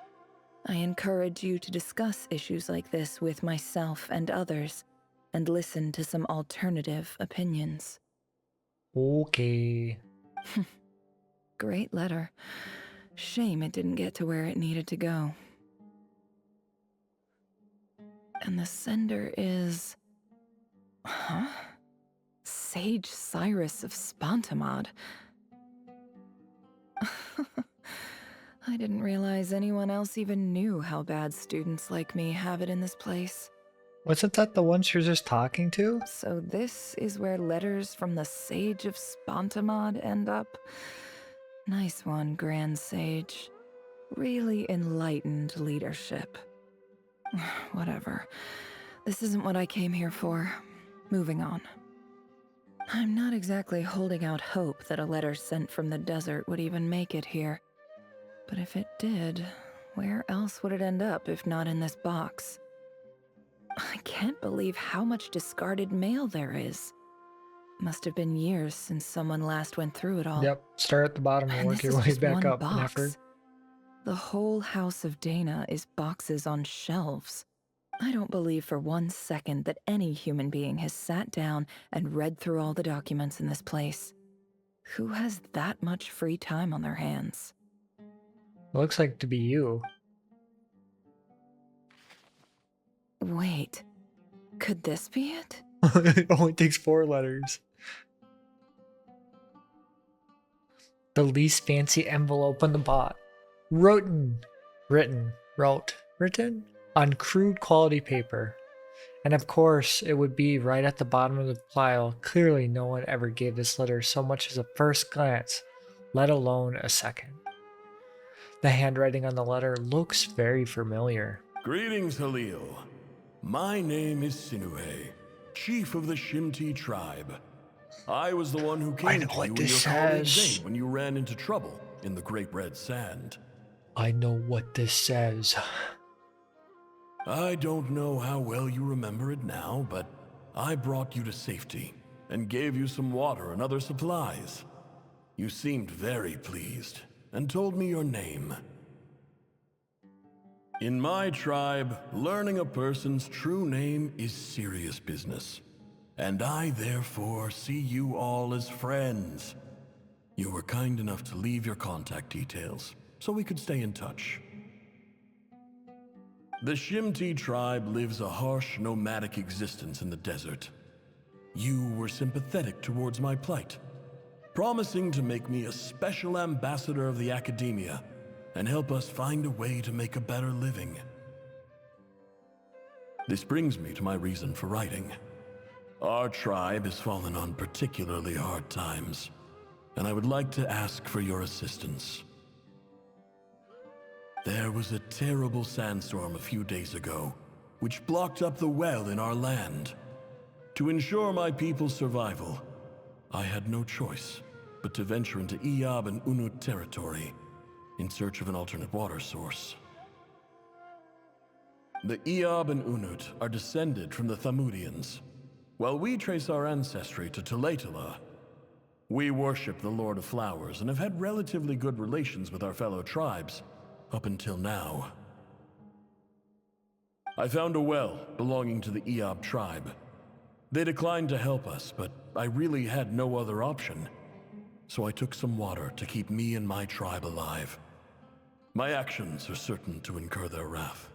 I encourage you to discuss issues like this with myself and others, and listen to some alternative opinions. Okay. Great letter. Shame it didn't get to where it needed to go. And the sender is... Huh? Sage Cyrus of Spontamod. I didn't realize anyone else even knew how bad students like me have it in this place. Wasn't that the one she was just talking to? So this is where letters from the Sage of Spontamod end up? Nice one, Grand Sage. Really enlightened leadership. Whatever. This isn't what I came here for. Moving on. I'm not exactly holding out hope that a letter sent from the desert would even make it here. But if it did, where else would it end up if not in this box? I can't believe how much discarded mail there is. Must have been years since someone last went through it all. Yep, start at the bottom and And work this your is way just back one up in box. effort. The whole House of Dana is boxes on shelves. I don't believe for 1 second that any human being has sat down and read through all the documents in this place. Who has that much free time on their hands? Looks like to be you. Wait, could this be it? It only takes 4 letters. The least fancy envelope on the bot. Written on crude quality paper. And of course, it would be right at the bottom of the pile. Clearly, no one ever gave this letter so much as a first glance, let alone a second. The handwriting on the letter looks very familiar. Greetings, Halil. My name is Sinuhe, chief of the Shimti tribe. I was the one who came to you in your colony's aid when you ran into trouble in the Great Red Sand. I know what this says. I don't know how well you remember it now, but I brought you to safety and gave you some water and other supplies. You seemed very pleased and told me your name. In my tribe, learning a person's true name is serious business, and I therefore see you all as friends. You were kind enough to leave your contact details so we could stay in touch. The Shimti tribe lives a harsh, nomadic existence in the desert. You were sympathetic towards my plight, promising to make me a special ambassador of the academia and help us find a way to make a better living. This brings me to my reason for writing. Our tribe has fallen on particularly hard times, and I would like to ask for your assistance. There was a terrible sandstorm a few days ago, which blocked up the well in our land. To ensure my people's survival, I had no choice but to venture into Iyab and Unut territory in search of an alternate water source. The Iyab and Unut are descended from the Thamudians, while we trace our ancestry to Tulatala. We worship the Lord of Flowers and have had relatively good relations with our fellow tribes up until now. I found a well belonging to the Iyab tribe. They declined to help us, but I really had no other option. So I took some water to keep me and my tribe alive. My actions are certain to incur their wrath.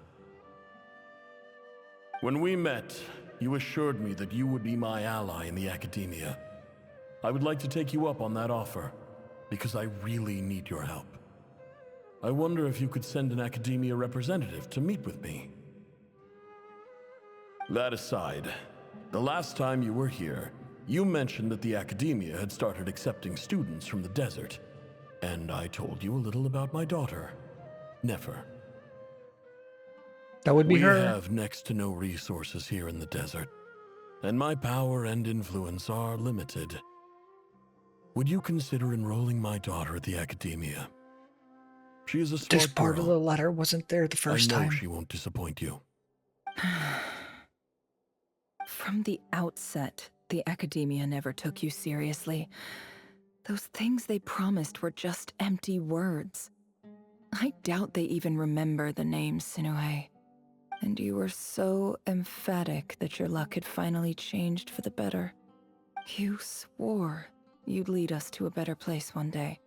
When we met, you assured me that you would be my ally in the academia. I would like to take you up on that offer, because I really need your help. I wonder if you could send an academia representative to meet with me. That aside, the last time you were here, you mentioned that the academia had started accepting students from the desert, and I told you a little about my daughter, Nefer. That would be her. We have next to no resources here in the desert, and my power and influence are limited. Would you consider enrolling my daughter at the academia? She is a smart This part girl. of the letter wasn't there the first I know time. she won't disappoint you. From the outset, the academia never took you seriously. Those things they promised were just empty words. I doubt they even remember the name Sinuhe. And you were so emphatic that your luck had finally changed for the better. You swore you'd lead us to a better place one day.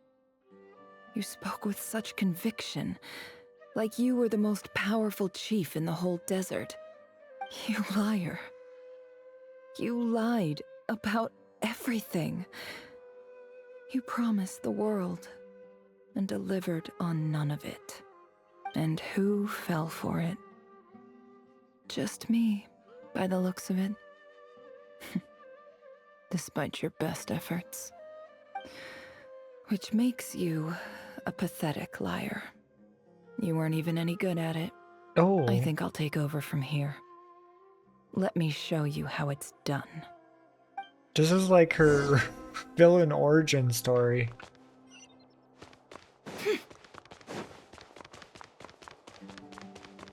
You spoke with such conviction, like you were the most powerful chief in the whole desert. You liar. You lied about everything. You promised the world and delivered on none of it. And who fell for it? Just me, by the looks of it. Despite your best efforts. Which makes you a pathetic liar. You weren't even any good at it. Oh. I think I'll take over from here. Let me show you how it's done. This is like her villain origin story.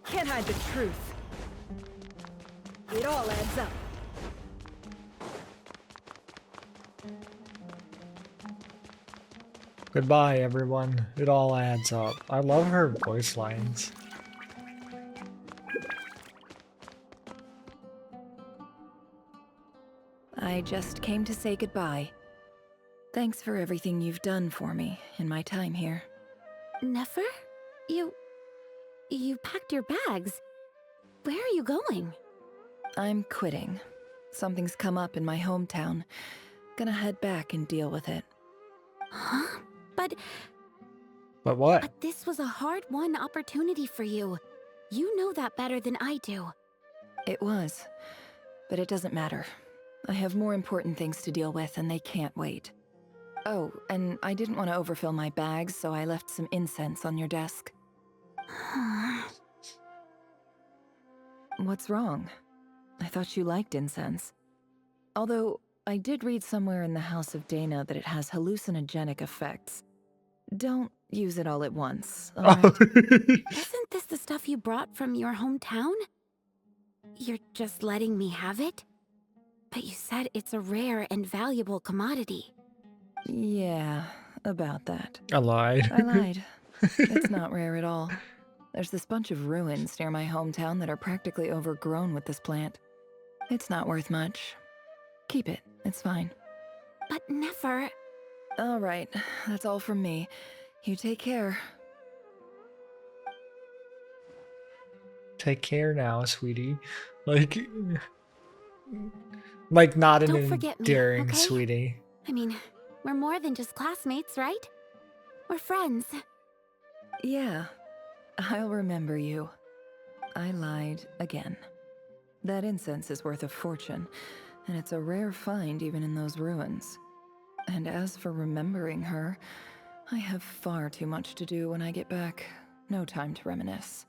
Can't hide the truth. It all adds up. Goodbye, everyone. It all adds up. I love her voice lines. I just came to say goodbye. Thanks for everything you've done for me in my time here. Nefer? You packed your bags. Where are you going? I'm quitting. Something's come up in my hometown. Gonna head back and deal with it. Huh? But what? But this was a hard-won opportunity for you. You know that better than I do. It was. But it doesn't matter. I have more important things to deal with, and they can't wait. Oh, and I didn't want to overfill my bags, so I left some incense on your desk. What's wrong? I thought you liked incense. Although, I did read somewhere in the House of Dana that it has hallucinogenic effects. Don't use it all at once, alright? Isn't this the stuff you brought from your hometown? You're just letting me have it? But you said it's a rare and valuable commodity. Yeah, about that. I lied. I lied. It's not rare at all. There's this bunch of ruins near my hometown that are practically overgrown with this plant. It's not worth much. Keep it, it's fine. But Nefer... Alright, that's all from me. You take care. Take care now, sweetie. Like not an Don't forget me, endearing okay? sweetie. I mean, we're more than just classmates, right? We're friends. Yeah, I'll remember you. I lied again. That incense is worth a fortune, and it's a rare find even in those ruins. And as for remembering her, I have far too much to do when I get back. No time to reminisce.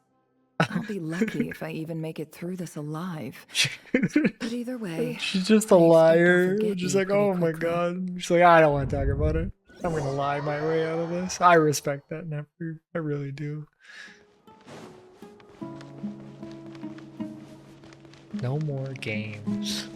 I'll be lucky if I even make it through this alive. But either way, she's just a liar. She's like, oh my god. She's like, I don't want to talk about it. I'm gonna lie my way out of this. I respect that, Nefer. I really do. No more games.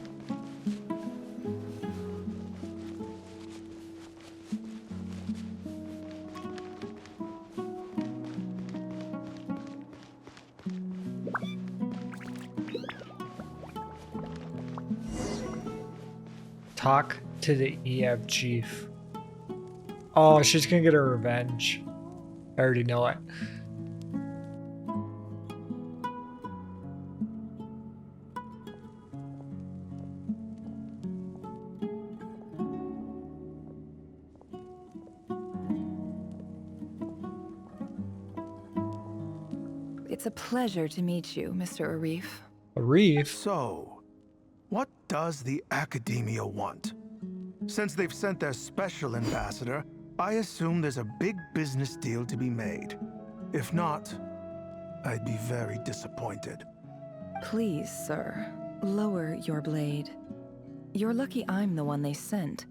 Talk to the EAB chief. Oh, she's gonna get her revenge. I already know it. It's a pleasure to meet you, Mr. Arif. Arif? So, what does the Academia want? Since they've sent their special ambassador, I assume there's a big business deal to be made. If not, I'd be very disappointed. Please, sir, lower your blade. You're lucky I'm the one they sent.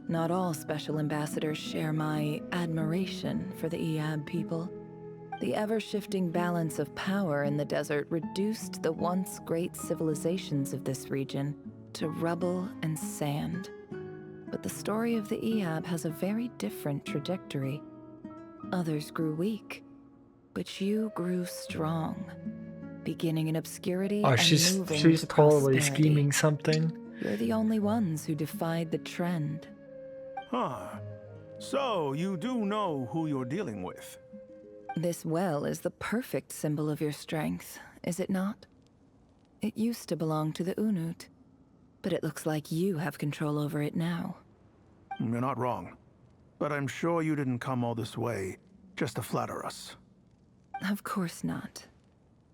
Not all special ambassadors share my admiration for the EAB people. The ever-shifting balance of power in the desert reduced the once great civilizations of this region to rubble and sand. But the story of the EAB has a very different trajectory. Others grew weak, but you grew strong, beginning in obscurity and moving she's to totally prosperity. scheming something. You're the only ones who defied the trend. Huh. So, you do know who you're dealing with? This well is the perfect symbol of your strength, is it not? It used to belong to the Unut, but it looks like you have control over it now. You're not wrong. But I'm sure you didn't come all this way just to flatter us. Of course not.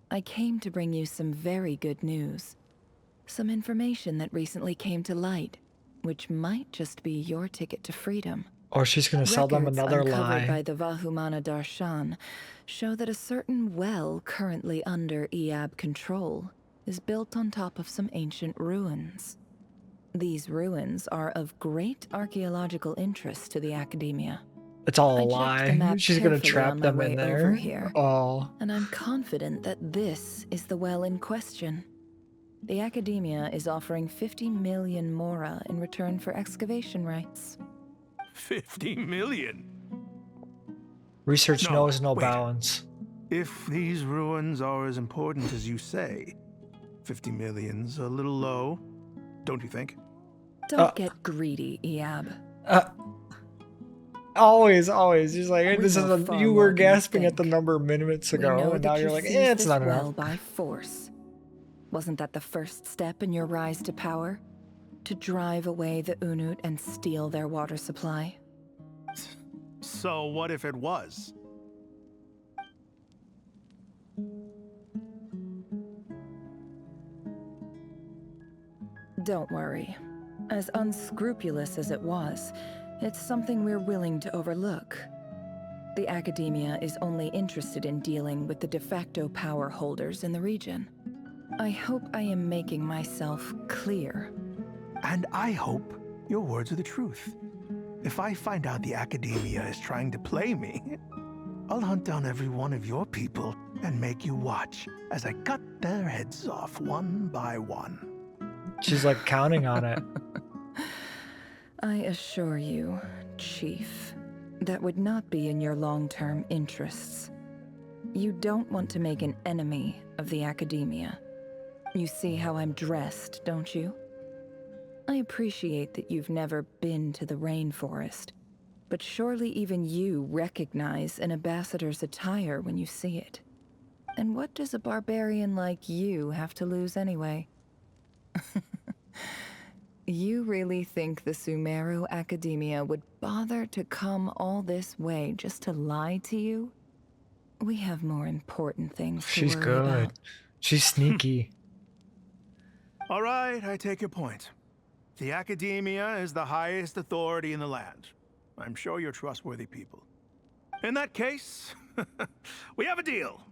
I came to bring you some very good news. Some information that recently came to light, which might just be your ticket to freedom. Or she's gonna sell them another uncovered lie. by the Vahumana Darshan show that a certain well currently under EAB control is built on top of some ancient ruins. These ruins are of great archaeological interest to the Academia. It's all a I checked the lie. map She's gonna carefully trap on my them way in over there. here, Oh. and I'm confident that this is the well in question. The Academia is offering 50 million mora in return for excavation rights. 50 million? Research knows no wait. bounds. If these ruins are as important as you say, 50 million's a little low, don't you think? Don't get greedy, Eab. Always. He's like, hey, We this is know a, far you more were than you gasping at the think. number minutes We ago, know and that now you you're like, seized it's this not well enough. by force. Wasn't that the first step in your rise to power? To drive away the Unut and steal their water supply? So what if it was? Don't worry. As unscrupulous as it was, it's something we're willing to overlook. The Academia is only interested in dealing with the de facto power holders in the region. I hope I am making myself clear. And I hope your words are the truth. If I find out the Academia is trying to play me, I'll hunt down every one of your people and make you watch as I cut their heads off one by one. She's like counting on it. I assure you, Chief, that would not be in your long-term interests. You don't want to make an enemy of the Academia. You see how I'm dressed, don't you? I appreciate that you've never been to the rainforest, but surely even you recognize an ambassador's attire when you see it. And what does a barbarian like you have to lose anyway? You really think the Sumeru Academia would bother to come all this way just to lie to you? We have more important things to She's worry good. about. She's sneaky. All right, I take your point. The Academia is the highest authority in the land. I'm sure you're trustworthy people. In that case, we have a deal.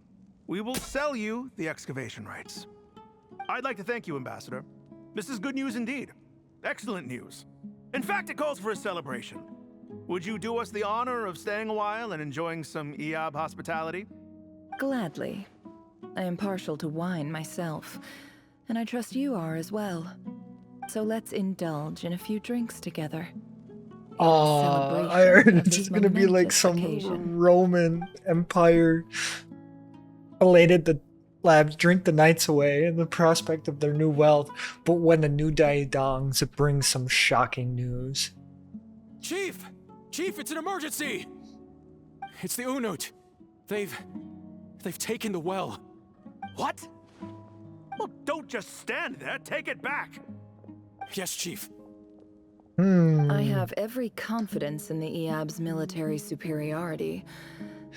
We will sell you the excavation rights. I'd like to thank you, Ambassador. This is good news indeed. Excellent news. In fact, it calls for a celebration. Would you do us the honor of staying a while and enjoying some Eab hospitality? Gladly. I am partial to wine myself, and I trust you are as well. So let's indulge in a few drinks together. Oh, I heard it's just gonna be like some Roman Empire elated the labs drink the nights away and the prospect of their new wealth, but when the new day dawns, it brings some shocking news. Chief! Chief, it's an emergency! It's the Unut. They've taken the well. What? Well, don't just stand there. Take it back. Yes, Chief. I have every confidence in the Eab's military superiority,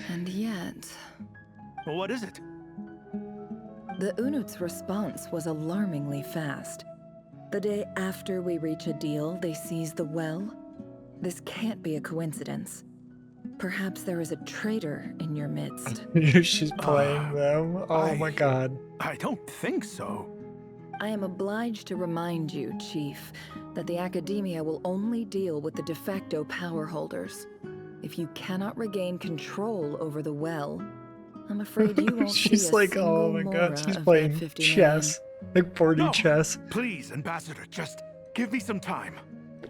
and yet... Well, what is it? The Unut's response was alarmingly fast. The day after we reach a deal, they seize the well. This can't be a coincidence. Perhaps there is a traitor in your midst. She's playing them. Oh my god. I don't think so. I am obliged to remind you, Chief, that the Academia will only deal with the de facto power holders. If you cannot regain control over the well, I'm afraid you won't She's see a like, oh my god, she's playing chess. Like 4D chess. Please, Ambassador, just give me some time.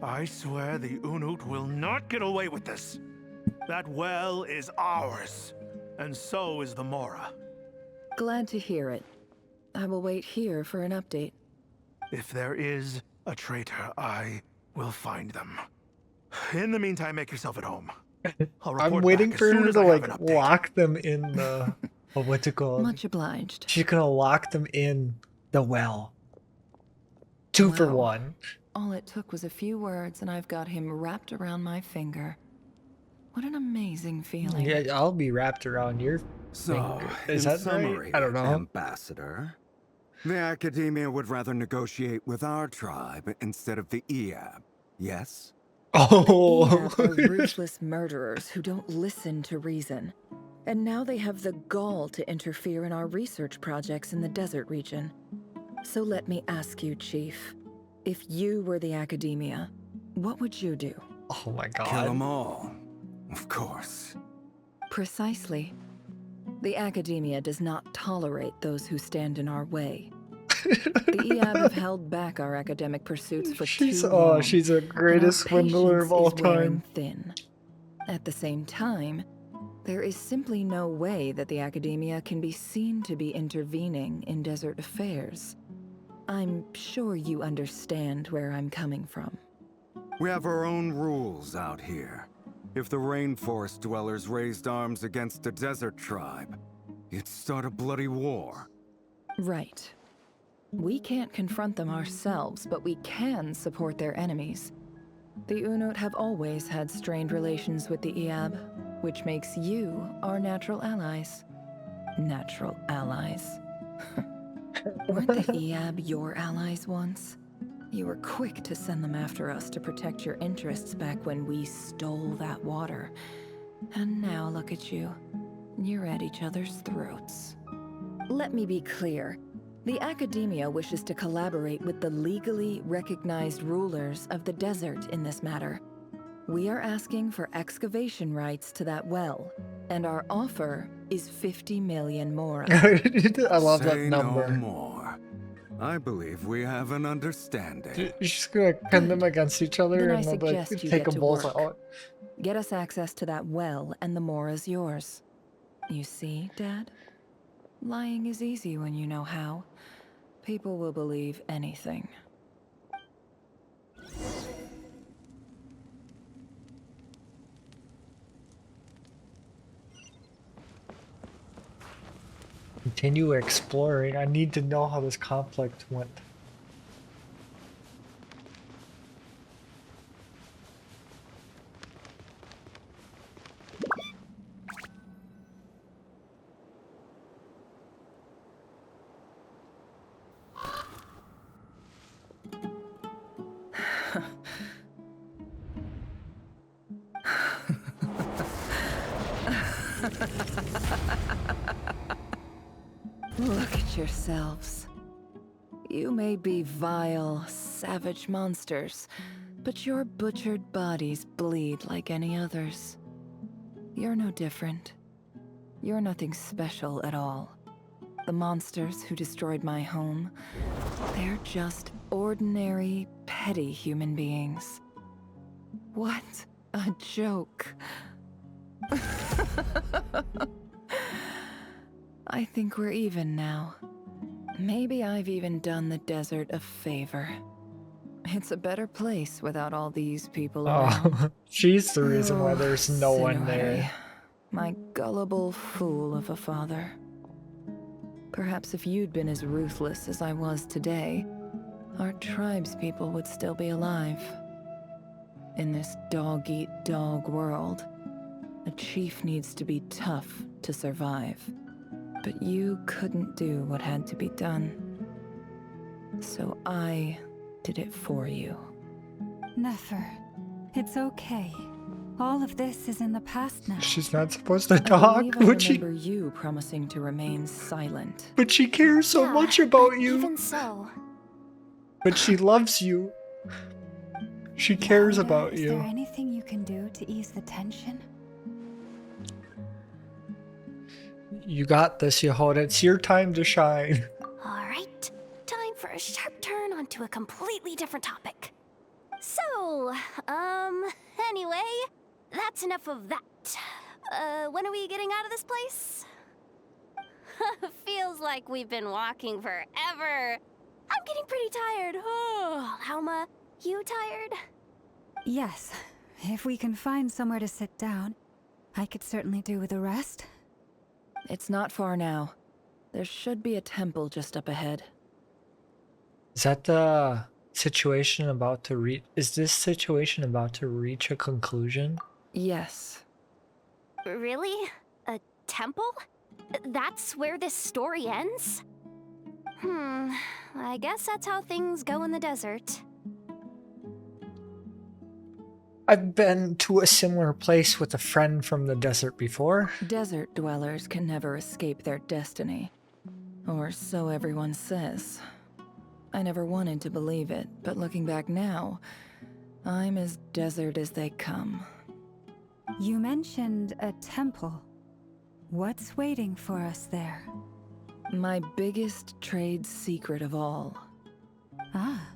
I swear the Unut will not get away with this. That well is ours, and so is the Mora. Glad to hear it. I will wait here for an update. If there is a traitor, I will find them. In the meantime, make yourself at home. I'm waiting for her to like lock them in the what's it called? Much obliged. She's gonna lock them in the well. 2 for 1. All it took was a few words and I've got him wrapped around my finger. What an amazing feeling. Yeah, I'll be wrapped around your finger. Is in that summary, right? I don't know. Ambassador, the Academia would rather negotiate with our tribe instead of the Eab, yes? Oh. The Eab are ruthless murderers who don't listen to reason. And now they have the gall to interfere in our research projects in the desert region. So let me ask you, Chief, if you were the Academia, what would you do? Oh my god. Kill them all, of course. Precisely. The Academia does not tolerate those who stand in our way. The EAB have held back our academic pursuits for too long. Oh, she's the greatest swindler of all time. Thin. At the same time, there is simply no way that the academia can be seen to be intervening in desert affairs. I'm sure you understand where I'm coming from. We have our own rules out here. If the rainforest dwellers raised arms against a desert tribe, it'd start a bloody war. Right. We can't confront them ourselves, but we can support their enemies. The Unut have always had strained relations with the EAB, which makes you our natural allies. Natural allies. Weren't the EAB your allies once? You were quick to send them after us to protect your interests back when we stole that water. And now look at you. You're at each other's throats. Let me be clear. The academia wishes to collaborate with the legally recognized rulers of the desert in this matter. We are asking for excavation rights to that well, and our offer is 50 million more. I love that number. No more. I believe we have an understanding. You're just gonna pin them against each other Then I and then, like, suggest you take get them to both work. out. Get us access to that well, and the more is yours. You see, Dad? Lying is easy when you know how. People will believe anything. Continue exploring. I need to know how this conflict went. Look at yourselves. You may be vile, savage monsters, but your butchered bodies bleed like any others. You're no different. You're nothing special at all. The monsters who destroyed my home, they're just ordinary, petty human beings. What a joke. I think we're even now. Maybe I've even done the desert a favor. It's a better place without all these people around. Oh, she's the reason why there's no one there. My gullible fool of a father. Perhaps if you'd been as ruthless as I was today, our tribespeople would still be alive. In this dog-eat-dog world, a chief needs to be tough to survive. But you couldn't do what had to be done. So I did it for you. Nefer, it's okay. All of this is in the past now. She's not supposed to I talk, believe I but she remember you promising to remain silent. but she cares so much about you. Even so. But she loves you. She cares about Is you. there anything you can do to ease the tension? You got this, Yehoda. It's your time to shine. Alright, time for a sharp turn onto a completely different topic. So, anyway, that's enough of that. When are we getting out of this place? Feels like we've been walking forever. I'm getting pretty tired. Oh, Alma, you tired? Yes. If we can find somewhere to sit down, I could certainly do with a rest. It's not far now. There should be a temple just up ahead. Is that the situation about to reach? Is this situation about to reach a conclusion? Yes. Really? A temple? That's where this story ends? I guess that's how things go in the desert. I've been to a similar place with a friend from the desert before. Desert dwellers can never escape their destiny. Or so everyone says. I never wanted to believe it, but looking back now, I'm as desert as they come. You mentioned a temple. What's waiting for us there? My biggest trade secret of all. Ah.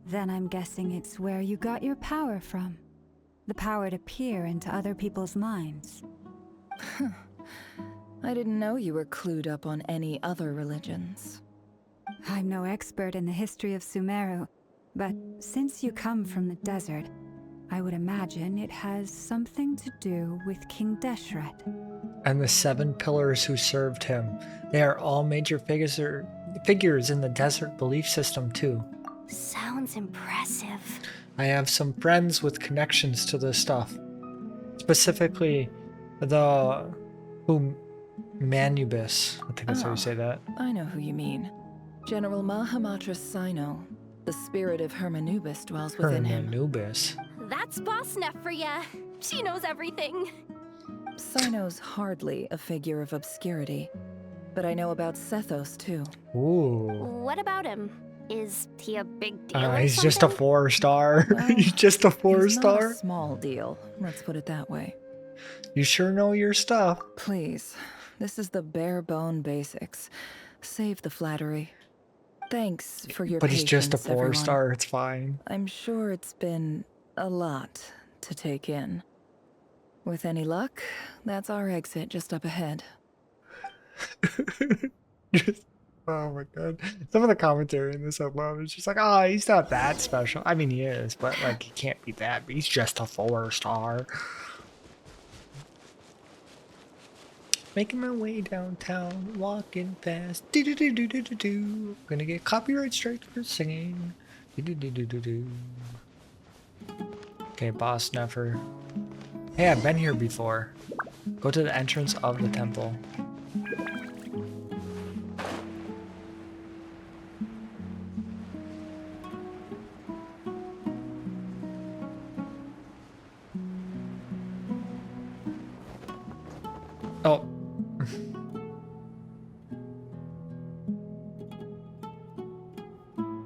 Then I'm guessing it's where you got your power from. The power to peer into other people's minds. I didn't know you were clued up on any other religions. I'm no expert in the history of Sumeru, but since you come from the desert, I would imagine it has something to do with King Deshret. And the 7 pillars who served him. They are all major figures in the desert belief system too. Sounds impressive. I have some friends with connections to this stuff. Specifically, the Manubis. I think that's how you say that. I know who you mean. General Mahamatra Sino. The spirit of Hermanubis dwells within him. Hermanubis. That's Boss Neff for ya. She knows everything. Sino's hardly a figure of obscurity, but I know about Sethos too. Ooh. What about him? Is he a big deal or He's something? just a 4-star. Well, He's just a He's 4-star. not a small deal, let's put it that way. You sure know your stuff. Please, this is the bare bone basics. Save the flattery. Thanks for your But patience, he's just a everyone. 4-star, it's fine. I'm sure it's been a lot to take in. With any luck, that's our exit just up ahead. Oh my god. Some of the commentary in this alone is just like, oh, he's not that special. I mean, he is, but like, he can't be that. He's just a 4-star. Making my way downtown, walking fast. Do-do-do-do-do-do-do. Gonna get copyright strikes for singing. Do-do-do-do-do-do. Okay, Boss Nefer. Hey, I've been here before. Go to the entrance of the temple. Oh.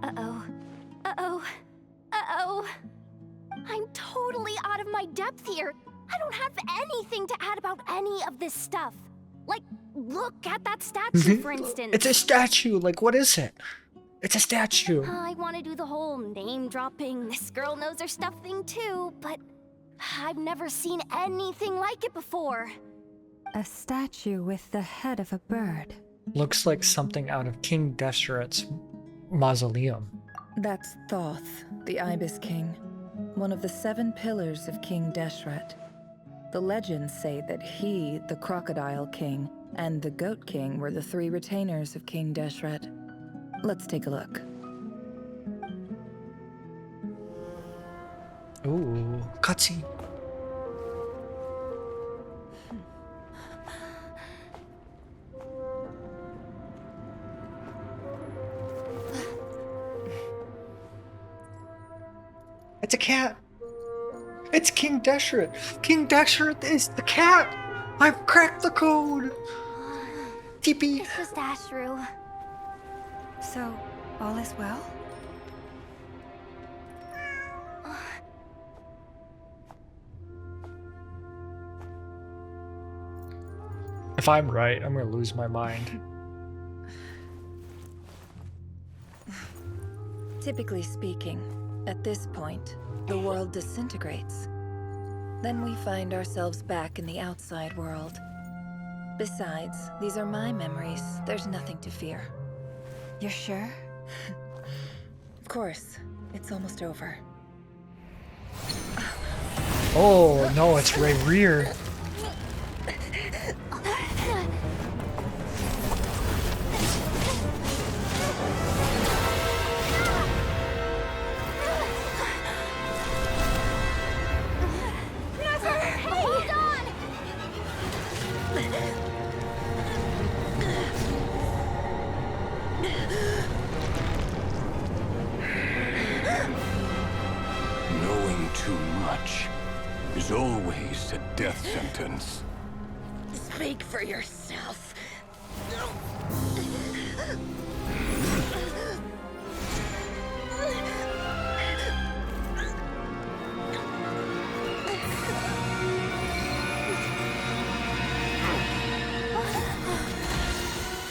Uh-oh. Uh-oh. Uh-oh. I'm totally out of my depth here. I don't have anything to add about any of this stuff. Like, look at that statue, for instance. It's a statue. Like, what is it? It's a statue. I want to do the whole name-dropping, this girl knows her stuff thing too, but I've never seen anything like it before. A statue with the head of a bird. Looks like something out of King Deshret's mausoleum. That's Thoth, the Ibis King, one of the 7 pillars of King Deshret. The legends say that he, the Crocodile King, and the Goat King were the 3 retainers of King Deshret. Let's take a look. Ooh, cutscene. It's a cat. It's King Deshret. King Deshret is the cat. I've cracked the code. TP. It's just Ashru. So, all is well? If I'm right, I'm gonna lose my mind. Typically speaking, at this point, the world disintegrates. Then we find ourselves back in the outside world. Besides, these are my memories. There's nothing to fear. You're sure? Of course. It's almost over. Oh, no, it's Ray Rear. Knowing too much is always a death sentence. Speak for yourself.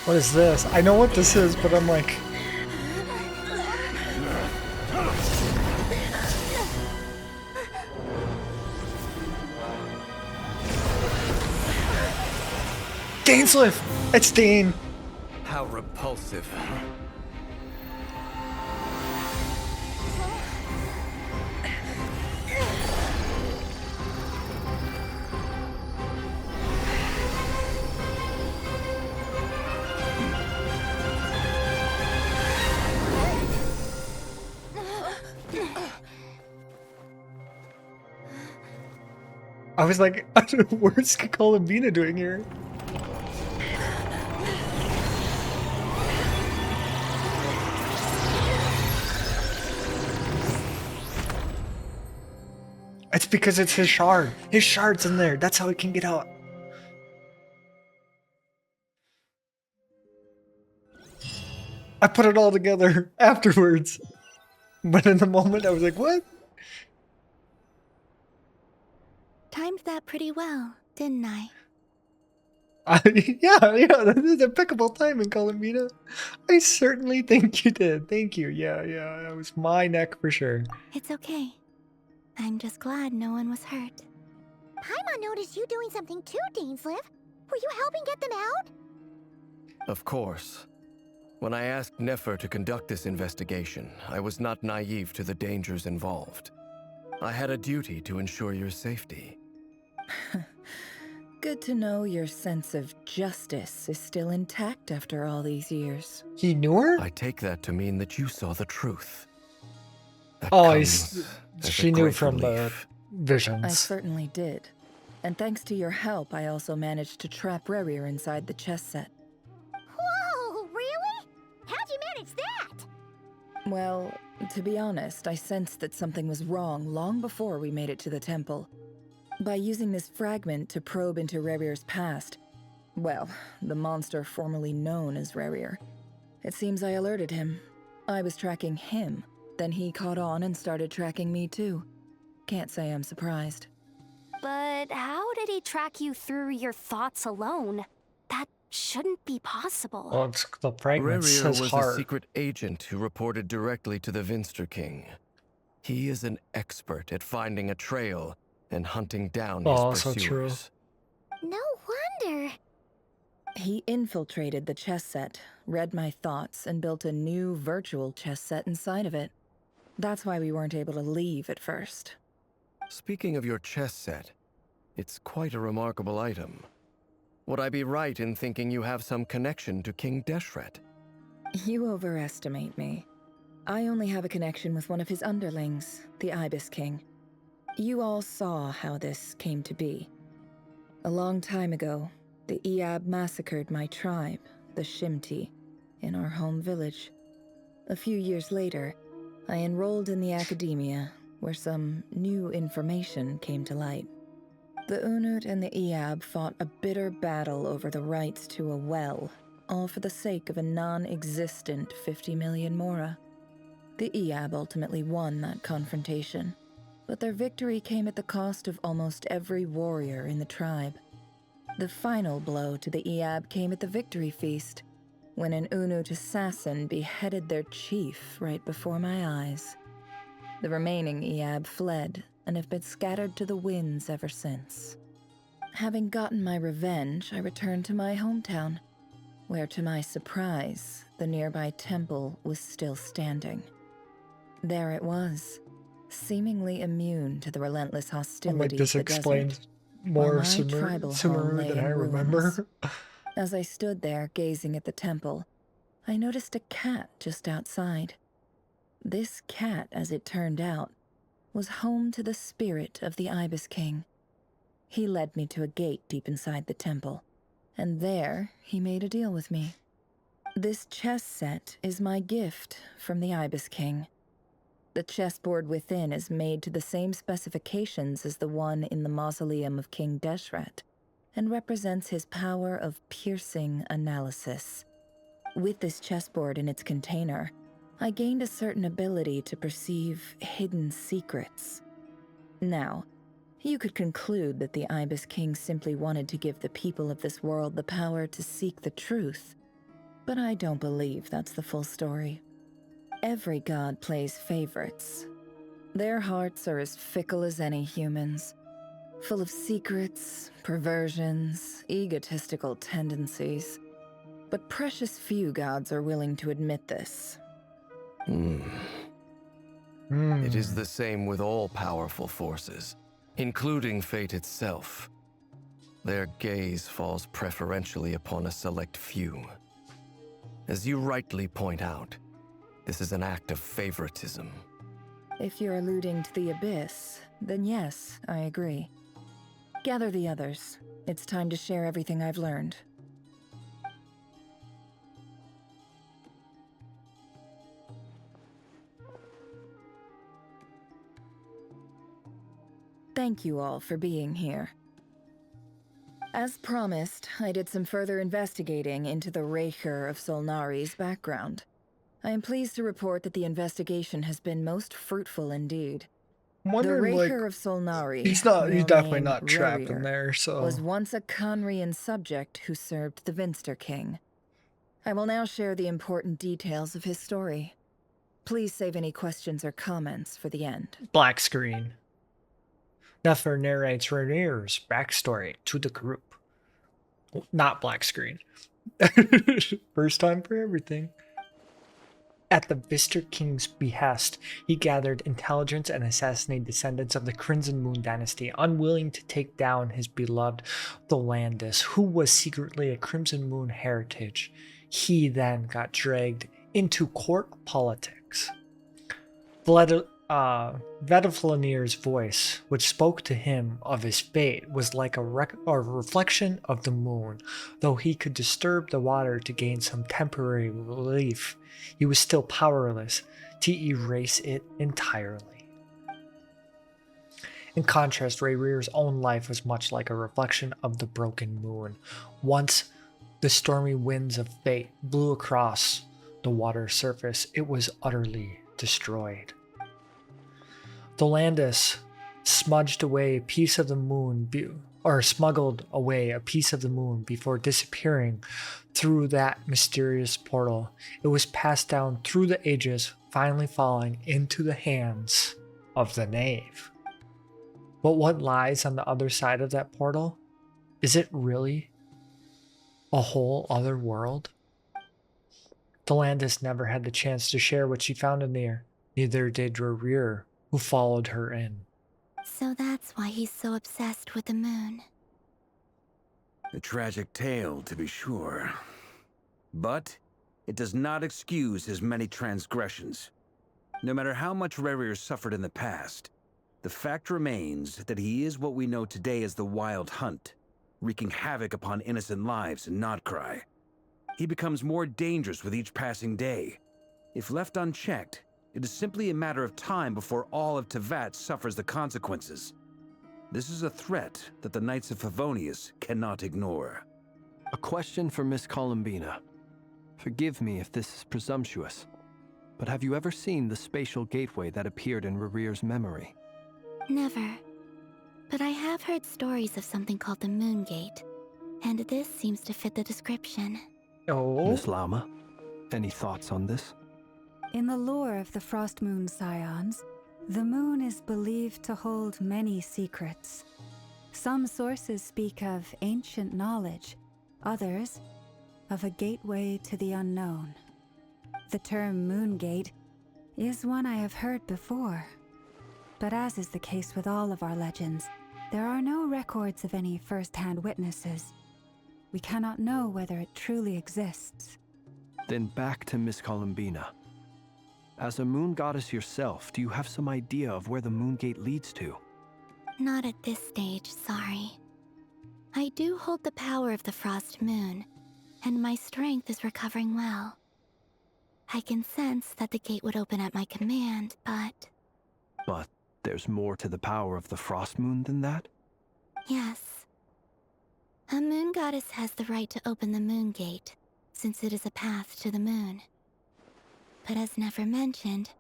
What is this? I know what this is, but I'm like... Dainsliff! It's Dane! How repulsive. I was like, where's Columbina doing here? It's because it's his shard. His shard's in there. That's how he can get out. I put it all together afterwards. But in the moment, I was like, what? Timed that pretty well, didn't I? Yeah, that is impeccable timing, Columbina. I certainly think you did. Thank you. Yeah, that was my neck for sure. It's okay. I'm just glad no one was hurt. Paimon noticed you doing something too, Dainsliff. Were you helping get them out? Of course. When I asked Nefer to conduct this investigation, I was not naive to the dangers involved. I had a duty to ensure your safety. Good to know your sense of justice is still intact after all these years. He knew her? I take that to mean that you saw the truth. That Oh, comes as she a knew great from relief. the visions. I certainly did. And thanks to your help, I also managed to trap Rerir inside the chess set. Whoa, really? How'd you manage that? Well, to be honest, I sensed that something was wrong long before we made it to the temple. By using this fragment to probe into Rerir's past, well, the monster formerly known as Rerir, it seems I alerted him. I was tracking him, then he caught on and started tracking me too. Can't say I'm surprised. But how did he track you through your thoughts alone? That shouldn't be possible. Well, it's the fragments, Rerir his was heart. a secret agent who reported directly to the Vinster King. He is an expert at finding a trail and hunting down his So true. pursuers. No wonder. He infiltrated the chess set, read my thoughts, and built a new virtual chess set inside of it. That's why we weren't able to leave at first. Speaking of your chess set, it's quite a remarkable item. Would I be right in thinking you have some connection to King Deshret? You overestimate me. I only have a connection with one of his underlings, the Ibis King. You all saw how this came to be. A long time ago, the Eab massacred my tribe, the Shimti, in our home village. A few years later, I enrolled in the academia, where some new information came to light. The Unut and the Eab fought a bitter battle over the rights to a well, all for the sake of a non-existent 50 million Mora. The Eab ultimately won that confrontation, but their victory came at the cost of almost every warrior in the tribe. The final blow to the Eab came at the victory feast, when an Unut assassin beheaded their chief right before my eyes. The remaining Eab fled and have been scattered to the winds ever since. Having gotten my revenge, I returned to my hometown, where to my surprise, the nearby temple was still standing. There it was, seemingly immune to the relentless hostility this of the explains desert, more while my tribal home Sumeru lay than in I ruins. remember. As I stood there gazing at the temple, I noticed a cat just outside. This cat, as it turned out, was home to the spirit of the Ibis King. He led me to a gate deep inside the temple, and there he made a deal with me. This chess set is my gift from the Ibis King. The chessboard within is made to the same specifications as the one in the mausoleum of King Deshret, and represents his power of piercing analysis. With this chessboard in its container, I gained a certain ability to perceive hidden secrets. Now, you could conclude that the Ibis King simply wanted to give the people of this world the power to seek the truth. But I don't believe that's the full story. Every god plays favorites. Their hearts are as fickle as any human's, full of secrets, perversions, egotistical tendencies. But precious few gods are willing to admit this. It is the same with all powerful forces, including fate itself. Their gaze falls preferentially upon a select few. As you rightly point out, this is an act of favoritism. If you're alluding to the Abyss, then yes, I agree. Gather the others. It's time to share everything I've learned. Thank you all for being here. As promised, I did some further investigating into the Raker of Solnari's background. I am pleased to report that the investigation has been most fruitful indeed. I'm The wondering, Raker like, of Solnari, he's real definitely name not trapped in Rerir, there, so. was once a Conrian subject who served the Vinster King. I will now share the important details of his story. Please save any questions or comments for the end. Black screen. Nefer narrates Rerir's backstory to the group. Not black screen. First time for everything. At the Vister King's behest, he gathered intelligence and assassinated descendants of the Crimson Moon dynasty, unwilling to take down his beloved Tholandis, who was secretly a Crimson Moon heritage. He then got dragged into court politics. Vedaflanir's voice, which spoke to him of his fate, was like a reflection of the moon. Though he could disturb the water to gain some temporary relief, he was still powerless to erase it entirely. In contrast, Rerir's own life was much like a reflection of the broken moon. Once the stormy winds of fate blew across the water's surface, it was utterly destroyed. Tholandis smudged away a piece of the moon, smuggled away a piece of the moon before disappearing through that mysterious portal. It was passed down through the ages, finally falling into the hands of the knave. But what lies on the other side of that portal? Is it really a whole other world? Tholandis never had the chance to share what she found in there. Neither did Rerir, who followed her in. So that's why he's so obsessed with the moon. A tragic tale, to be sure. But it does not excuse his many transgressions. No matter how much Rerir suffered in the past, the fact remains that he is what we know today as the Wild Hunt, wreaking havoc upon innocent lives in Nodcry. He becomes more dangerous with each passing day. If left unchecked, it is simply a matter of time before all of Tevat suffers the consequences. This is a threat that the Knights of Favonius cannot ignore. A question for Miss Columbina. Forgive me if this is presumptuous, but have you ever seen the spatial gateway that appeared in Rerir's memory? Never. But I have heard stories of something called the Moon Gate, and this seems to fit the description. Oh. Miss Lama, any thoughts on this? In the lore of the Frost Moon Scions, the moon is believed to hold many secrets. Some sources speak of ancient knowledge, others of a gateway to the unknown. The term Moon Gate is one I have heard before, but as is the case with all of our legends, there are no records of any first-hand witnesses. We cannot know whether it truly exists. Then back to Miss Columbina. As a moon goddess yourself, do you have some idea of where the Moon Gate leads to? Not at this stage, sorry. I do hold the power of the Frost Moon, and my strength is recovering well. I can sense that the gate would open at my command, but... But there's more to the power of the Frost Moon than that? Yes. A moon goddess has the right to open the Moon Gate, since it is a path to the moon. But as Nefer mentioned,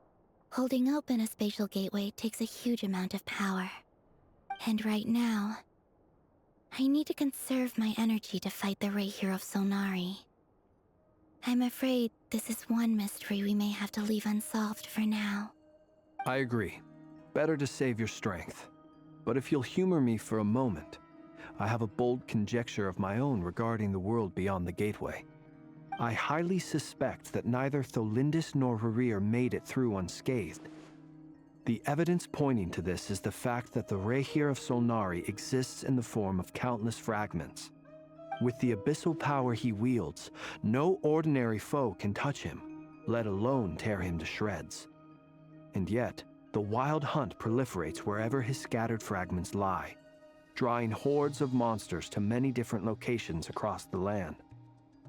holding open a spatial gateway takes a huge amount of power. And right now, I need to conserve my energy to fight the Raker of Solnari. I'm afraid this is one mystery we may have to leave unsolved for now. I agree. Better to save your strength. But if you'll humor me for a moment, I have a bold conjecture of my own regarding the world beyond the gateway. I highly suspect that neither Tholindis nor Rerir made it through unscathed. The evidence pointing to this is the fact that the Rehir of Solnari exists in the form of countless fragments. With the abyssal power he wields, no ordinary foe can touch him, let alone tear him to shreds. And yet, the Wild Hunt proliferates wherever his scattered fragments lie, drawing hordes of monsters to many different locations across the land.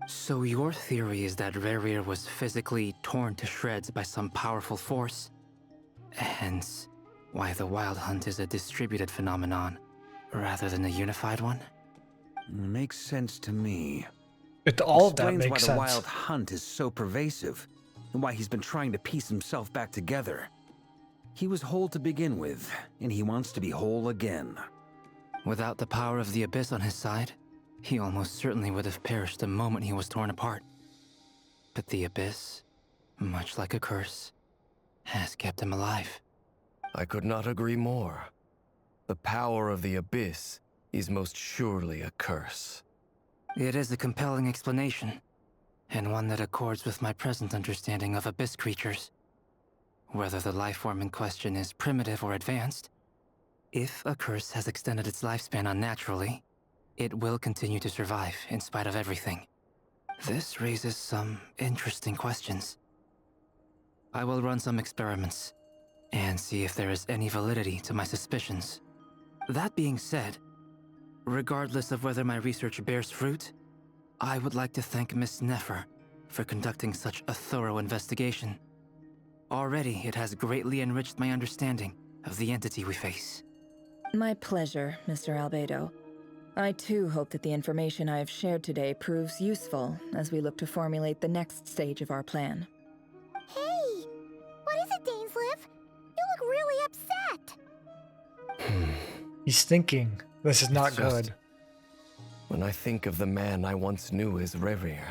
So your theory is that Rerir was physically torn to shreds by some powerful force? Hence, why the Wild Hunt is a distributed phenomenon, rather than a unified one? Makes sense to me. All of that Explains makes why sense. the Wild Hunt is so pervasive, and why he's been trying to piece himself back together. He was whole to begin with, and he wants to be whole again. Without the power of the Abyss on his side, he almost certainly would have perished the moment he was torn apart. But the Abyss, much like a curse, has kept him alive. I could not agree more. The power of the Abyss is most surely a curse. It is a compelling explanation, and one that accords with my present understanding of Abyss creatures. Whether the life form in question is primitive or advanced, if a curse has extended its lifespan unnaturally, it will continue to survive in spite of everything. This raises some interesting questions. I will run some experiments and see if there is any validity to my suspicions. That being said, regardless of whether my research bears fruit, I would like to thank Miss Nefer for conducting such a thorough investigation. Already, it has greatly enriched my understanding of the entity we face. My pleasure, Mr. Albedo. I too hope that the information I have shared today proves useful as we look to formulate the next stage of our plan. Hey! What is it, Dainsleif? You look really upset! He's thinking. This is not good. When I think of the man I once knew as Rerir,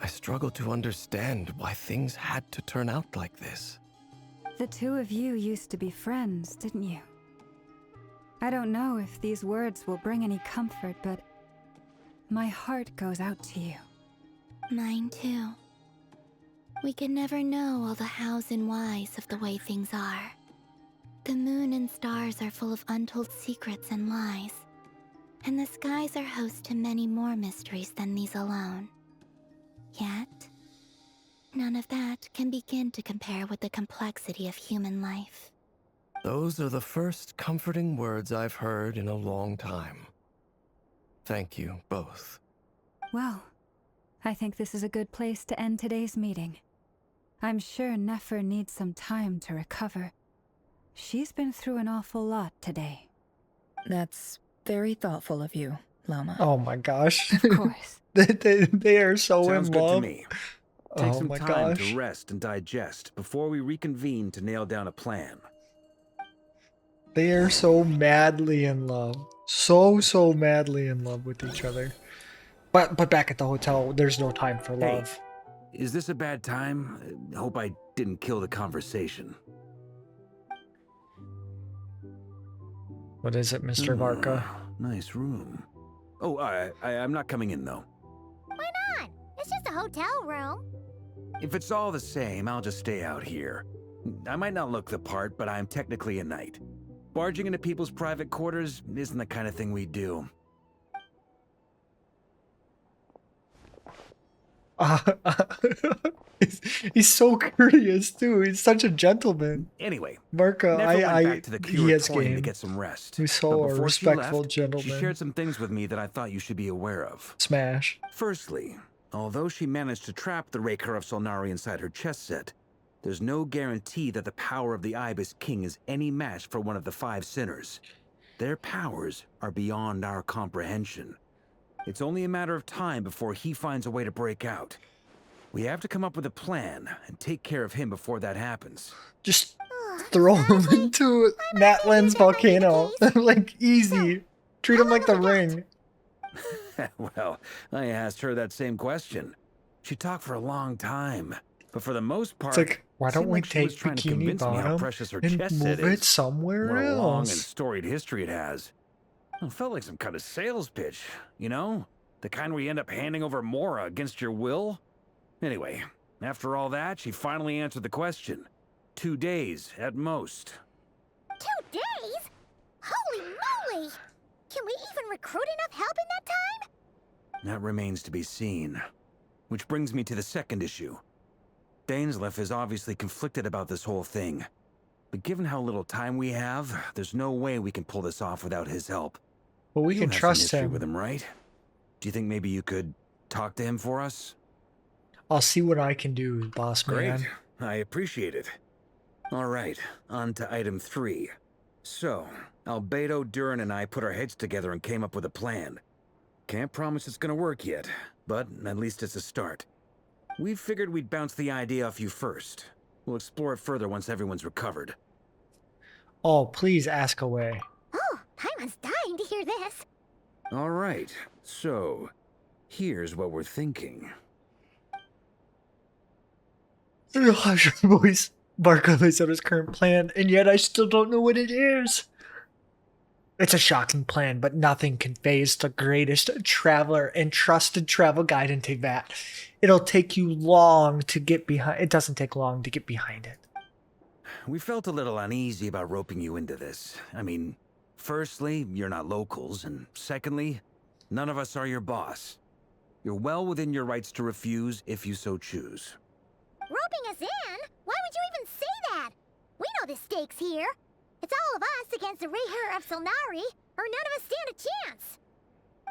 I struggle to understand why things had to turn out like this. The two of you used to be friends, didn't you? I don't know if these words will bring any comfort, but my heart goes out to you. Mine too. We can never know all the hows and whys of the way things are. The moon and stars are full of untold secrets and lies, and the skies are host to many more mysteries than these alone. Yet, none of that can begin to compare with the complexity of human life. Those are the first comforting words I've heard in a long time. Thank you both. Well, I think this is a good place to end today's meeting. I'm sure Nefer needs some time to recover. She's been through an awful lot today. That's very thoughtful of you, Loma. Oh my gosh. Of course. they are so Sounds in good love. to me. Take Oh some my time gosh. to rest and digest before we reconvene to nail down a plan. They are so madly in love. So madly in love with each other. But back at the hotel, there's no time for Hey, love. is this a bad time? Hope I didn't kill the conversation. What is it, Mr. Varka? Nice room. Oh, I'm not coming in, though. Why not? It's just a hotel room. If it's all the same, I'll just stay out here. I might not look the part, but I'm technically a knight. Barging into people's private quarters isn't the kind of thing we do. He's so courteous too. He's such a gentleman. Anyway, Marco, Nefer went back to the he has curatorium to game. get some rest. He's so But a before she respectful left, gentleman. She shared some things with me that I thought you should be aware of. Smash. Firstly, although she managed to trap the Raker of Solnari inside her chess set, there's no guarantee that the power of the Ibis King is any match for one of the 5 sinners. Their powers are beyond our comprehension. It's only a matter of time before he finds a way to break out. We have to come up with a plan and take care of him before that happens. Just throw him into Matland's volcano. Like, easy. Treat him like the ring. Well, I asked her that same question. She talked for a long time, but for the most part, It's like, why it don't seemed we like she was take trying to Bikini convince me how Bottom precious her and chess set move it is. somewhere What a long and else? storied history it has. It felt like some kind of sales pitch, you know? The kind where you end up handing over Mora against your will? Anyway, after all that, she finally answered the question. 2 days, at most. 2 days? Holy moly! Can we even recruit enough help in that time? That remains to be seen. Which brings me to the second issue. Dainsleif is obviously conflicted about this whole thing. But given how little time we have, there's no way we can pull this off without his help. Well, we You can have trust some history him. with him, right? Do you think maybe you could talk to him for us? I'll see what I can do, boss man. Great. I appreciate it. All right, on to item 3. So, Albedo, Durin, and I put our heads together and came up with a plan. Can't promise it's gonna work yet, but at least it's a start. We figured we'd bounce the idea off you first. We'll explore it further once everyone's recovered. Oh, please ask away. Oh, Paimon's dying to hear this. All right, so here's what we're thinking. Hush your voice. Barca lays out his current plan, and yet I still don't know what it is. It's a shocking plan, but nothing can phase the greatest traveler and trusted travel guide in Teyvat. It'll take you long to get behind. It doesn't take long to get behind it. We felt a little uneasy about roping you into this. I mean, firstly, you're not locals, and secondly, none of us are your boss. You're well within your rights to refuse if you so choose. Roping us in? Why would you even say that? We know the stakes here. It's all of us against the Rayher of Solnari, or none of us stand a chance.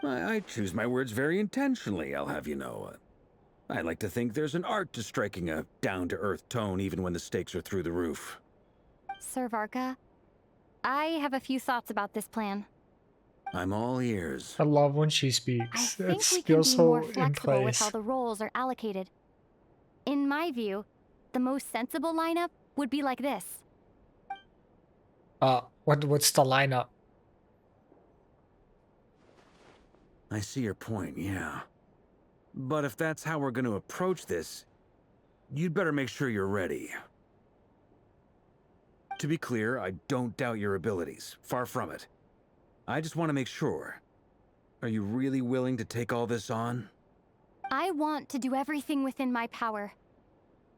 I choose my words very intentionally, I'll have you know. I like to think there's an art to striking a down-to-earth tone even when the stakes are through the roof. Sir Varka, I have a few thoughts about this plan. I'm all ears. I love when she I speaks. think It we can feels be so more in flexible with place. how the roles are allocated. In my view, the most sensible lineup would be like this. What's the lineup? I see your point, yeah. But if that's how we're going to approach this, you'd better make sure you're ready. To be clear, I don't doubt your abilities. Far from it. I just want to make sure. Are you really willing to take all this on? I want to do everything within my power.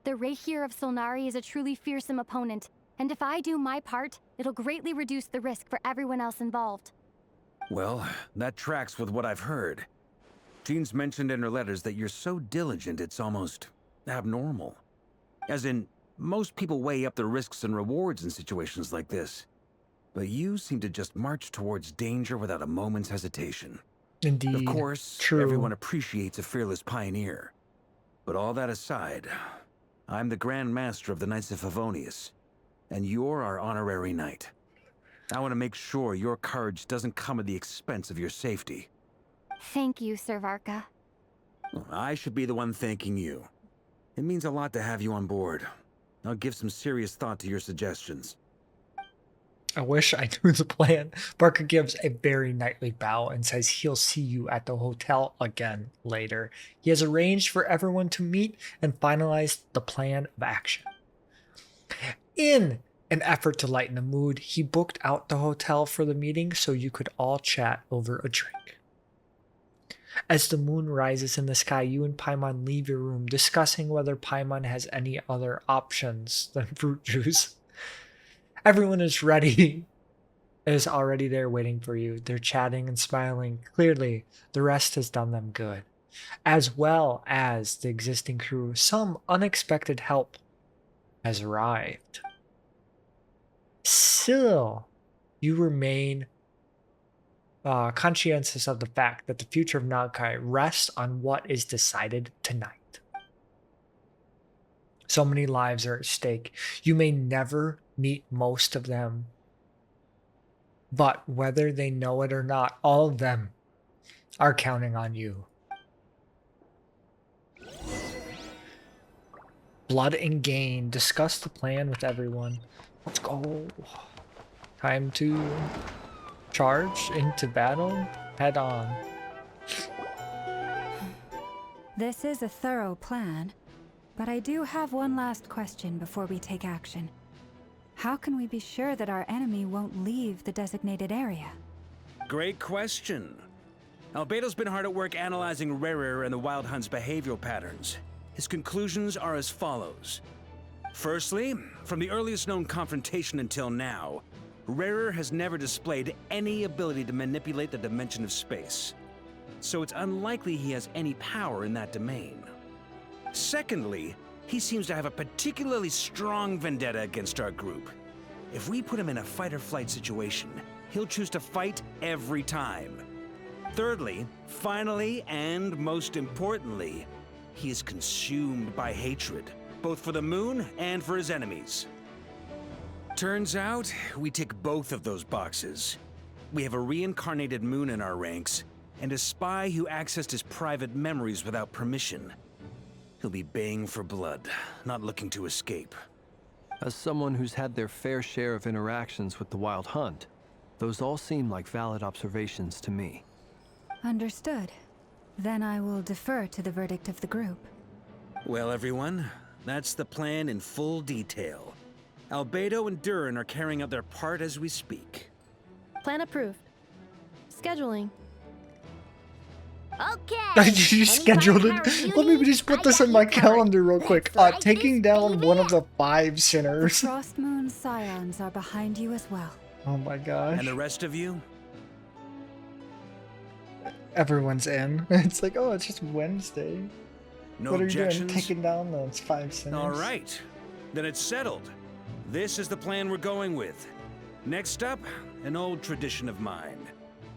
The Rayher of Solnari is a truly fearsome opponent, and if I do my part, it'll greatly reduce the risk for everyone else involved. Well, that tracks with what I've heard. Jean's mentioned in her letters that you're so diligent it's almost abnormal. As in, most people weigh up the risks and rewards in situations like this. But you seem to just march towards danger without a moment's hesitation. Indeed. Of course, True. everyone appreciates a fearless pioneer. But all that aside, I'm the Grand Master of the Knights of Favonius, and you're our honorary knight. I want to make sure your courage doesn't come at the expense of your safety. Thank you, Sir Varka. Well, I should be the one thanking you. It means a lot to have you on board. I'll give some serious thought to your suggestions. I wish I knew the plan. Barker gives a very knightly bow and says he'll see you at the hotel again later. He has arranged for everyone to meet and finalize the plan of action. In an effort to lighten the mood, he booked out the hotel for the meeting so you could all chat over a drink. As the moon rises in the sky, you and Paimon leave your room, discussing whether Paimon has any other options than fruit juice. Everyone is ready, is already there waiting for you. They're chatting and smiling. Clearly, the rest has done them good, as well as the existing crew. Some unexpected help has arrived. Still, you remain conscientious of the fact that the future of Nagai rests on what is decided tonight. So many lives are at stake. You may never meet most of them, but whether they know it or not, all of them are counting on you. Blood and Gain. Discuss the plan with everyone. Let's go. Time to charge into battle head on. This is a thorough plan, but I do have one last question before we take action. How can we be sure that our enemy won't leave the designated area? Great question. Albedo's been hard at work analyzing Rarer and the Wild Hunt's behavioral patterns. His conclusions are as follows. Firstly, from the earliest known confrontation until now, Rarer has never displayed any ability to manipulate the dimension of space. So it's unlikely he has any power in that domain. Secondly, he seems to have a particularly strong vendetta against our group. If we put him in a fight-or-flight situation, he'll choose to fight every time. Thirdly, finally, and most importantly, he is consumed by hatred, both for the moon and for his enemies. Turns out, we tick both of those boxes. We have a reincarnated moon in our ranks, and a spy who accessed his private memories without permission. He'll be baying for blood, not looking to escape. As someone who's had their fair share of interactions with the Wild Hunt, those all seem like valid observations to me. Understood. Then I will defer to the verdict of the group. Well, everyone, that's the plan in full detail. Albedo and Durin are carrying out their part as we speak. Plan approved. Scheduling. Okay. You scheduled it. Let me just put this in my calendar real quick. Taking down one of the 5 sinners. The Frost Moon Scions are behind you as well. Oh my gosh. And the rest of you? Everyone's in. It's like, oh, it's just Wednesday. No what are objections? you doing? Taking down those 5 sinners. All right. Then it's settled. This is the plan we're going with. Next up, an old tradition of mine.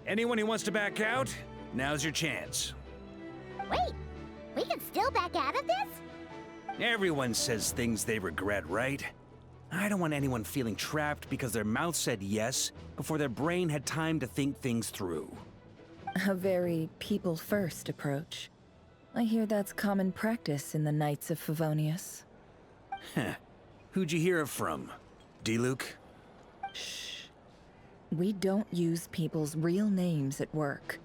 Anyone who wants to back out, now's your chance. Wait, we can still back out of this? Everyone says things they regret, right? I don't want anyone feeling trapped because their mouth said yes before their brain had time to think things through. A very people-first approach. I hear that's common practice in the Knights of Favonius. Heh. Who'd you hear it from? D-Luke? Shh. We don't use people's real names at work.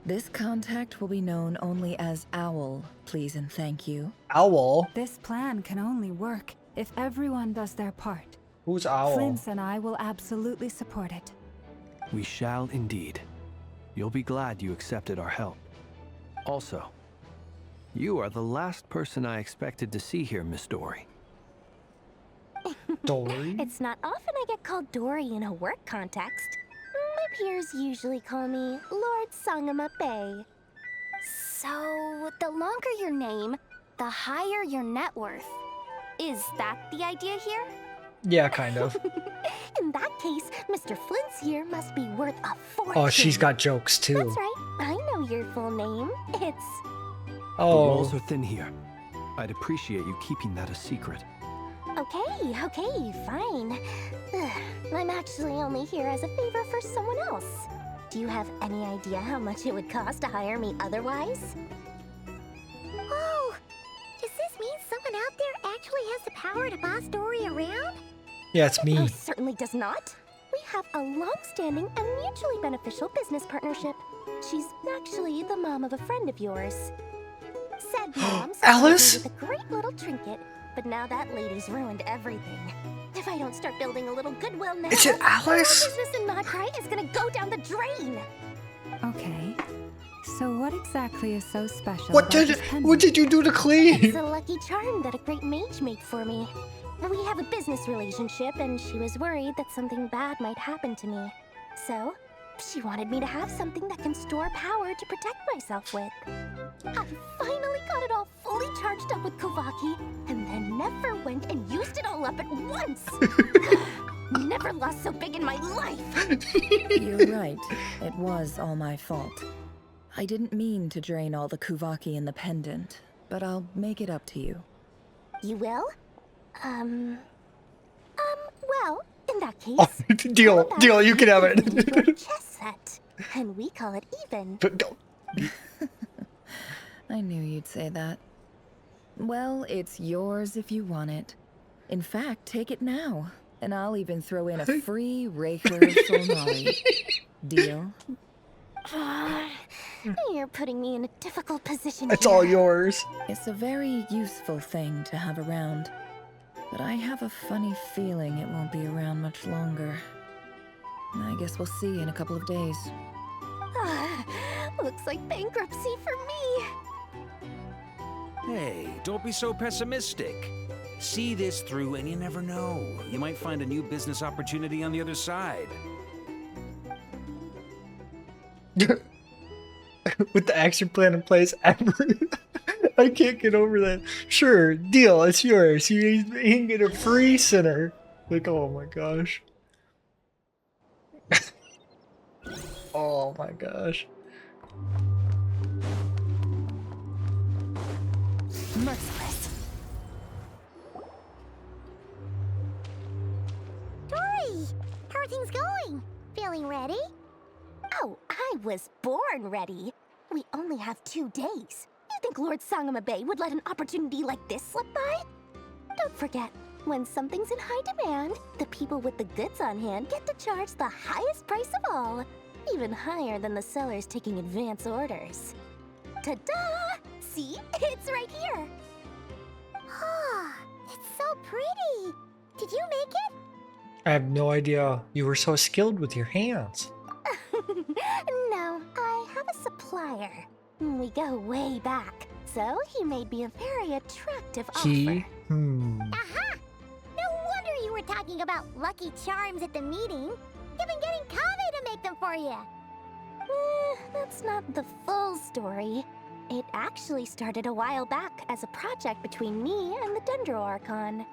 This contact will be known only as Owl, please and thank you. Owl? This plan can only work if everyone does their part. Who's Owl? Flint's and I will absolutely support it. We shall indeed. You'll be glad you accepted our help. Also, you are the last person I expected to see here, Miss Dory. Dory? It's not often I get called Dory in a work context. My peers usually call me Lord Sangama Bay. So, the longer your name, the higher your net worth. Is that the idea here? Yeah, kind of. In that case, Mr. Flint's here must be worth a fortune. Oh, she's got jokes too. That's right. I know your full name. It's... The walls are thin here. I'd appreciate you keeping that a secret. Okay, fine. I'm actually only here as a favor for someone else. Do you have any idea how much it would cost to hire me otherwise? Oh, does this mean someone out there actually has the power to boss Dory around? Yeah, it's me. Most certainly does not. We have a long-standing and mutually beneficial business partnership. She's actually the mom of a friend of yours. Said mom Alice? with a great little trinket, but now that lady's ruined everything. If I don't start building a little goodwill now, Is it Alice? our business in Nodbright is gonna go down the drain. Okay. So what exactly is so special What about did this pendant? what did you do to It's clean? a lucky charm that a great mage made for me. We have a business relationship, and she was worried that something bad might happen to me. So, she wanted me to have something that can store power to protect myself with. I finally got it all fully charged up with Kovaki, and then never went and used it all up at once. Never lost so big in my life. You're right. It was all my fault. I didn't mean to drain all the Kuvaki in the pendant, but I'll make it up to you. You will? Well, in that case... Oh, deal, you can have it. Chess set, and we call it even. But don't. I knew you'd say that. Well, it's yours if you want it. In fact, take it now, and I'll even throw in a free Raker of Solnari. Deal? You're putting me in a difficult position It's here. all yours. It's a very useful thing to have around, but I have a funny feeling it won't be around much longer. I guess we'll see in a couple of days. Looks like bankruptcy for me. Hey, don't be so pessimistic. See this through and you never know. You might find a new business opportunity on the other side. With the action plan in place, I can't get over that. Sure, deal, it's yours. You can get a free center. Like, oh my gosh. Oh my gosh. Merciless. Dory, how are things going? Feeling ready? Oh, I was born ready. We only have 2 days. You think Lord Sangamabe would let an opportunity like this slip by? Don't forget, when something's in high demand, the people with the goods on hand get to charge the highest price of all. Even higher than the sellers taking advance orders. Ta-da! See? It's right here. Ah, it's so pretty. Did you make it? I have no idea you were so skilled with your hands. No, I have a supplier. We go way back, so he made me a very attractive offer. He? Aha! No wonder you were talking about Lucky Charms at the meeting. You've been getting Kave to make them for you. That's not the full story. It actually started a while back as a project between me and the Dendro Archon.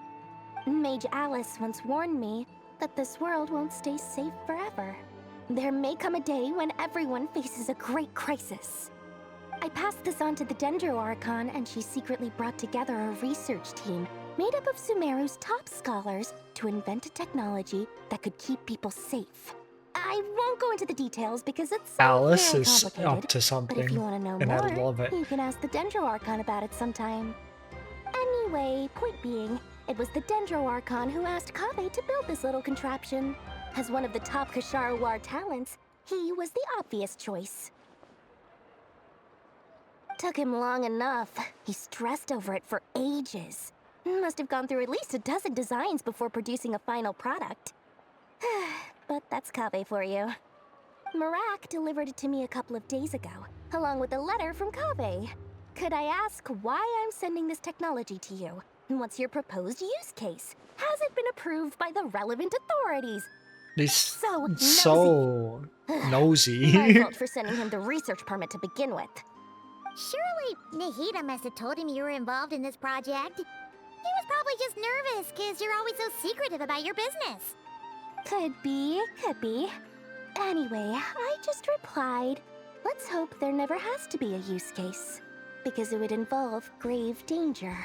Mage Alice once warned me that this world won't stay safe forever. There may come a day when everyone faces a great crisis. I passed this on to the Dendro Archon, and she secretly brought together a research team made up of Sumeru's top scholars to invent a technology that could keep people safe. I won't go into the details because it's Alice very is complicated, up to something, but if you want to know and more, I love it. you can ask the Dendro Archon about it sometime. Anyway, point being, it was the Dendro Archon who asked Kave to build this little contraption. As one of the top Kasharu War talents, he was the obvious choice. Took him long enough. He stressed over it for ages. Must have gone through at least a dozen designs before producing a final product. But that's Kave for you. Marak delivered it to me a couple of days ago, along with a letter from Kave. Could I ask why I'm sending this technology to you? What's your proposed use case? Has it been approved by the relevant authorities? He's so nosy. My fault for sending him the research permit to begin with. Surely Nahida must have told him you were involved in this project. He was probably just nervous because you're always so secretive about your business. Could be, could be. Anyway, I just replied, let's hope there never has to be a use case, because it would involve grave danger.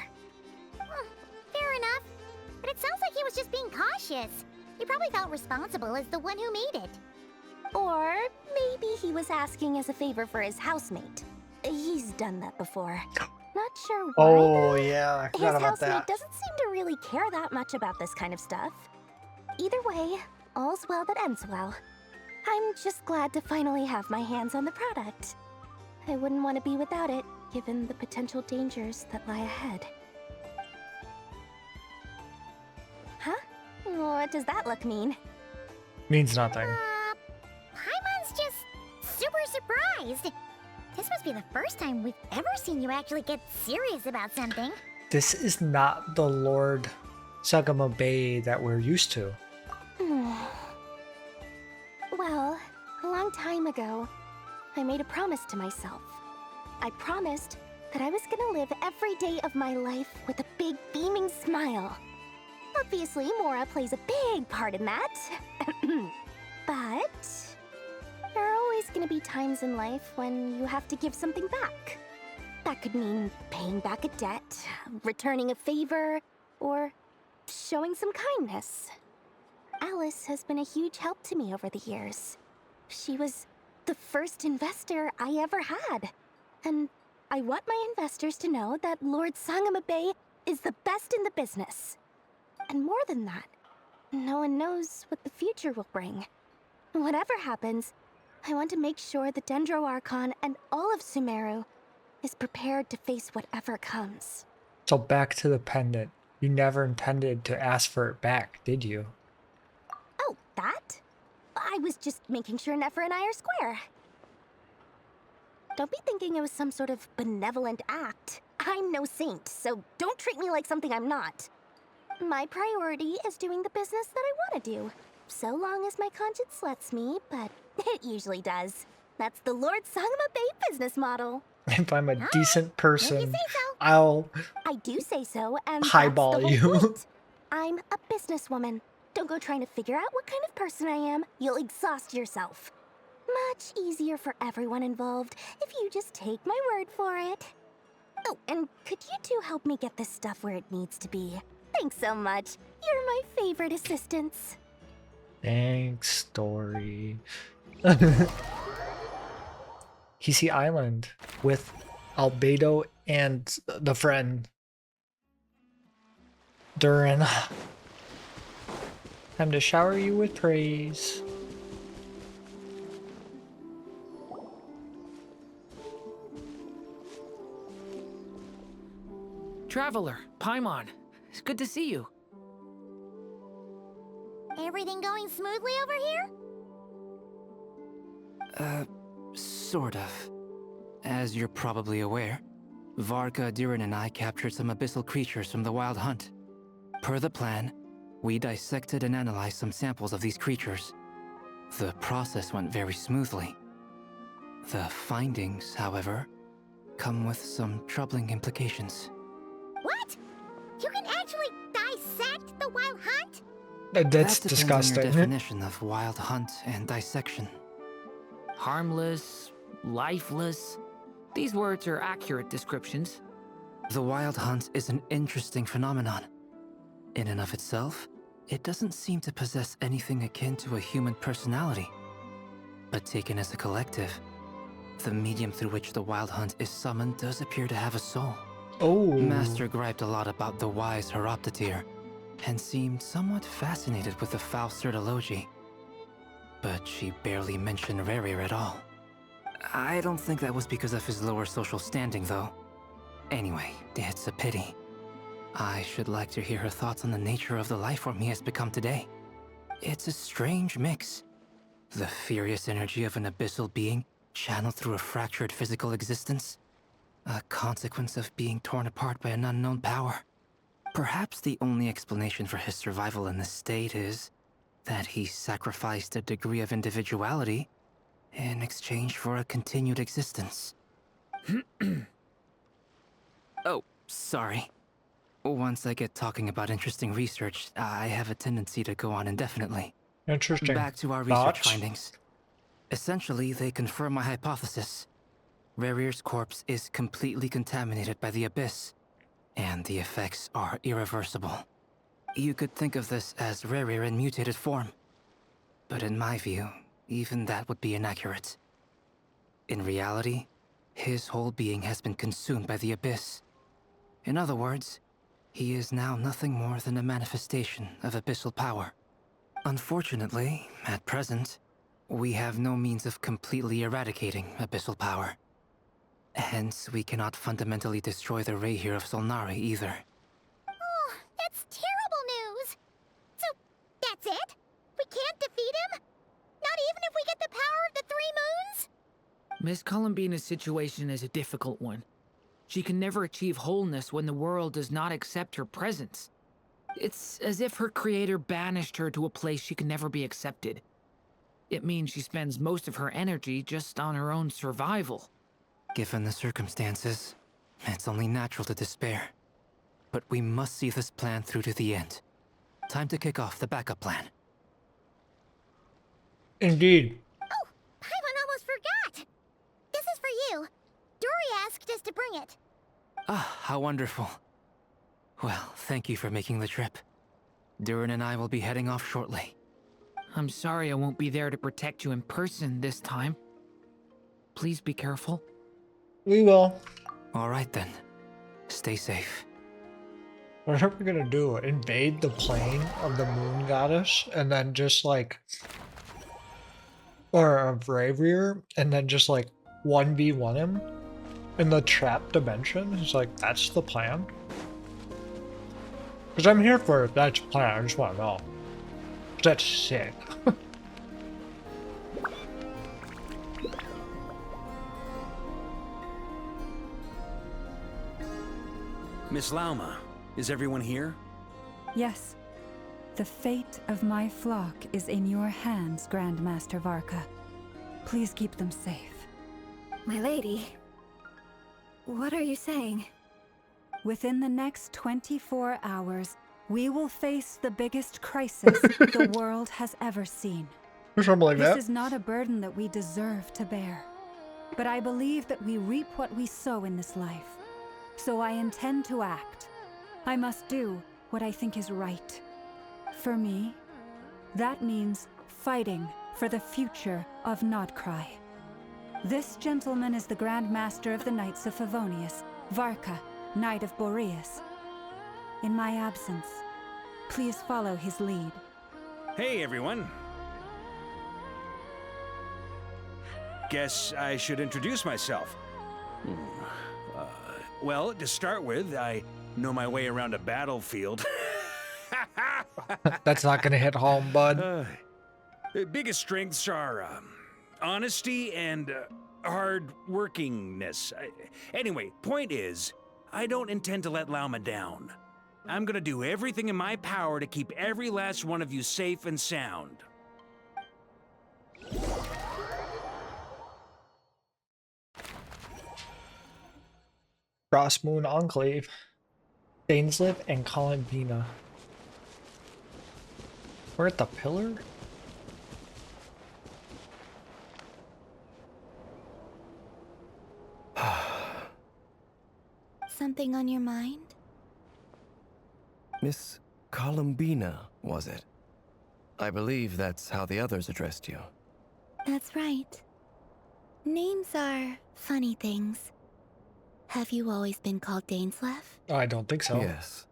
Fair enough. But it sounds like he was just being cautious. He probably felt responsible as the one who made it. Or maybe he was asking as a favor for his housemate. He's done that before. Not sure why. Oh, yeah, I His forgot about housemate that. doesn't seem to really care that much about this kind of stuff. Either way, all's well that ends well. I'm just glad to finally have my hands on the product. I wouldn't want to be without it, given the potential dangers that lie ahead. Huh? What does that look mean? Means nothing. Paimon's just super surprised. This must be the first time we've ever seen you actually get serious about something. This is not the Lord Sagama Bay that we're used to. Well, a long time ago, I made a promise to myself. I promised that I was gonna live every day of my life with a big beaming smile. Obviously, Mora plays a big part in that. But there are always gonna be times in life when you have to give something back. That could mean paying back a debt, returning a favor, or showing some kindness. Alice has been a huge help to me over the years. She was the first investor I ever had. And I want my investors to know that Lord Sangamabe is the best in the business. And more than that, no one knows what the future will bring. Whatever happens, I want to make sure the Dendro Archon and all of Sumeru is prepared to face whatever comes. So back to the pendant. You never intended to ask for it back, did you? Oh, that? I was just making sure Nefer and I are square. Don't be thinking it was some sort of benevolent act. I'm no saint, so don't treat me like something I'm not. My priority is doing the business that I want to do, so long as my conscience lets me, but it usually does. That's the Lord Sangama Bay business model. If I'm a decent person, If you say so. I'll I do say so, and highball that's the whole you. point. I'm a businesswoman. Don't go trying to figure out what kind of person I am. You'll exhaust yourself. Much easier for everyone involved if you just take my word for it. Oh, and could you two help me get this stuff where it needs to be? Thanks so much. You're my favorite assistants. Thanks, story. Hisi Island with Albedo and the friend Durin. Time to shower you with praise. Traveler, Paimon, it's good to see you. Everything going smoothly over here? Sort of. As you're probably aware, Varka, Durin, and I captured some abyssal creatures from the Wild Hunt. Per the plan, we dissected and analyzed some samples of these creatures. The process went very smoothly. The findings, however, come with some troubling implications. What? You can actually dissect the Wild Hunt? That's That depends disgusting. on your definition of Wild Hunt and dissection. Harmless, lifeless. These words are accurate descriptions. The Wild Hunt is an interesting phenomenon. In and of itself, it doesn't seem to possess anything akin to a human personality. But taken as a collective, the medium through which the Wild Hunt is summoned does appear to have a soul. Oh. Master griped a lot about the wise Horoptatyr, and seemed somewhat fascinated with the Faustsert Elegy. But she barely mentioned Rerir at all. I don't think that was because of his lower social standing, though. Anyway, it's a pity. I should like to hear her thoughts on the nature of the lifeform he has become today. It's a strange mix. The furious energy of an abyssal being channeled through a fractured physical existence. A consequence of being torn apart by an unknown power. Perhaps the only explanation for his survival in this state is that he sacrificed a degree of individuality in exchange for a continued existence. Oh, sorry. Once I get talking about interesting research, I have a tendency to go on indefinitely. Interesting. Back to our research Thoughts? findings. Essentially, they confirm my hypothesis. Rerir's corpse is completely contaminated by the Abyss, and the effects are irreversible. You could think of this as Rerir in mutated form. But in my view, even that would be inaccurate. In reality, his whole being has been consumed by the Abyss. In other words, he is now nothing more than a manifestation of abyssal power. Unfortunately, at present, we have no means of completely eradicating abyssal power. Hence, we cannot fundamentally destroy the Reihir of Solnari either. Oh, that's terrible news. So, that's it? We can't defeat him? Not even if we get the power of the Three Moons? Miss Columbina's situation is a difficult one. She can never achieve wholeness when the world does not accept her presence. It's as if her creator banished her to a place she can never be accepted. It means she spends most of her energy just on her own survival. Given the circumstances, it's only natural to despair. But we must see this plan through to the end. Time to kick off the backup plan. Indeed. Oh, Paimon almost forgot. This is for you. Dory asked us to bring it. Ah, how wonderful. Well, thank you for making the trip. Durin and I will be heading off shortly. I'm sorry I won't be there to protect you in person this time. Please be careful. We will. All right then. Stay safe. What are we gonna do? Invade the plane of the moon goddess and then just like Or a Bravier, and then just like 1v1 him in the trap dimension. It's like, that's the plan? Because I'm here for it. That's the plan. I just want to know. That's sick. Miss Lauma, is everyone here? Yes. The fate of my flock is in your hands, Grandmaster Varka. Please keep them safe. My lady, what are you saying? Within the next 24 hours, we will face the biggest crisis the world has ever seen. Something like that. This is not a burden that we deserve to bear. But I believe that we reap what we sow in this life. So I intend to act. I must do what I think is right. For me, that means fighting for the future of Nodcry. This gentleman is the Grand Master of the Knights of Favonius, Varka, Knight of Boreas. In my absence, please follow his lead. Hey, everyone. Guess I should introduce myself. Well, to start with, I know my way around a battlefield. That's not gonna hit home, bud. The biggest strengths are honesty and hard workingness. Anyway, point is, I don't intend to let Lauma down. I'm gonna do everything in my power to keep every last one of you safe and sound. Crossmoon Enclave. Dainsliv and Columbina. We're at the pillar? Something on your mind? Miss Columbina, was it? I believe that's how the others addressed you. That's right. Names are funny things. Have you always been called Dainslev? I don't think so. Yes.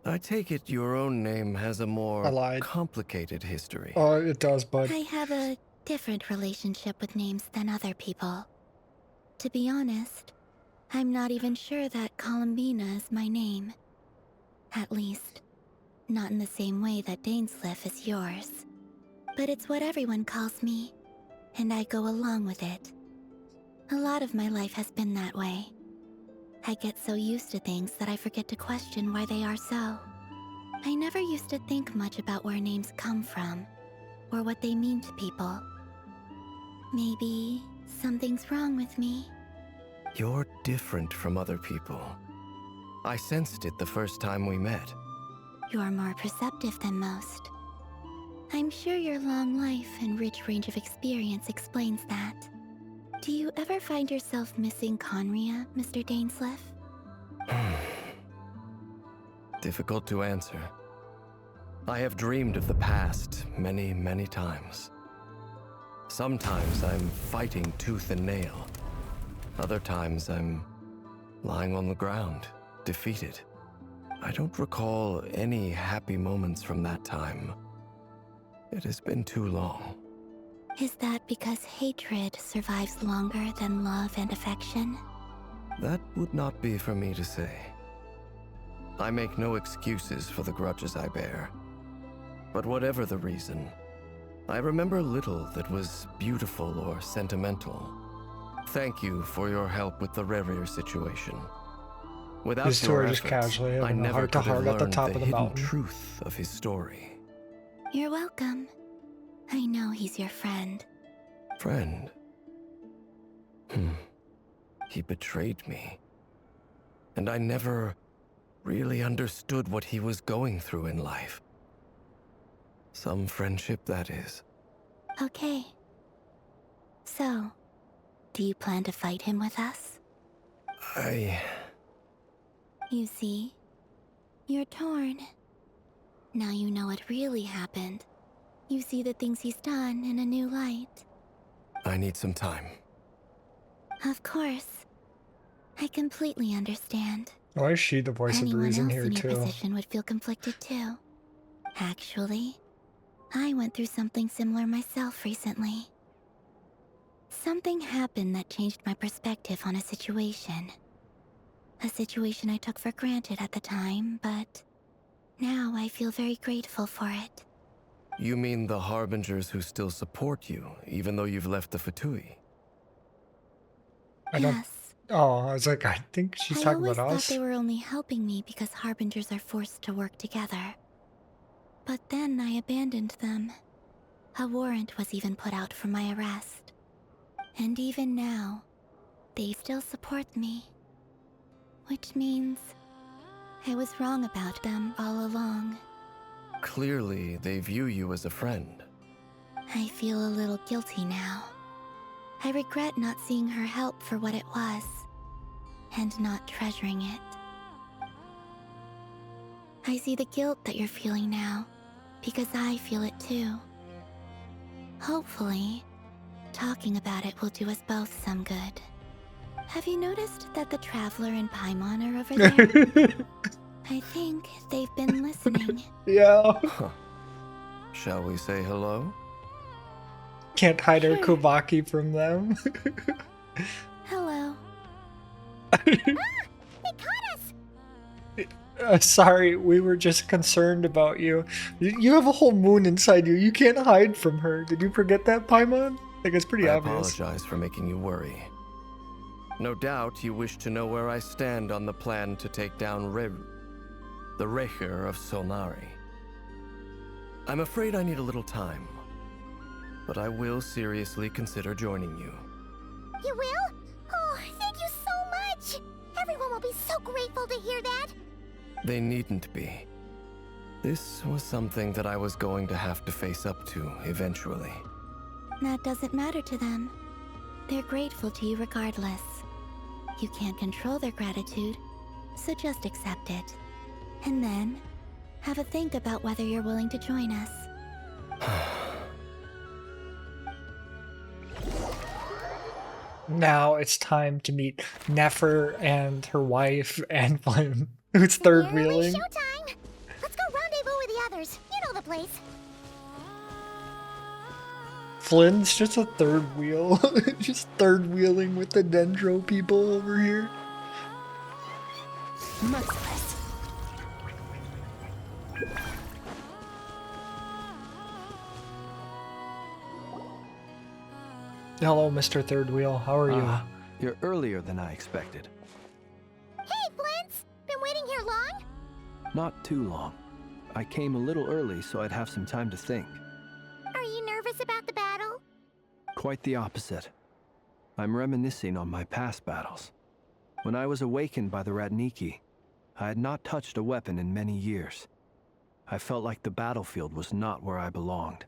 I take it your own name has a I more lied. complicated history. Oh, it does, bud. I have a different relationship with names than other people. To be honest, I'm not even sure that Columbina is my name. At least, not in the same way that Dainsliff is yours. But it's what everyone calls me, and I go along with it. A lot of my life has been that way. I get so used to things that I forget to question why they are so. I never used to think much about where names come from, or what they mean to people. Maybe something's wrong with me. You're different from other people. I sensed it the first time we met. You're more perceptive than most. I'm sure your long life and rich range of experience explains that. Do you ever find yourself missing Conria, Mr. Dainsleff? Difficult to answer. I have dreamed of the past many, many times. Sometimes I'm fighting tooth and nail. Other times I'm lying on the ground, defeated. I don't recall any happy moments from that time. It has been too long. Is that because hatred survives longer than love and affection? That would not be for me to say. I make no excuses for the grudges I bear. But whatever the reason, I remember little that was beautiful or sentimental. Thank you for your help with the Rerir situation. Without These two your are just efforts, casually I having a never could have heart-to-heart at the learned top the of the hidden mountain. truth of his story. You're welcome. I know he's your friend. Friend? He betrayed me. And I never really understood what he was going through in life. Some friendship, that is. Okay. So, do you plan to fight him with us? You see, you're torn. Now you know what really happened. You see the things he's done in a new light. I need some time. Of course. I completely understand. Why is she the voice of Anyone reason else here in your too? position would feel conflicted too. Actually, I went through something similar myself recently. Something happened that changed my perspective on a situation. A situation I took for granted at the time, but now I feel very grateful for it. You mean the Harbingers who still support you, even though you've left the Fatui? Yes. Oh, I was like, I think she's I talking always about thought us. they were only helping me because Harbingers are forced to work together. But then I abandoned them. A warrant was even put out for my arrest. And even now, they still support me. Which means I was wrong about them all along. Clearly, they view you as a friend. I feel a little guilty now. I regret not seeing her help for what it was, and not treasuring it. I see the guilt that you're feeling now, because I feel it too. Hopefully, talking about it will do us both some good. Have you noticed that the Traveler and Paimon are over there? I think they've been listening. Yeah. Shall we say hello? Can't hide our Kubaki from them. Hello. They caught us! Sorry, we were just concerned about you. You have a whole moon inside you. You can't hide from her. Did you forget that, Paimon? I think it's pretty obvious. I apologize for making you worry. No doubt you wish to know where I stand on the plan to take down the Raker of Solnari. I'm afraid I need a little time, but I will seriously consider joining you. You will? Oh, thank you so much! Everyone will be so grateful to hear that! They needn't be. This was something that I was going to have to face up to eventually. That doesn't matter to them. They're grateful to you regardless. You can't control their gratitude, so just accept it. And then, have a think about whether you're willing to join us. Now it's time to meet Nefer and her wife and Flynn, who's third wheeling. Showtime! Let's go rendezvous with the others. You know the place. Flynn's just a third wheel. Just third wheeling with the Dendro people over here. Merciless. Hello, Mr. Third Wheel. How are you? You're earlier than I expected. Hey, Flint's! Been waiting here long? Not too long. I came a little early so I'd have some time to think. Are you nervous about the battle? Quite the opposite. I'm reminiscing on my past battles. When I was awakened by the Radniki, I had not touched a weapon in many years. I felt like the battlefield was not where I belonged.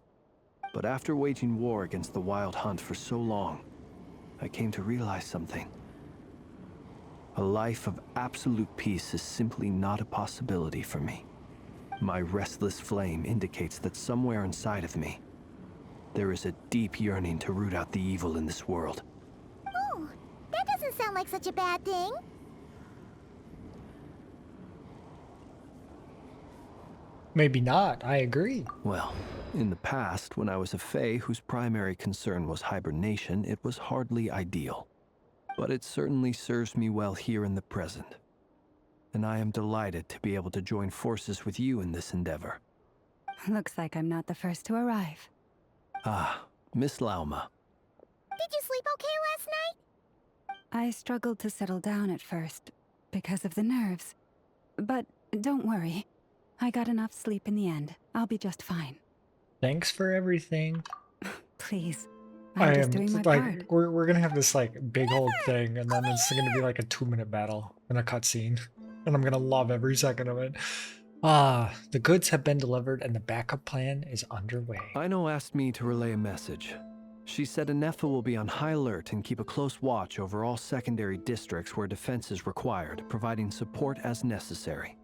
But after waging war against the Wild Hunt for so long, I came to realize something. A life of absolute peace is simply not a possibility for me. My restless flame indicates that somewhere inside of me, there is a deep yearning to root out the evil in this world. Oh, that doesn't sound like such a bad thing. Maybe not. I agree. Well, in the past, when I was a Fae whose primary concern was hibernation, it was hardly ideal. But it certainly serves me well here in the present. And I am delighted to be able to join forces with you in this endeavor. Looks like I'm not the first to arrive. Ah, Miss Lauma. Did you sleep okay last night? I struggled to settle down at first, because of the nerves. But don't worry. I got enough sleep in the end. I'll be just fine. Thanks for everything. Please. I'm just doing my part. We're gonna have this like big old thing, and then it's gonna be like a 2-minute battle and a cutscene, and I'm gonna love every second of it. The goods have been delivered, and the backup plan is underway. Ino asked me to relay a message. She said Anefa will be on high alert and keep a close watch over all secondary districts where defense is required, providing support as necessary.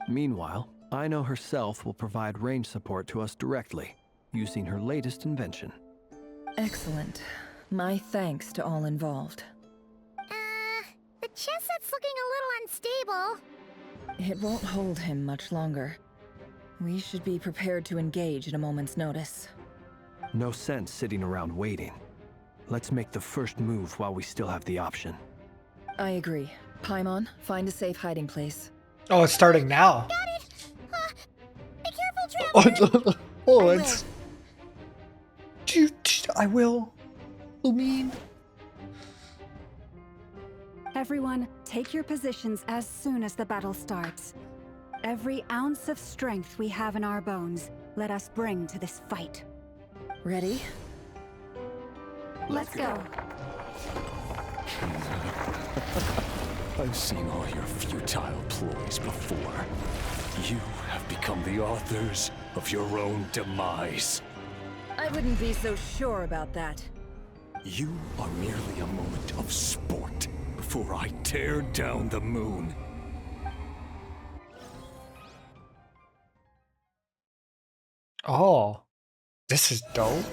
Meanwhile, Ino herself will provide range support to us directly, using her latest invention. Excellent. My thanks to all involved. The chest set's looking a little unstable. It won't hold him much longer. We should be prepared to engage at a moment's notice. No sense sitting around waiting. Let's make the first move while we still have the option. I agree. Paimon, find a safe hiding place. Oh, it's starting now. Got it! Be careful, traveler! Oh, it's... I will. Lumine. Everyone, take your positions as soon as the battle starts. Every ounce of strength we have in our bones, let us bring to this fight. Ready? Let's go. I've seen all your futile ploys before. You have become the authors of your own demise. I wouldn't be so sure about that. You are merely a moment of sport before I tear down the moon. Oh, this is dope.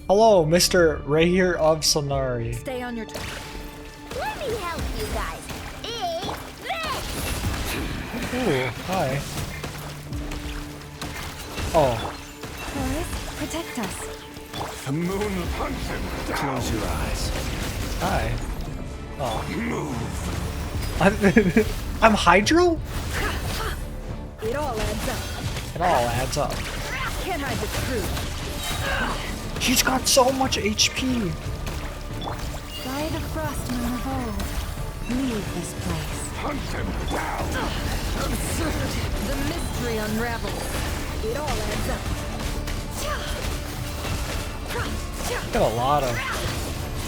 Hello, Mr. Rahir of Solnari. Stay on your Let me help you guys. Eat this! Ooh, hi. Oh. Forest, protect us. The moon hunts him down. Close your eyes. Hi. Oh. Move. I'm Hydro? It all adds up. It all adds up. Can't hide the truth. He's got so much HP. By the frost moon of old, leave this place. Hunt him down. Absurd. The mystery unravels. It all adds up. Got a lot of...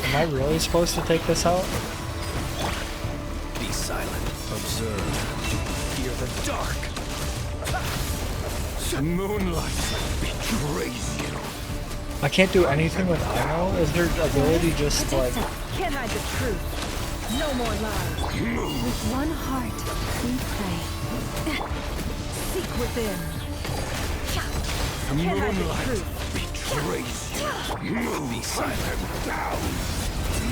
Am I really supposed to take this out? Be silent. Observe. Fear the dark. The moonlight betrays you. I can't do anything with Ino? Is her ability just like... Can't hide the truth. No more lies. With one heart, we pray. Seek within. The Can't hide the moonlight truth. betrays you. Move. Be silent. Down.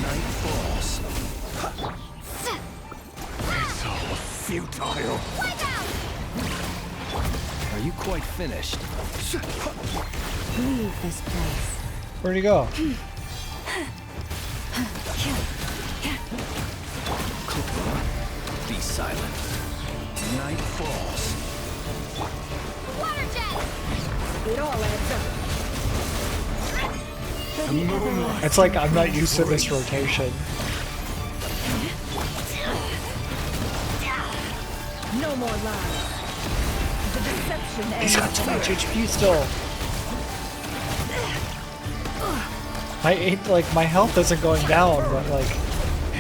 Night falls. It's all futile. Are you quite finished? Leave this place. Where'd he go? Be silent. Night falls. Water jet! It all adds up. The moonlight. It's like I'm not used to this rotation. No more lies. The deception ends. He's got so much HP still. My health isn't going down, but like,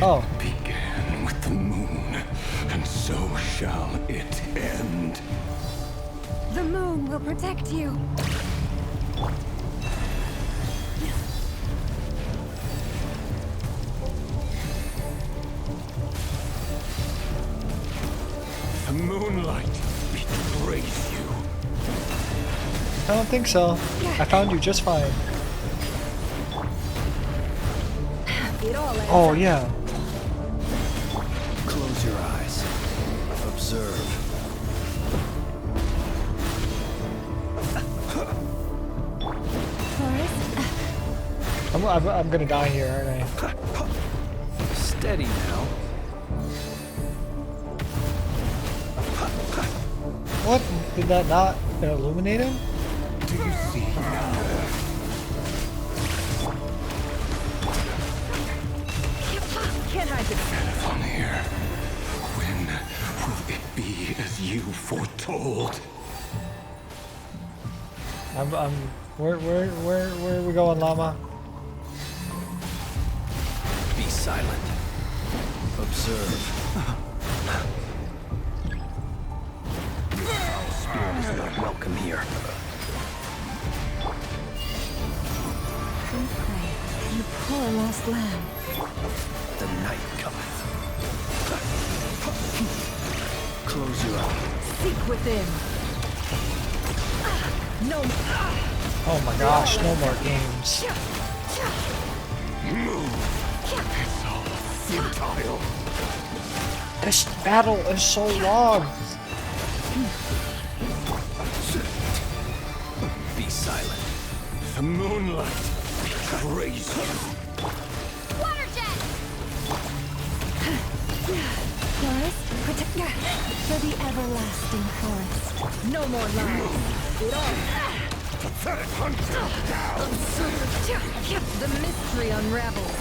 oh. Began with the moon, and so shall it end. The moon will protect you. The moonlight betrays you. I don't think so. I found you just fine. It all adds Oh up. yeah. Close your eyes. Observe. Forest, I'm gonna die here, aren't I? Steady now. What? Did that not illuminate him? Do you see now? Can't hide the truth. On here. When will it be as you foretold? Where are we going, Llama? Be silent. Observe. Foul spirit is not welcome here. we pray. You poor lost lamb. The night cometh. Close your eyes. Seek within. No. Oh my gosh, no more games. Move. It's all futile. This battle is so long. silent. The moonlight betrays you. Water jet! Forest, protect for the everlasting forest. No more lies. It all. Pathetic hunter down! The mystery unravels.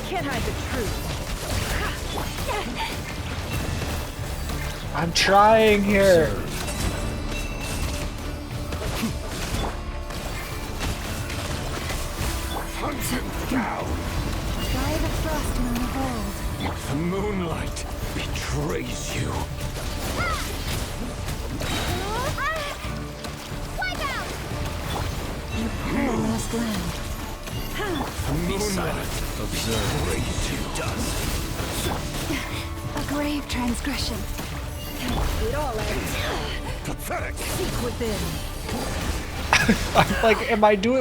Can't hide the truth. I'm trying here. Hunt him down! By the frost moon of old. The moonlight betrays you. Wipe out! You poor lost land. Be silent. Observe what you does. A grave transgression. It all ends. Pathetic! Seek within. I'm like,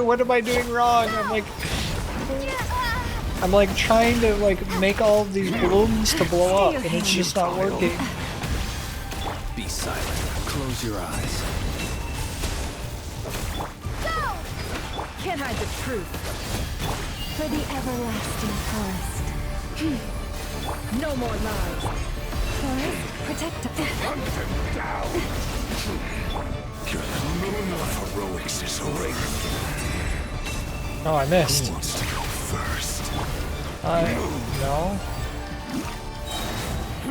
what am I doing wrong? I'm like trying to like make all of these balloons to blow up and it's just not working. Be silent. Close your eyes. Go! Can't hide the truth. For the everlasting forest. No more lies. Forest, protect us. Hunt him down! The moonlight heroics is erased. Oh, I missed. Who wants to go first? No.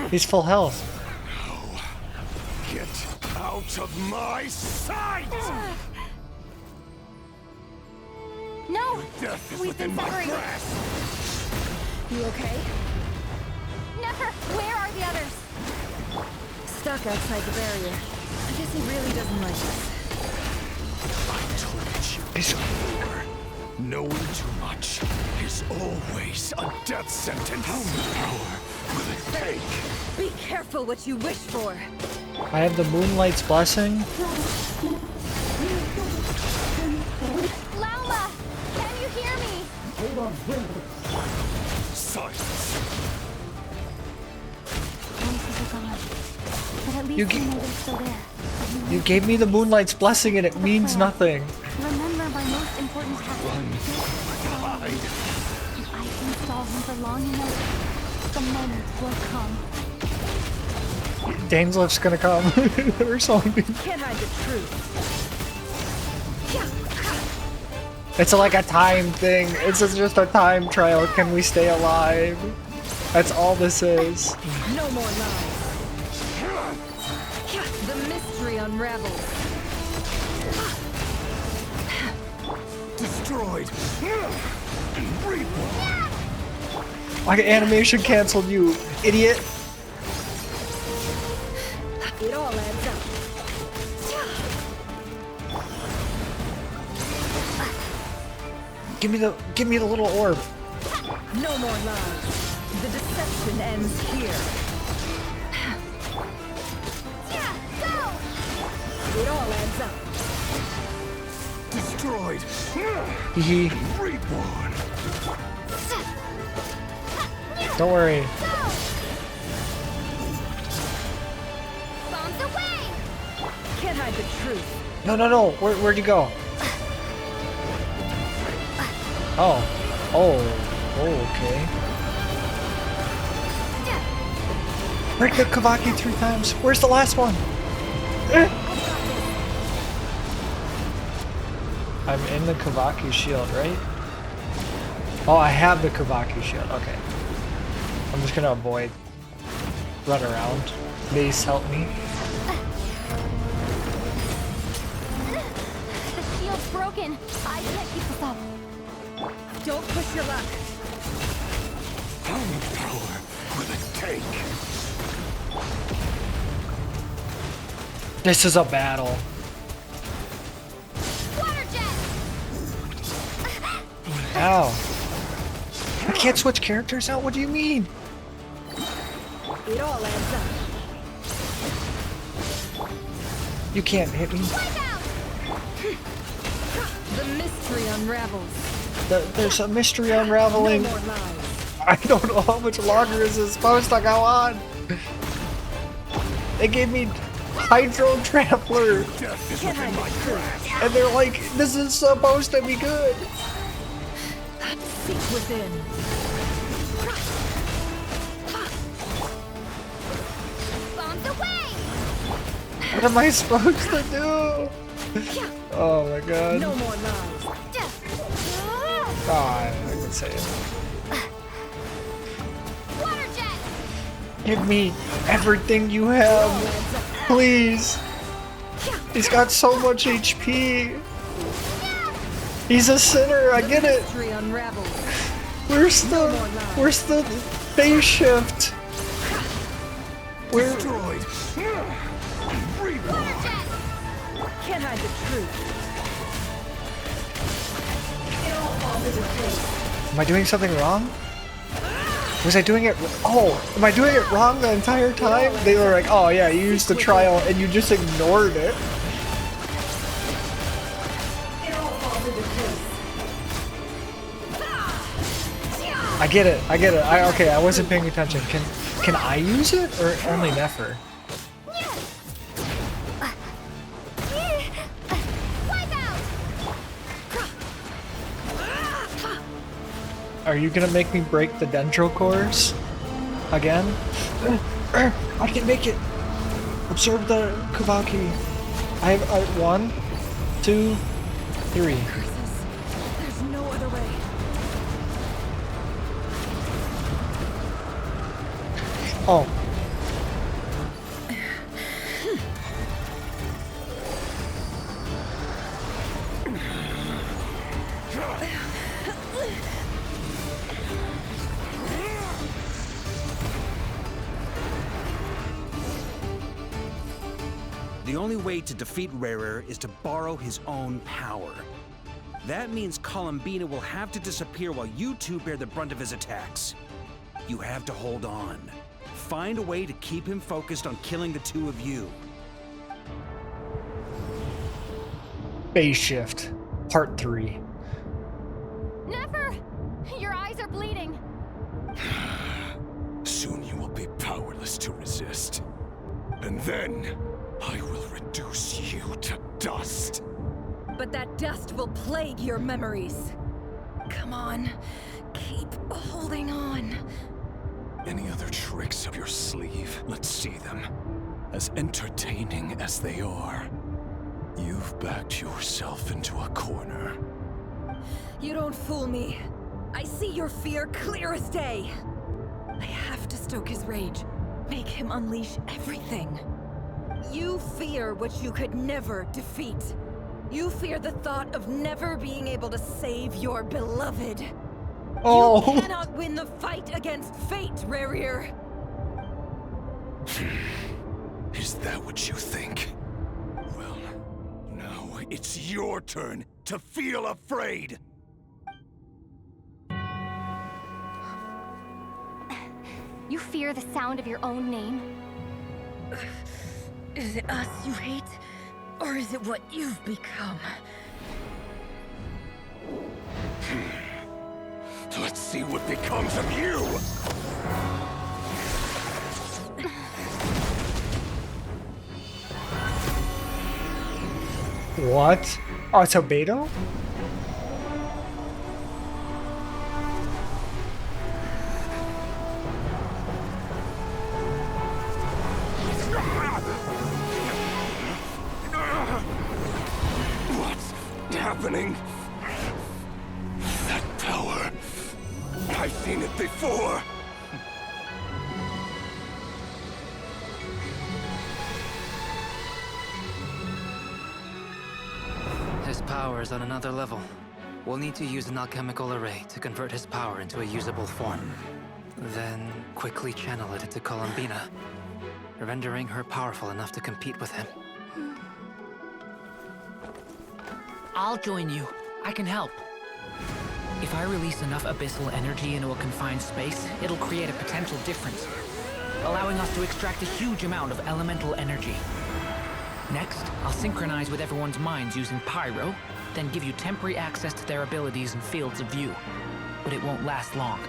He's full health. Get out of my sight! No! Death is We've been within my separated. grasp! You okay? Never! Where are the others? Stuck outside the barrier. I guess he really doesn't like us. I told you before. Knowing too much is always a death sentence. How much power will it take? Be careful what you wish for. I have the Moonlight's blessing. Lauma! Can you hear me? Silence! Voices are gone. But at least You we know they're still there. You gave me the Moonlight's blessing and it means nothing. Remember my most important task. If I can stall him for long enough, the moment will come. Daneslif's gonna come or something. Can't hide the truth. It's like a time thing. It's just a time trial. Can we stay alive? That's all this is. No more lies. The mystery unravels. Destroyed! Reborn! My animation canceled, you idiot. It all adds up. Give me the little orb. No more lies. The deception ends here. It all adds up. Destroyed! Hee. Reborn! Don't worry. Bombs away! Can't hide the truth. No. Where'd you go? Oh, okay. Break the Kavaki 3 times. Where's the last one? I'm in the Kavaki shield, right? Oh, I have the Kavaki shield. Okay. I'm just gonna avoid. Run around. Mace, help me. The shield's broken. I can't keep this up. Don't push your luck. How much power will it take? This is a battle. Water jet! Ow. I can't switch characters out? What do you mean? It all adds up. You can't hit me. The mystery unravels. There's a mystery unraveling. No more lies. I don't know how much longer this is supposed to go on. They gave me Hydro Trampler. And they're like, this is supposed to be good. Seek within. Bombs away! What am I supposed to do? Oh my god. No more lies. Oh, I can say it. Water jet! Give me everything you have, please. He's got so much HP. He's a sinner, I get it. Where's the phase shift? Where? Destroyed. Can't hide the truth. Am I doing something wrong? Was I doing it? Oh, am I doing it wrong the entire time? They were like, oh yeah, you used the trial and you just ignored it. I get it. Okay, I wasn't paying attention. Can I use it or only Nefer? Are you gonna make me break the dendro cores again? I can make it. Observe the Kubaki. I have 1, 2, 3. There's no other way. Oh. The only way to defeat Rarer is to borrow his own power. That means Columbina will have to disappear while you two bear the brunt of his attacks. You have to hold on. Find a way to keep him focused on killing the two of you. Phase shift, part 3. Never! Your eyes are bleeding. Soon you will be powerless to resist. And then, I will reduce you to dust. But that dust will plague your memories. Come on, keep holding on. Any other tricks up your sleeve? Let's see them. As entertaining as they are. You've backed yourself into a corner. You don't fool me. I see your fear clear as day. I have to stoke his rage. Make him unleash everything. You fear what you could never defeat. You fear the thought of never being able to save your beloved. Oh. You cannot win the fight against fate, Rarir. Is that what you think? Well, now it's your turn to feel afraid. You fear the sound of your own name? Is it us you hate? Or is it what you've become? Let's see what becomes of you! What? Oh, it's a Beto? What's happening? That power. I've seen it before. His power is on another level. We'll need to use an alchemical array to convert his power into a usable form. Then quickly channel it into Columbina, rendering her powerful enough to compete with him. I'll join you. I can help. If I release enough abyssal energy into a confined space, it'll create a potential difference, allowing us to extract a huge amount of elemental energy. Next, I'll synchronize with everyone's minds using Pyro, then give you temporary access to their abilities and fields of view. But it won't last long.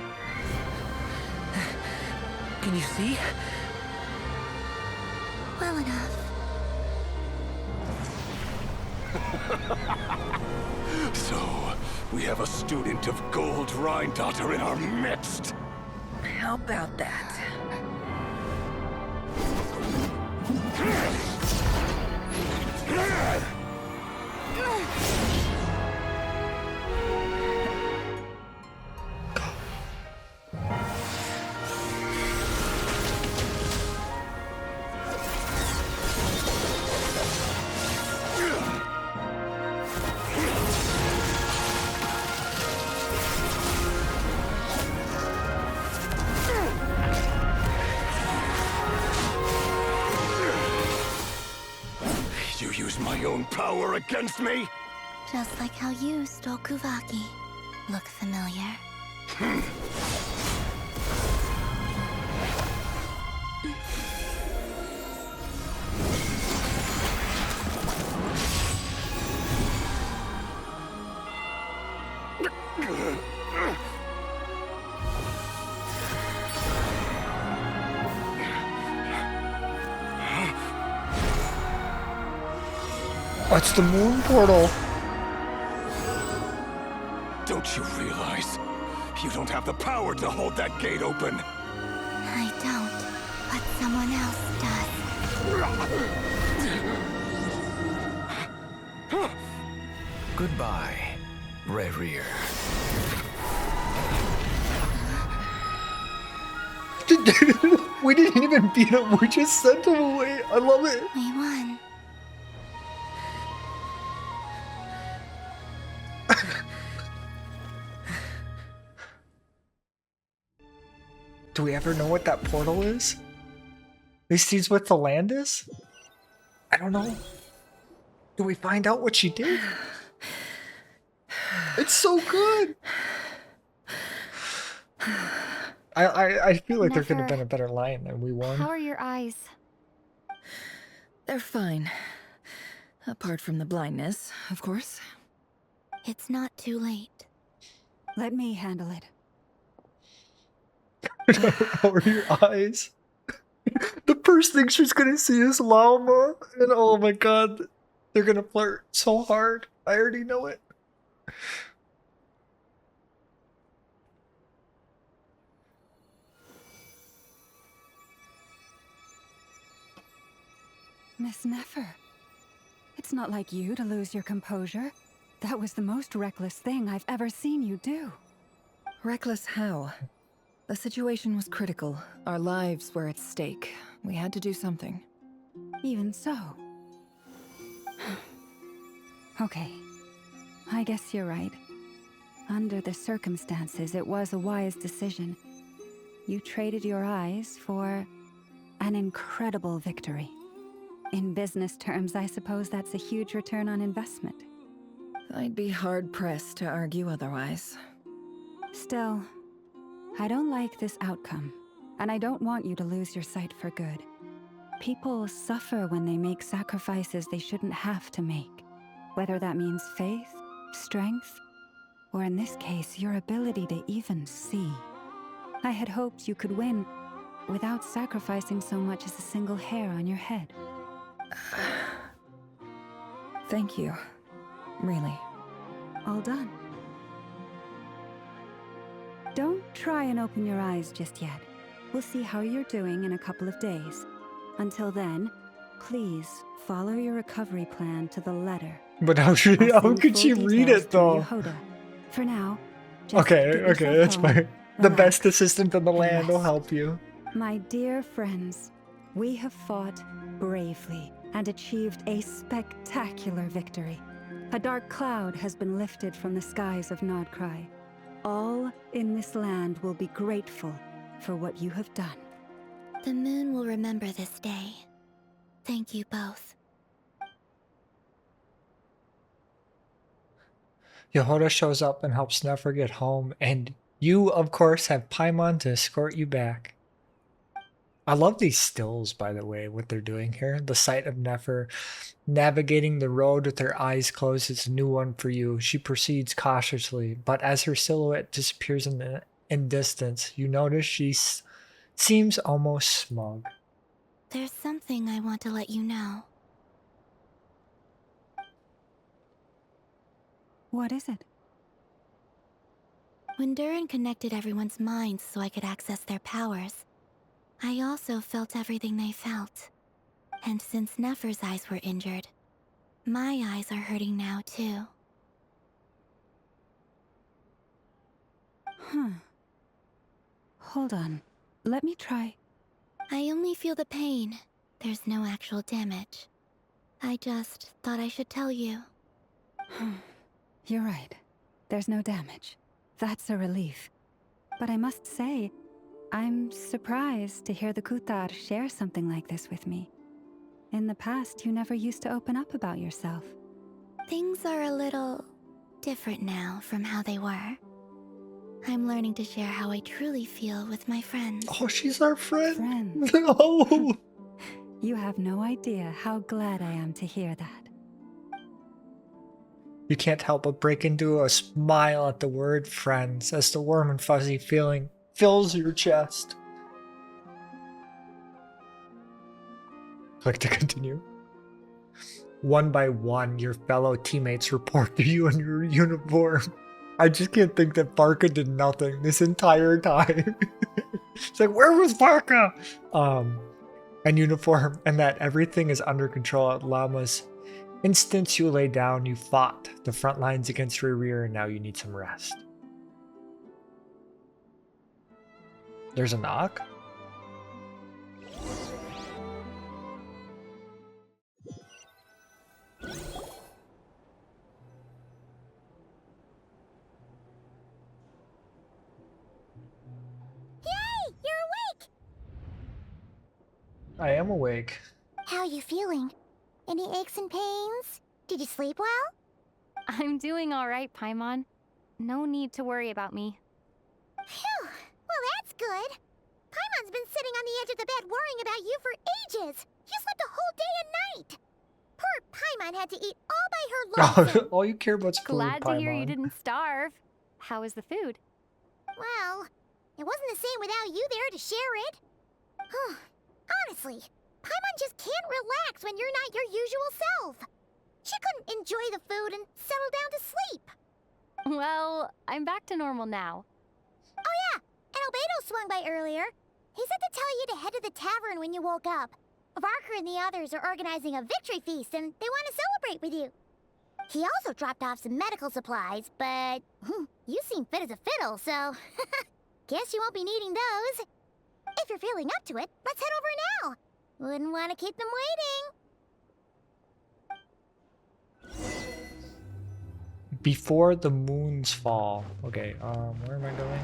Can you see? Well enough. So, we have a student of Gold Rhine-Daughter in our midst. How about that? You use my own power against me? Just like how you stole Kuvaki. Look familiar? What's the moon portal? Don't you realize? You don't have the power to hold that gate open. I don't, but someone else does. Goodbye, Rerir. We didn't even beat him, we just sent him away. I love it. We won. Do we ever know what that portal is? At least he's what the land is? I don't know. Do we find out what she did? It's so good. I feel like there could have been a better line and we won. How are your eyes? They're fine. Apart from the blindness, of course. It's not too late. Let me handle it. How are your eyes? The first thing she's gonna see is Llama, and oh my god, they're gonna flirt so hard. I already know it. Miss Nefer, it's not like you to lose your composure. That was the most reckless thing I've ever seen you do. Reckless how? The situation was critical. Our lives were at stake. We had to do something. Even so. Okay. I guess you're right. Under the circumstances, it was a wise decision. You traded your eyes for an incredible victory. In business terms, I suppose that's a huge return on investment. I'd be hard-pressed to argue otherwise. Still, I don't like this outcome, and I don't want you to lose your sight for good. People suffer when they make sacrifices they shouldn't have to make, whether that means faith, strength, or in this case, your ability to even see. I had hoped you could win without sacrificing so much as a single hair on your head. Thank you. Really. All done. Don't try and open your eyes just yet. We'll see how you're doing in a couple of days. Until then, please follow your recovery plan to the letter. But how could she read it though? Yehoda. For now, just Okay, get yourself that's home, fine. The relax, best assistant in the and land will rest. help you. My dear friends, we have fought bravely and achieved a spectacular victory. A dark cloud has been lifted from the skies of Nodcry. All in this land will be grateful for what you have done. The moon will remember this day. Thank you both. Yehoda shows up and helps Nefer get home, and you, of course, have Paimon to escort you back. I love these stills, by the way, what they're doing here. The sight of Nefer navigating the road with her eyes closed is a new one for you. She proceeds cautiously, but as her silhouette disappears in distance, you notice she seems almost smug. There's something I want to let you know. What is it? When Durin connected everyone's minds so I could access their powers, I also felt everything they felt. And since Nefer's eyes were injured, my eyes are hurting now too. Huh. Hold on. Let me try. I only feel the pain. There's no actual damage. I just thought I should tell you. You're right. There's no damage. That's a relief. But I must say, I'm surprised to hear the Kutar share something like this with me. In the past, you never used to open up about yourself. Things are a little different now from how they were. I'm learning to share how I truly feel with my friends. Oh, she's our friend. Friends. No. You have no idea how glad I am to hear that. You can't help but break into a smile at the word friends as the warm and fuzzy feeling fills your chest. Click to continue. One by one, your fellow teammates report to you in your uniform. I just can't think that Barca did nothing this entire time. It's like, where was Barca? And uniform, and that everything is under control at Llama's. Instance you lay down, you fought the front lines against rear, and now you need some rest. There's a knock? Yay! You're awake! I am awake. How are you feeling? Any aches and pains? Did you sleep well? I'm doing all right, Paimon. No need to worry about me. Phew! Well, that's good. Paimon's been sitting on the edge of the bed worrying about you for ages. You slept a whole day and night. Poor Paimon had to eat all by her lonesome. All you care about is food, Glad to hear you Paimon. didn't starve. How was the food? Well, it wasn't the same without you there to share it. Honestly, Paimon just can't relax when you're not your usual self. She couldn't enjoy the food and settle down to sleep. Well, I'm back to normal now. Oh yeah, and Albedo swung by earlier. He said to tell you to head to the tavern when you woke up. Varker and the others are organizing a victory feast and they want to celebrate with you. He also dropped off some medical supplies, but you seem fit as a fiddle, so guess you won't be needing those. If you're feeling up to it, let's head over now. Wouldn't want to keep them waiting. Before the moons fall. Okay, where am I going?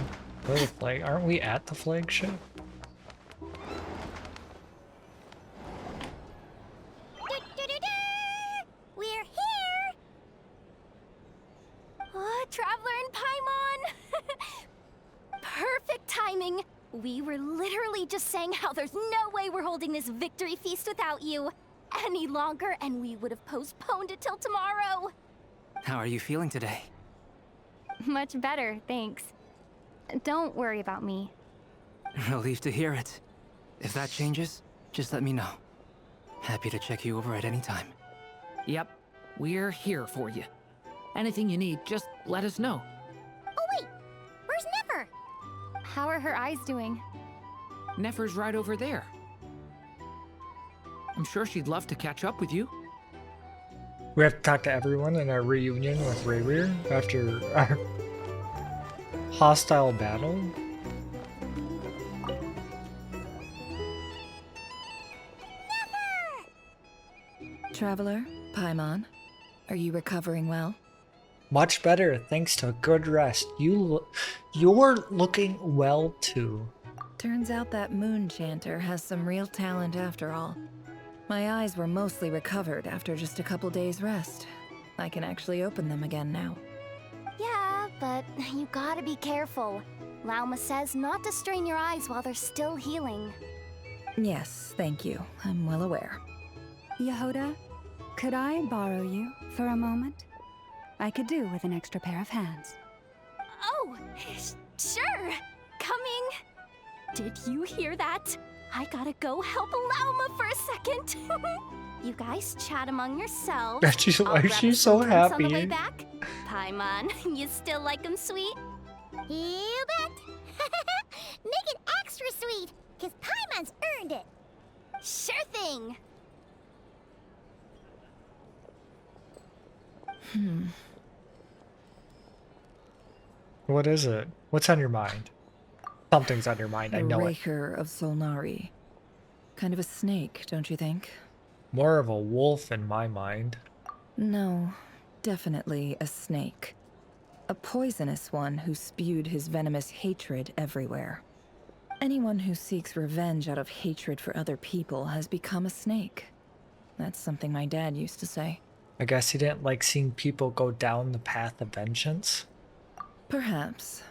Go to the flag. Aren't we at the flagship? We're here! Oh, Traveler and Paimon! Perfect timing! We were literally just saying how there's no way we're holding this victory feast without you any longer, and we would have postponed it till tomorrow. How are you feeling today? Much better, thanks. Don't worry about me. Relieved to hear it. If that changes, just let me know. Happy to check you over at any time. Yep, we're here for you. Anything you need, just let us know. Oh wait, where's Nefer? How are her eyes doing? Nefer's right over there. I'm sure she'd love to catch up with you. We have to talk to everyone in our reunion with Rayweir after our hostile battle. Traveler, Paimon, are you recovering well? Much better, thanks to a good rest. You're looking well too. Turns out that moon chanter has some real talent after all. My eyes were mostly recovered after just a couple days rest. I can actually open them again now. Yeah, but you gotta be careful. Lauma says not to strain your eyes while they're still healing. Yes, thank you. I'm well aware. Yehoda, could I borrow you for a moment? I could do with an extra pair of hands. Oh, sure. Coming. Did you hear that? I gotta go help Lauma for a second. You guys chat among yourselves. She's I'll like, grab she's us so some drinks on the happy. way back. Paimon, you still like them sweet? You bet. Make it extra sweet, because Paimon's earned it. Sure thing. What is it? What's on your mind? Something's on your mind. I The know it. Raker of Solnari. Kind of a snake, don't you think? More of a wolf in my mind. No, definitely a snake. A poisonous one who spewed his venomous hatred everywhere. Anyone who seeks revenge out of hatred for other people has become a snake. That's something my dad used to say. I guess he didn't like seeing people go down the path of vengeance. Perhaps.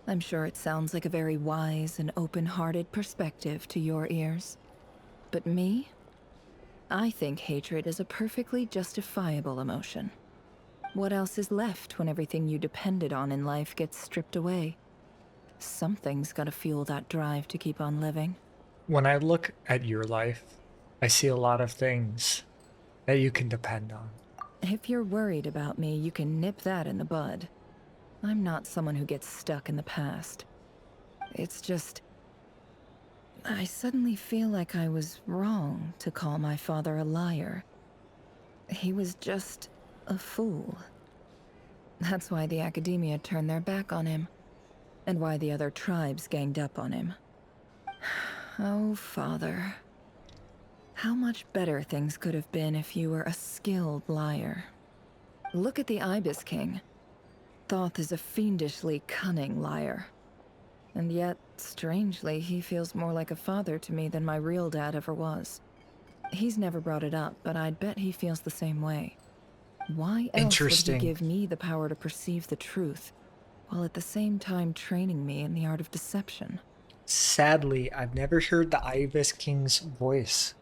I'm sure it sounds like a very wise and open-hearted perspective to your ears. But me? I think hatred is a perfectly justifiable emotion. What else is left when everything you depended on in life gets stripped away? Something's gotta fuel that drive to keep on living. When I look at your life, I see a lot of things that you can depend on. If you're worried about me, you can nip that in the bud. I'm not someone who gets stuck in the past. It's just... I suddenly feel like I was wrong to call my father a liar. He was just a fool. That's why the Academia turned their back on him, and why the other tribes ganged up on him. Oh, Father. How much better things could have been if you were a skilled liar. Look at the Ibis King. Thoth is a fiendishly cunning liar. And yet, strangely, he feels more like a father to me than my real dad ever was. He's never brought it up, but I'd bet he feels the same way. Why else would he give me the power to perceive the truth, while at the same time training me in the art of deception? Sadly, I've never heard the Ibis King's voice.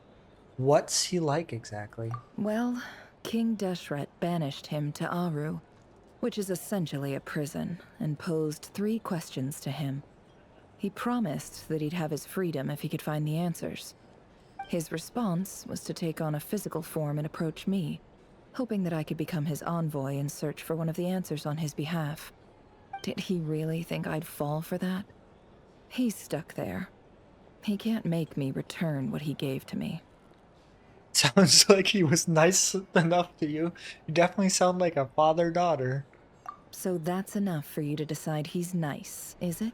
What's he like exactly? Well, King Deshret banished him to Aru, which is essentially a prison, and posed 3 questions to him. He promised that he'd have his freedom if he could find the answers. His response was to take on a physical form and approach me, hoping that I could become his envoy and search for one of the answers on his behalf. Did he really think I'd fall for that? He's stuck there. He can't make me return what he gave to me. Sounds like he was nice enough to you. You definitely sound like a father-daughter. So that's enough for you to decide he's nice, is it?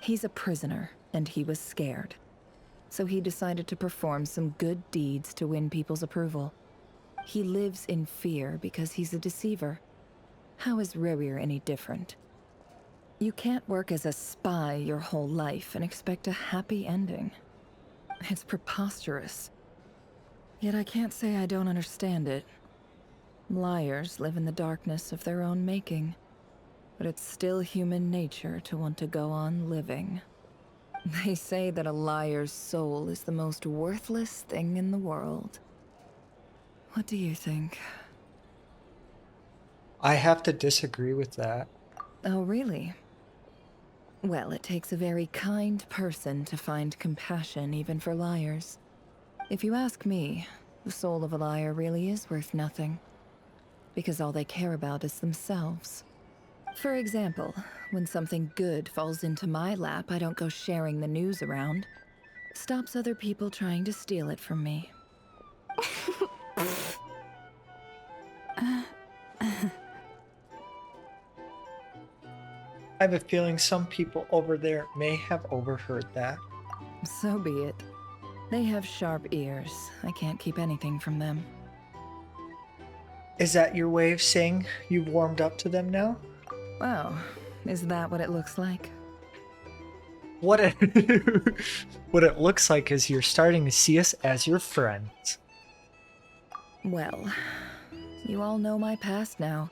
He's a prisoner, and he was scared. So he decided to perform some good deeds to win people's approval. He lives in fear because he's a deceiver. How is Rerir any different? You can't work as a spy your whole life and expect a happy ending. It's preposterous. Yet I can't say I don't understand it. Liars live in the darkness of their own making. But it's still human nature to want to go on living. They say that a liar's soul is the most worthless thing in the world. What do you think? I have to disagree with that. Oh, really? Well, it takes a very kind person to find compassion even for liars. If you ask me, the soul of a liar really is worth nothing. Because all they care about is themselves. For example, when something good falls into my lap, I don't go sharing the news around. Stops other people trying to steal it from me. I have a feeling some people over there may have overheard that. So be it. They have sharp ears. I can't keep anything from them. Is that your way of saying you've warmed up to them now? Wow, is that what it looks like? What it looks like is you're starting to see us as your friends. Well, you all know my past now.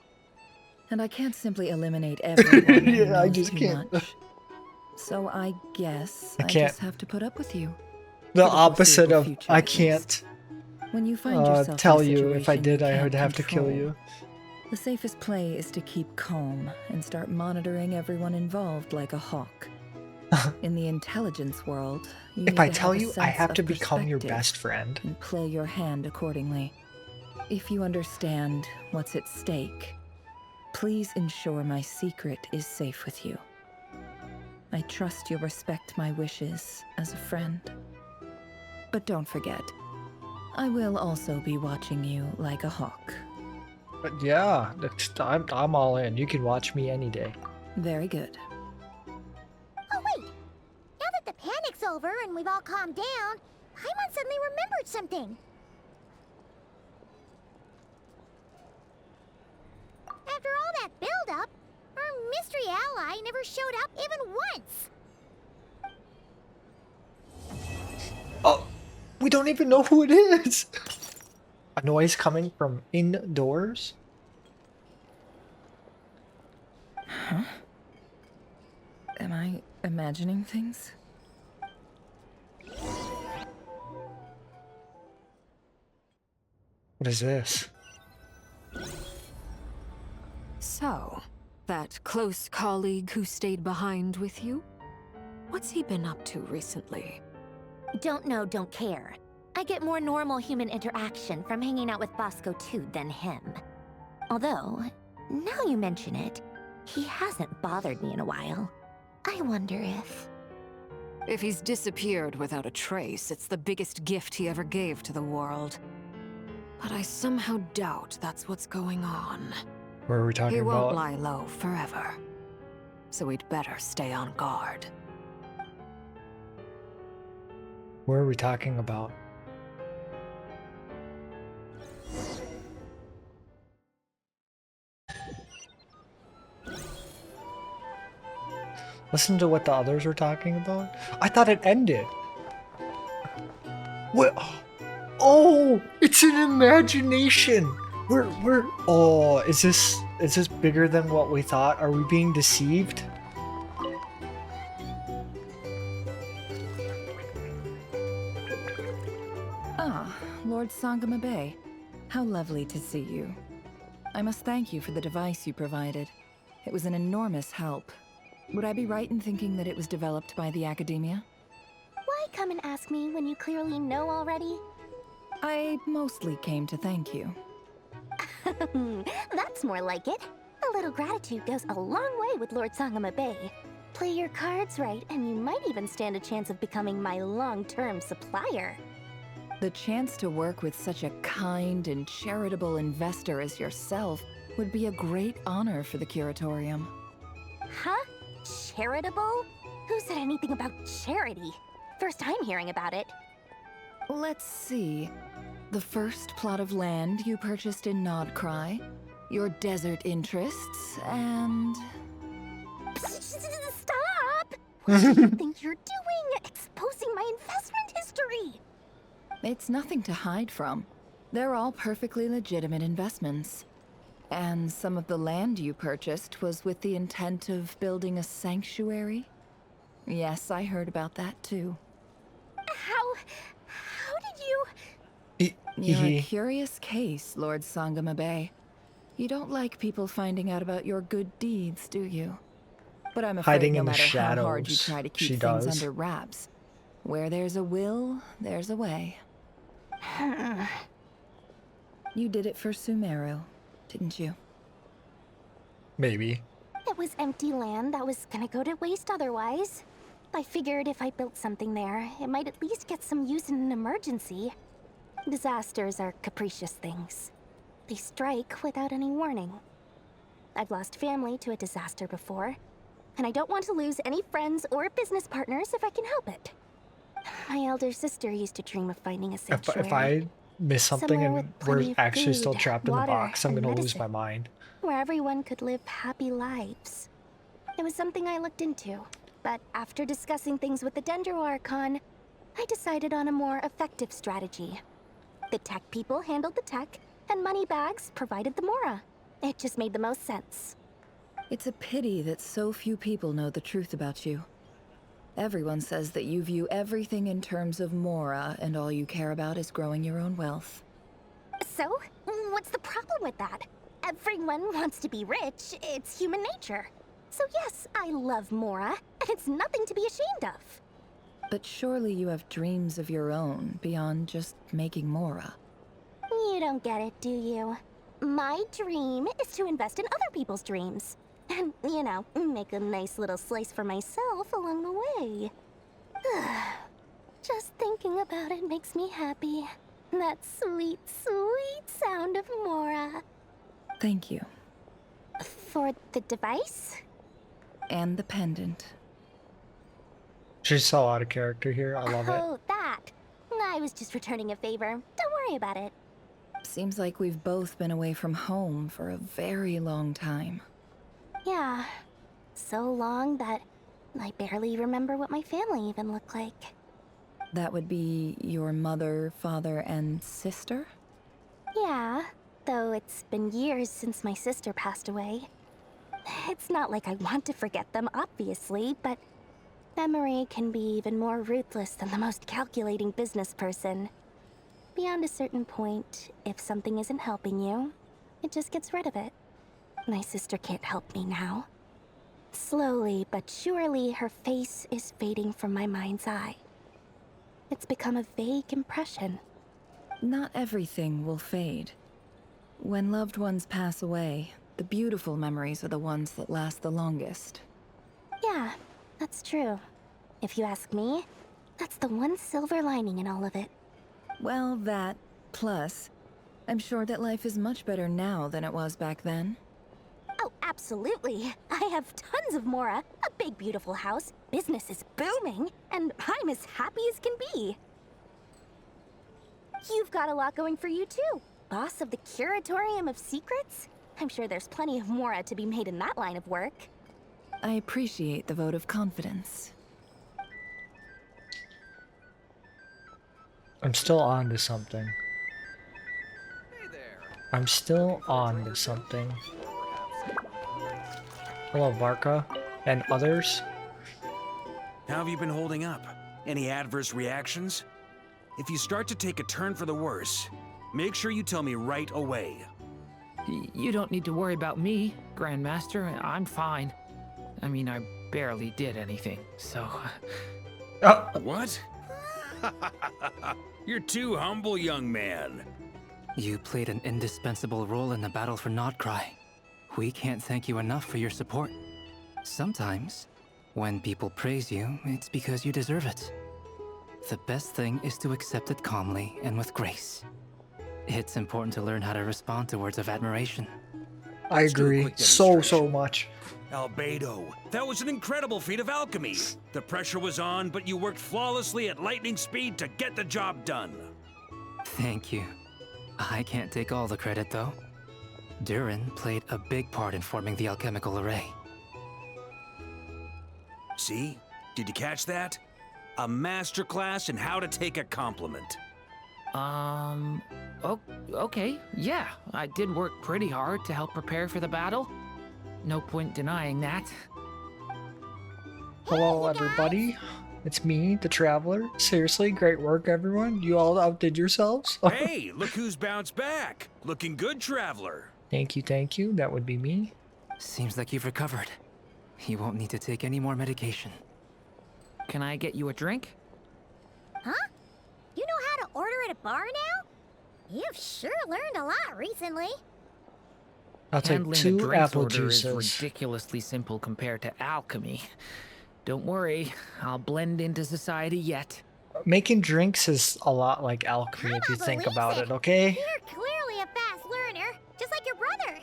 And I can't simply eliminate everyone who Yeah, I knows just too can't. much. So I guess I I can't. just have to put up with you. The For the opposite foreseeable of future, I at least. can't When you find yourself in a tell you if I situation did you I would can't have to kill control, you. The safest play is to keep calm and start monitoring everyone involved like a hawk. In the intelligence world, you If need I to tell have a you I sense have of to become your perspective best friend. and play your hand accordingly. If you understand what's at stake, please ensure my secret is safe with you. I trust you'll respect my wishes as a friend. But don't forget, I will also be watching you like a hawk. But yeah, I'm all in. You can watch me any day. Very good. Oh wait! Now that the panic's over and we've all calmed down, Paimon suddenly remembered something. After all that build-up, our mystery ally never showed up even once. Oh, we don't even know who it is. A noise coming from indoors? Huh? Am I imagining things? What is this? So, that close colleague who stayed behind with you? What's he been up to recently? Don't know, don't care. I get more normal human interaction from hanging out with Bosco 2 than him. Although, now you mention it, he hasn't bothered me in a while. I wonder if... If he's disappeared without a trace, it's the biggest gift he ever gave to the world. But I somehow doubt that's what's going on. What are we talking He won't about? lie low forever. So we'd better stay on guard. What are we talking about? Listen to what the others were talking about. I thought it ended. What? Oh, it's an imagination. We're. Oh, is this bigger than what we thought? Are we being deceived? Ah, Lord Sangama Bay. How lovely to see you. I must thank you for the device you provided. It was an enormous help. Would I be right in thinking that it was developed by the Academia? Why come and ask me when you clearly know already? I mostly came to thank you. That's more like it. A little gratitude goes a long way with Lord Sangama Bay. Play your cards right, and you might even stand a chance of becoming my long-term supplier. The chance to work with such a kind and charitable investor as yourself would be a great honor for the Curatorium. Huh? Charitable? Who said anything about charity? First time hearing about it. Let's see. The first plot of land you purchased in Nodcry, your desert interests, and... Stop! What do you think you're doing? Exposing my investment history! It's nothing to hide from. They're all perfectly legitimate investments. And some of the land you purchased was with the intent of building a sanctuary? Yes, I heard about that too. How did you... You're a curious case, Lord Sangama Bay. You don't like people finding out about your good deeds, do you? But I'm afraid Hiding no in the matter how hard you shadows, try to she keep things does. under wraps, where there's a will, there's a way. You did it for Sumeru, didn't you? Maybe. It was empty land that was gonna go to waste otherwise. I figured if I built something there, it might at least get some use in an emergency. Disasters are capricious things. They strike without any warning. I've lost family to a disaster before, and I don't want to lose any friends or business partners if I can help it. My elder sister used to dream of finding a sanctuary. If I miss something somewhere and with we're plenty of actually still food, trapped in the water, box, I'm and gonna lose medicine, my mind. where everyone could live happy lives. It was something I looked into, but after discussing things with the Dendro Archon, I decided on a more effective strategy. The tech people handled the tech, and Moneybags provided the Mora. It just made the most sense. It's a pity that so few people know the truth about you. Everyone says that you view everything in terms of Mora, and all you care about is growing your own wealth. So, what's the problem with that? Everyone wants to be rich. It's human nature. So yes, I love Mora, and it's nothing to be ashamed of. But surely you have dreams of your own beyond just making Mora. You don't get it, do you? My dream is to invest in other people's dreams. And, you know, make a nice little slice for myself along the way. Just thinking about it makes me happy. That sweet, sweet sound of Mora. Thank you. For the device? And the pendant. She's so out of character here. I love it. Oh, that. I was just returning a favor. Don't worry about it. Seems like we've both been away from home for a very long time. Yeah. So long that I barely remember what my family even looked like. That would be your mother, father, and sister? Yeah, though it's been years since my sister passed away. It's not like I want to forget them, obviously, but memory can be even more ruthless than the most calculating business person. Beyond a certain point, if something isn't helping you, it just gets rid of it. My sister can't help me now. Slowly but surely, her face is fading from my mind's eye. It's become a vague impression. Not everything will fade. When loved ones pass away, the beautiful memories are the ones that last the longest. Yeah, that's true. If you ask me, that's the one silver lining in all of it. Well, that, plus, I'm sure that life is much better now than it was back then. Oh, absolutely. I have tons of Mora, a big beautiful house, business is booming, and I'm as happy as can be. You've got a lot going for you too. Boss of the Curatorium of Secrets? I'm sure there's plenty of Mora to be made in that line of work. I appreciate the vote of confidence. I'm still on to something. I'm still on to something. Hello, Varka and others. How have you been holding up? Any adverse reactions? If you start to take a turn for the worse, make sure you tell me right away. You don't need to worry about me, Grandmaster. I'm fine. I mean, I barely did anything, so... What? You're too humble, young man. You played an indispensable role in the battle for Nodcry. We can't thank you enough for your support. Sometimes, when people praise you, it's because you deserve it. The best thing is to accept it calmly and with grace. It's important to learn how to respond to words of admiration. I agree so much. Albedo, that was an incredible feat of alchemy. The pressure was on, but you worked flawlessly at lightning speed to get the job done. Thank you. I can't take all the credit, though. Durin played a big part in forming the alchemical array. See? Did you catch that? A masterclass in how to take a compliment. Okay, yeah. I did work pretty hard to help prepare for the battle. No point denying that. Hello, everybody. It's me, the Traveler. Seriously, great work, everyone. You all outdid yourselves. Hey, look who's bounced back. Looking good, Traveler. Thank you. That would be me. Seems like you've recovered. You won't need to take any more medication. Can I get you a drink? Huh? You know how to order at a bar now? You've sure learned a lot recently. I'll take Handling 2 a drinks apple order is juices. ridiculously simple compared to alchemy. Don't worry, I'll blend into society yet. Making drinks is a lot like alchemy if you think about it, okay? You're clearly a fast learner, just like your brother.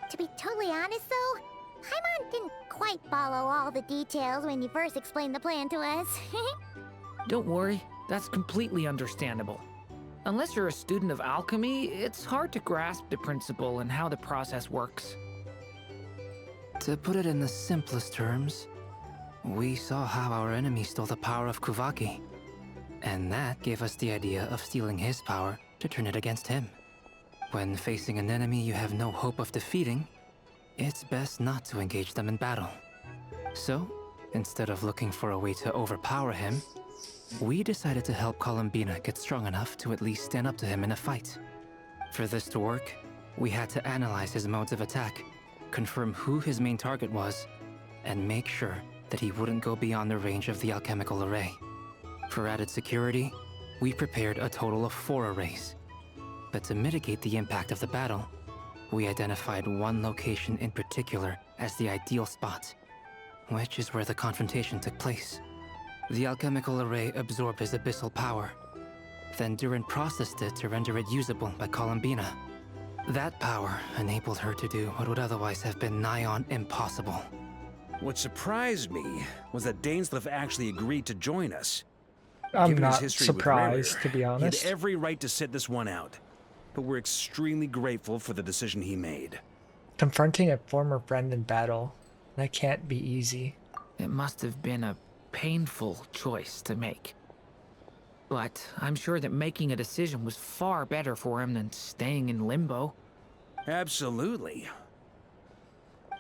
To be totally honest though, Paimon didn't quite follow all the details when you first explained the plan to us. Don't worry, that's completely understandable. Unless you're a student of alchemy, it's hard to grasp the principle and how the process works. To put it in the simplest terms, we saw how our enemy stole the power of Kuvaki. And that gave us the idea of stealing his power to turn it against him. When facing an enemy you have no hope of defeating, it's best not to engage them in battle. So, instead of looking for a way to overpower him, we decided to help Columbina get strong enough to at least stand up to him in a fight. For this to work, we had to analyze his modes of attack, confirm who his main target was, and make sure that he wouldn't go beyond the range of the alchemical array. For added security, we prepared a total of 4 arrays. But to mitigate the impact of the battle, we identified one location in particular as the ideal spot, which is where the confrontation took place. The alchemical array absorbed his abyssal power. Then Durin processed it to render it usable by Columbina. That power enabled her to do what would otherwise have been nigh on impossible. What surprised me was that Dainsleif actually agreed to join us. I'm Given his not history with surprised, Rayrir, to be honest. He had every right to sit this one out, but we're extremely grateful for the decision he made. Confronting a former friend in battle, that can't be easy. It must have been a painful choice to make. But I'm sure that making a decision was far better for him than staying in limbo. Absolutely.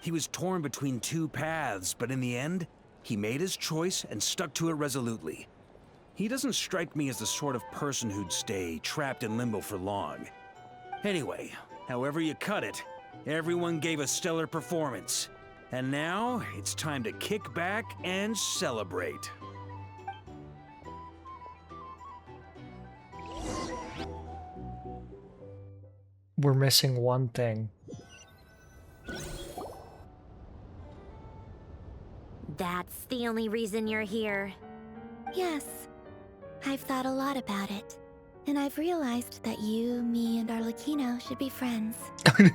He was torn between 2 paths, but in the end, he made his choice and stuck to it resolutely. He doesn't strike me as the sort of person who'd stay trapped in limbo for long. Anyway, however you cut it, everyone gave a stellar performance. And now, it's time to kick back and celebrate. We're missing one thing. That's the only reason you're here. Yes. I've thought a lot about it. And I've realized that you, me, and Arlecchino should be friends. I think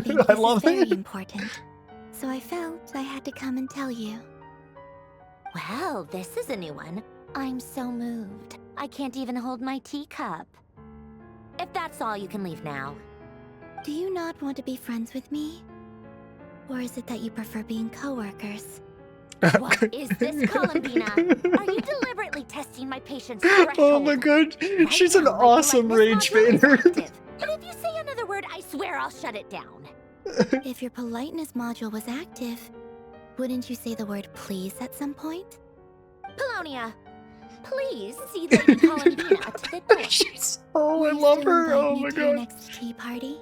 this is very important. So I felt I had to come and tell you. Well, this is a new one. I'm so moved. I can't even hold my teacup. If that's all, you can leave now. Do you not want to be friends with me? Or is it that you prefer being co-workers? What is this, Columbina? Are you deliberately testing my patience threshold? Oh my god, Right she's an now, my awesome politeness rage module is baiter. active. And if you say another word, I swear I'll shut it down. If your politeness module was active, wouldn't you say the word please at some point? Polonia, please see Lady Columbina to the door. Oh, I love her. Oh my To your god. next tea party?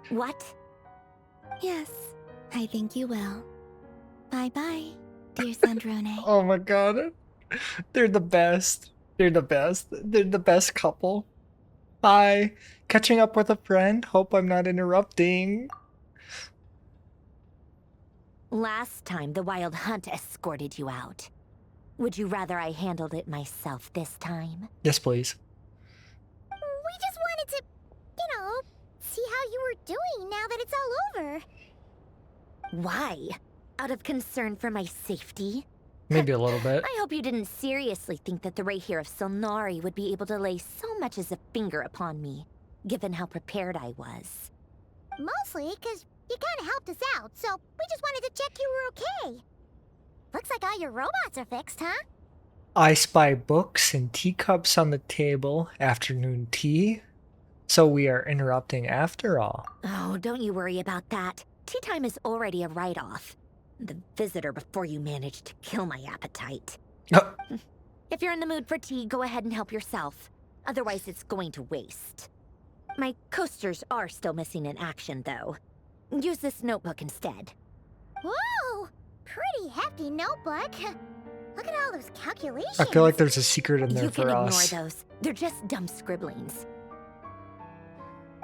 What? Yes, I think you will. Bye-bye, dear Sandrone. Oh my god. They're the best. They're the best. They're the best couple. Bye. Catching up with a friend. Hope I'm not interrupting. Last time the Wild Hunt escorted you out. Would you rather I handled it myself this time? Yes, please. We just wanted to, you know, see how you were doing now that it's all over. Why? Out of concern for my safety? Maybe a little bit. I hope you didn't seriously think that the Rayhir of Solnari would be able to lay so much as a finger upon me, given how prepared I was. Mostly because you kind of helped us out, so we just wanted to check you were okay. Looks like all your robots are fixed, huh? I spy books and teacups on the table. Afternoon tea. So we are interrupting after all. Oh, don't you worry about that. Tea time is already a write-off. The visitor before you managed to kill my appetite. If you're in the mood for tea, go ahead and help yourself. Otherwise, it's going to waste. My coasters are still missing in action, though. Use this notebook instead. Whoa! Pretty hefty notebook. Look at all those calculations. I feel like there's a secret in there you for can us. ignore those. They're just dumb scribblings.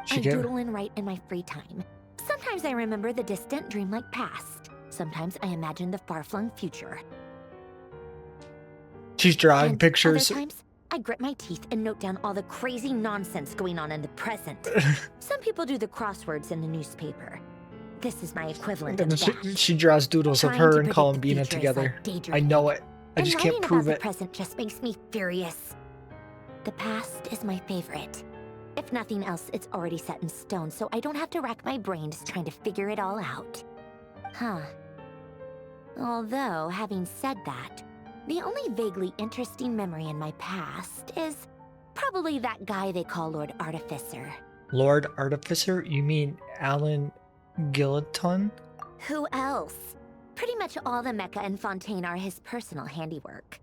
She I get- doodle and write in my free time. Sometimes I remember the distant, dreamlike past. Sometimes I imagine the far-flung future. She's drawing And pictures. Other times, I grit my teeth and note down all the crazy nonsense going on in the present. Some people do the crosswords in the newspaper. This is my equivalent of And that. she draws doodles of Trying her to and predict the Columbina future is together. like I daydreaming. know it. I And just can't writing prove about it. the present just makes me furious. The past is my favorite. If nothing else, it's already set in stone, so I don't have to rack my brains trying to figure it all out. Huh. Although, having said that, the only vaguely interesting memory in my past is probably that guy they call Lord Artificer. Lord Artificer? You mean Alan Gilliton? Who else? Pretty much all the mecha and Fontaine are his personal handiwork.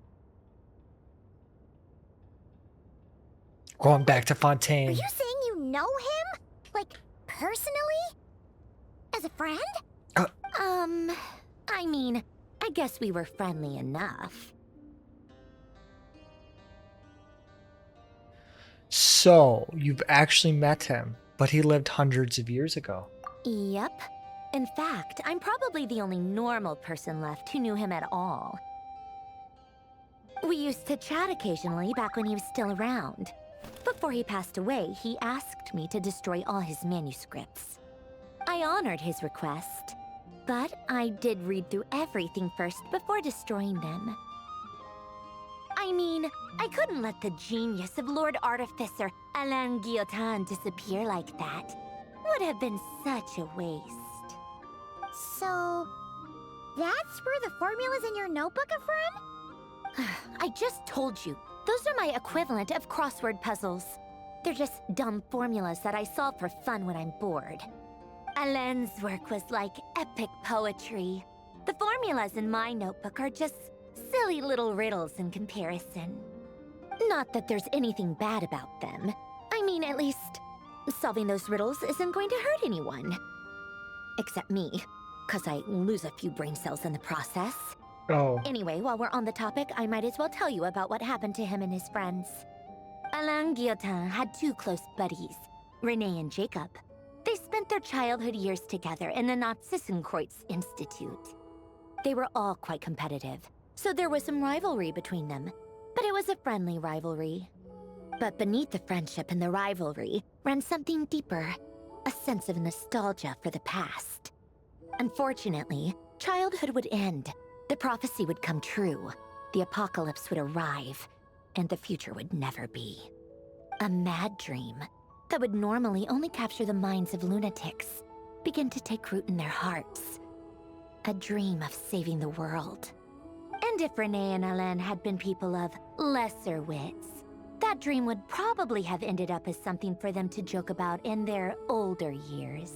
Going back to Are Fontaine. you saying you know him? Like, personally? As a friend? I mean, I guess we were friendly enough. So, you've actually met him, but he lived hundreds of years ago. Yep. In fact, I'm probably the only normal person left who knew him at all. We used to chat occasionally back when he was still around. Before he passed away, he asked me to destroy all his manuscripts. I honored his request, but I did read through everything first before destroying them. I mean, I couldn't let the genius of Lord Artificer Alain Guillotin disappear like that. Would have been such a waste. So, that's where the formulas in your notebook are from? I just told you. Those are my equivalent of crossword puzzles. They're just dumb formulas that I solve for fun when I'm bored. Alain's work was like epic poetry. The formulas in my notebook are just silly little riddles in comparison. Not that there's anything bad about them. I mean, at least, solving those riddles isn't going to hurt anyone. Except me, because I lose a few brain cells in the process. Oh. Anyway, while we're on the topic, I might as well tell you about what happened to him and his friends. Alain Guillotin had two close buddies, Renee and Jacob. They spent their childhood years together in the Narzissenkreuz Institute. They were all quite competitive, so there was some rivalry between them, but it was a friendly rivalry. But beneath the friendship and the rivalry ran something deeper, a sense of nostalgia for the past. Unfortunately, childhood would end, the prophecy would come true, the apocalypse would arrive, and the future would never be. A mad dream that would normally only capture the minds of lunatics began to take root in their hearts. A dream of saving the world. And if Renee and Alain had been people of lesser wits, that dream would probably have ended up as something for them to joke about in their older years.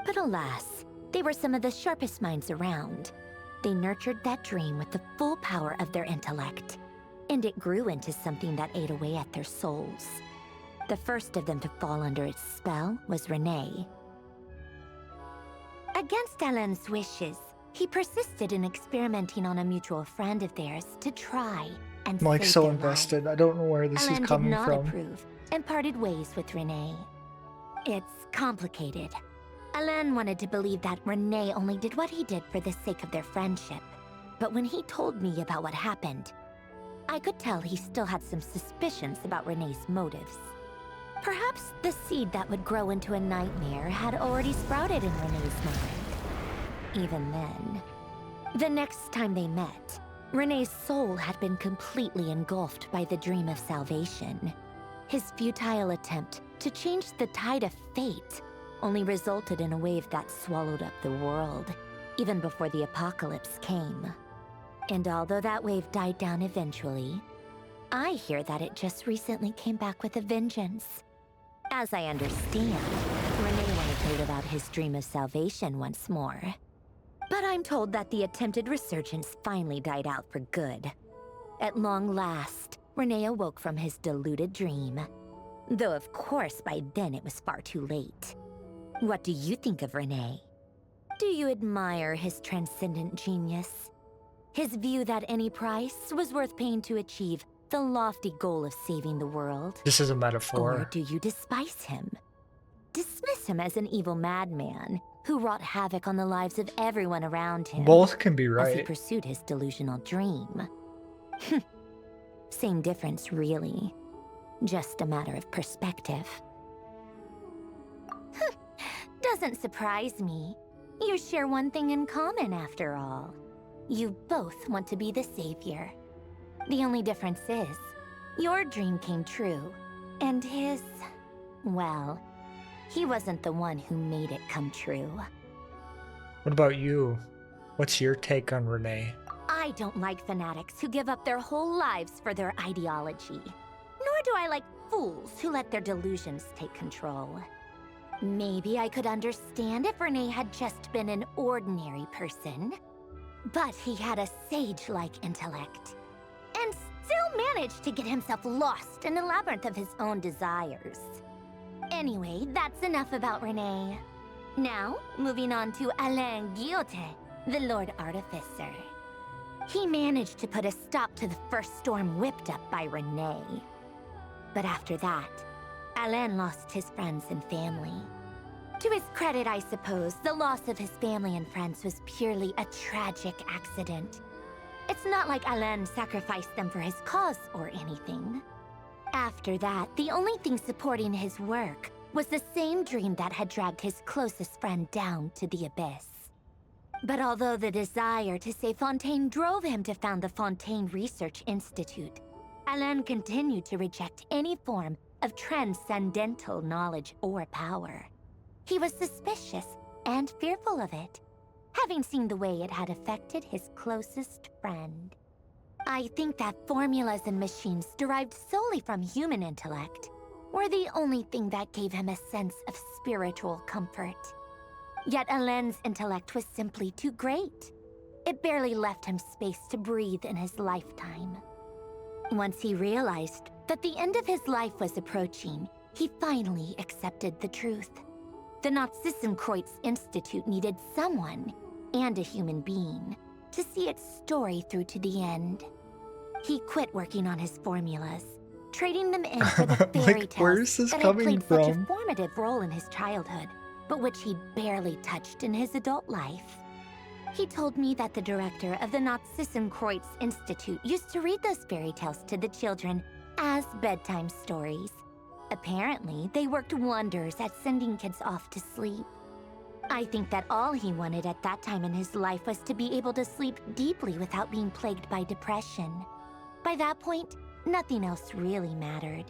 But alas, they were some of the sharpest minds around. They nurtured that dream with the full power of their intellect, and it grew into something that ate away at their souls. The first of them to fall under its spell was Renee. Against Alain's wishes, he persisted in experimenting on a mutual friend of theirs to try and I'm like save so their invested. I don't know where this Alain is coming did not from. approve and parted ways with Renee. It's complicated. Alain wanted to believe that Renee only did what he did for the sake of their friendship. But when he told me about what happened, I could tell he still had some suspicions about Renee's motives. Perhaps the seed that would grow into a nightmare had already sprouted in Renee's mind. Even then, the next time they met, Renee's soul had been completely engulfed by the dream of salvation. His futile attempt to change the tide of fate only resulted in a wave that swallowed up the world, even before the apocalypse came. And although that wave died down eventually, I hear that it just recently came back with a vengeance. As I understand, Renee wanted to live out his dream of salvation once more. But I'm told that the attempted resurgence finally died out for good. At long last, Renee awoke from his deluded dream. Though of course by then it was far too late. What do you think of Renee? Do you admire his transcendent genius? His view that any price was worth paying to achieve the lofty goal of saving the world? This is a metaphor. Or do you despise him? Dismiss him as an evil madman who wrought havoc on the lives of everyone around him. Both can be As he right. pursued his delusional dream. Same difference, really. Just a matter of perspective. Doesn't surprise me. You share one thing in common, after all. You both want to be the savior. The only difference is, your dream came true, and his, well, he wasn't the one who made it come true. What about you? What's your take on Renee? I don't like fanatics who give up their whole lives for their ideology. Nor do I like fools who let their delusions take control. Maybe I could understand if Renee had just been an ordinary person. But he had a sage-like intellect. And still managed to get himself lost in the labyrinth of his own desires. Anyway, that's enough about Renee. Now, moving on to Alain Guillotin, the Lord Artificer. He managed to put a stop to the first storm whipped up by Renee. But after that, Alain lost his friends and family. To his credit, I suppose, the loss of his family and friends was purely a tragic accident. It's not like Alain sacrificed them for his cause or anything. After that, the only thing supporting his work was the same dream that had dragged his closest friend down to the abyss. But although the desire to save Fontaine drove him to found the Fontaine Research Institute, Alain continued to reject any form of transcendental knowledge or power. He was suspicious and fearful of it, having seen the way it had affected his closest friend. I think that formulas and machines derived solely from human intellect were the only thing that gave him a sense of spiritual comfort. Yet Alain's intellect was simply too great. It barely left him space to breathe in his lifetime. Once he realized that the end of his life was approaching, he finally accepted the truth. The Nazissenkreuz Institute needed someone, and a human being, to see its story through to the end. He quit working on his formulas, trading them in for the fairy tales that had played such a formative role in his childhood, but which he barely touched in his adult life. He told me that the director of the Nazissenkreuz Institute used to read those fairy tales to the children as bedtime stories. Apparently, they worked wonders at sending kids off to sleep. I think that all he wanted at that time in his life was to be able to sleep deeply without being plagued by depression. By that point, nothing else really mattered.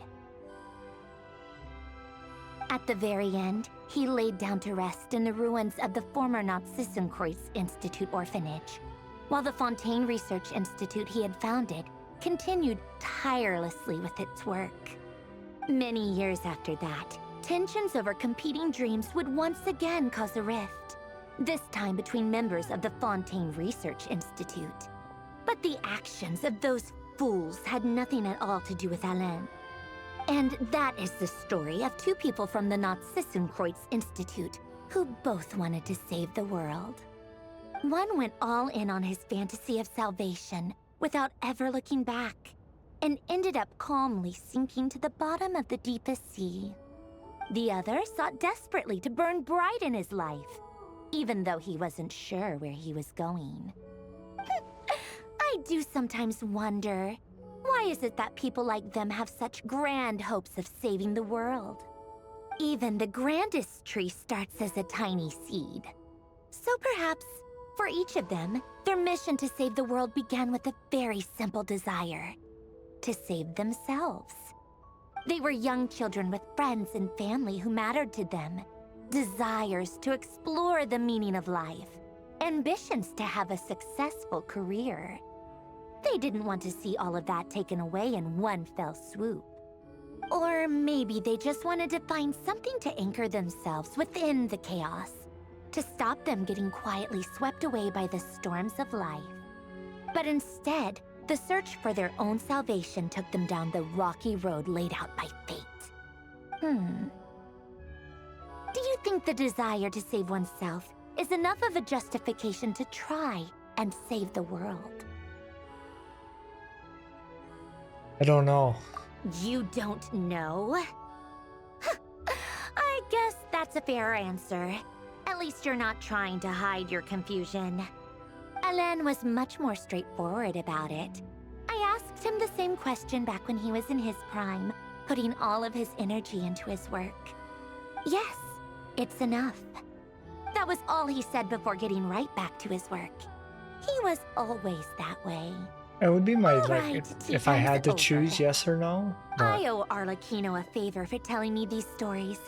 At the very end, he laid down to rest in the ruins of the former Nazissenkreuz Institute orphanage, while the Fontaine Research Institute he had founded continued tirelessly with its work. Many years after that, tensions over competing dreams would once again cause a rift, this time between members of the Fontaine Research Institute. But the actions of those fools had nothing at all to do with Alain. And that is the story of two people from the Nazissenkreuz Institute who both wanted to save the world. One went all in on his fantasy of salvation without ever looking back, and ended up calmly sinking to the bottom of the deepest sea. The other sought desperately to burn bright in his life, even though he wasn't sure where he was going. I do sometimes wonder, why is it that people like them have such grand hopes of saving the world? Even the grandest tree starts as a tiny seed. So perhaps, for each of them, their mission to save the world began with a very simple desire: to save themselves. They were young children with friends and family who mattered to them, desires to explore the meaning of life, ambitions to have a successful career. They didn't want to see all of that taken away in one fell swoop. Or maybe they just wanted to find something to anchor themselves within the chaos, to stop them getting quietly swept away by the storms of life. But instead, the search for their own salvation took them down the rocky road laid out by fate. Do you think the desire to save oneself is enough of a justification to try and save the world? I don't know. You don't know? I guess that's a fair answer. At least you're not trying to hide your confusion. Alain was much more straightforward about it. I asked him the same question back when he was in his prime, putting all of his energy into his work. Yes, it's enough. That was all he said before getting right back to his work. He was always that way. It would be my, Right, if I had to over. choose yes or no. But I owe Arlecchino a favor for telling me these stories.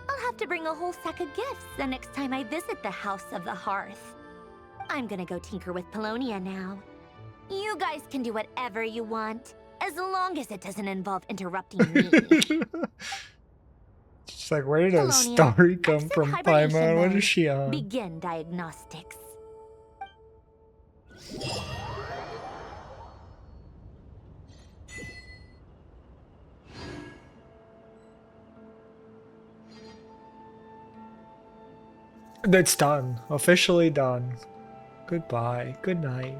I'll have to bring a whole sack of gifts the next time I visit the House of the Hearth. I'm gonna go tinker with Polonia now. You guys can do whatever you want, as long as it doesn't involve interrupting me. It's like, where did a Polonia, story come from, hibernation Paimon? What mode. is she on? Begin diagnostics. It's done. Officially done. Goodbye. Good night.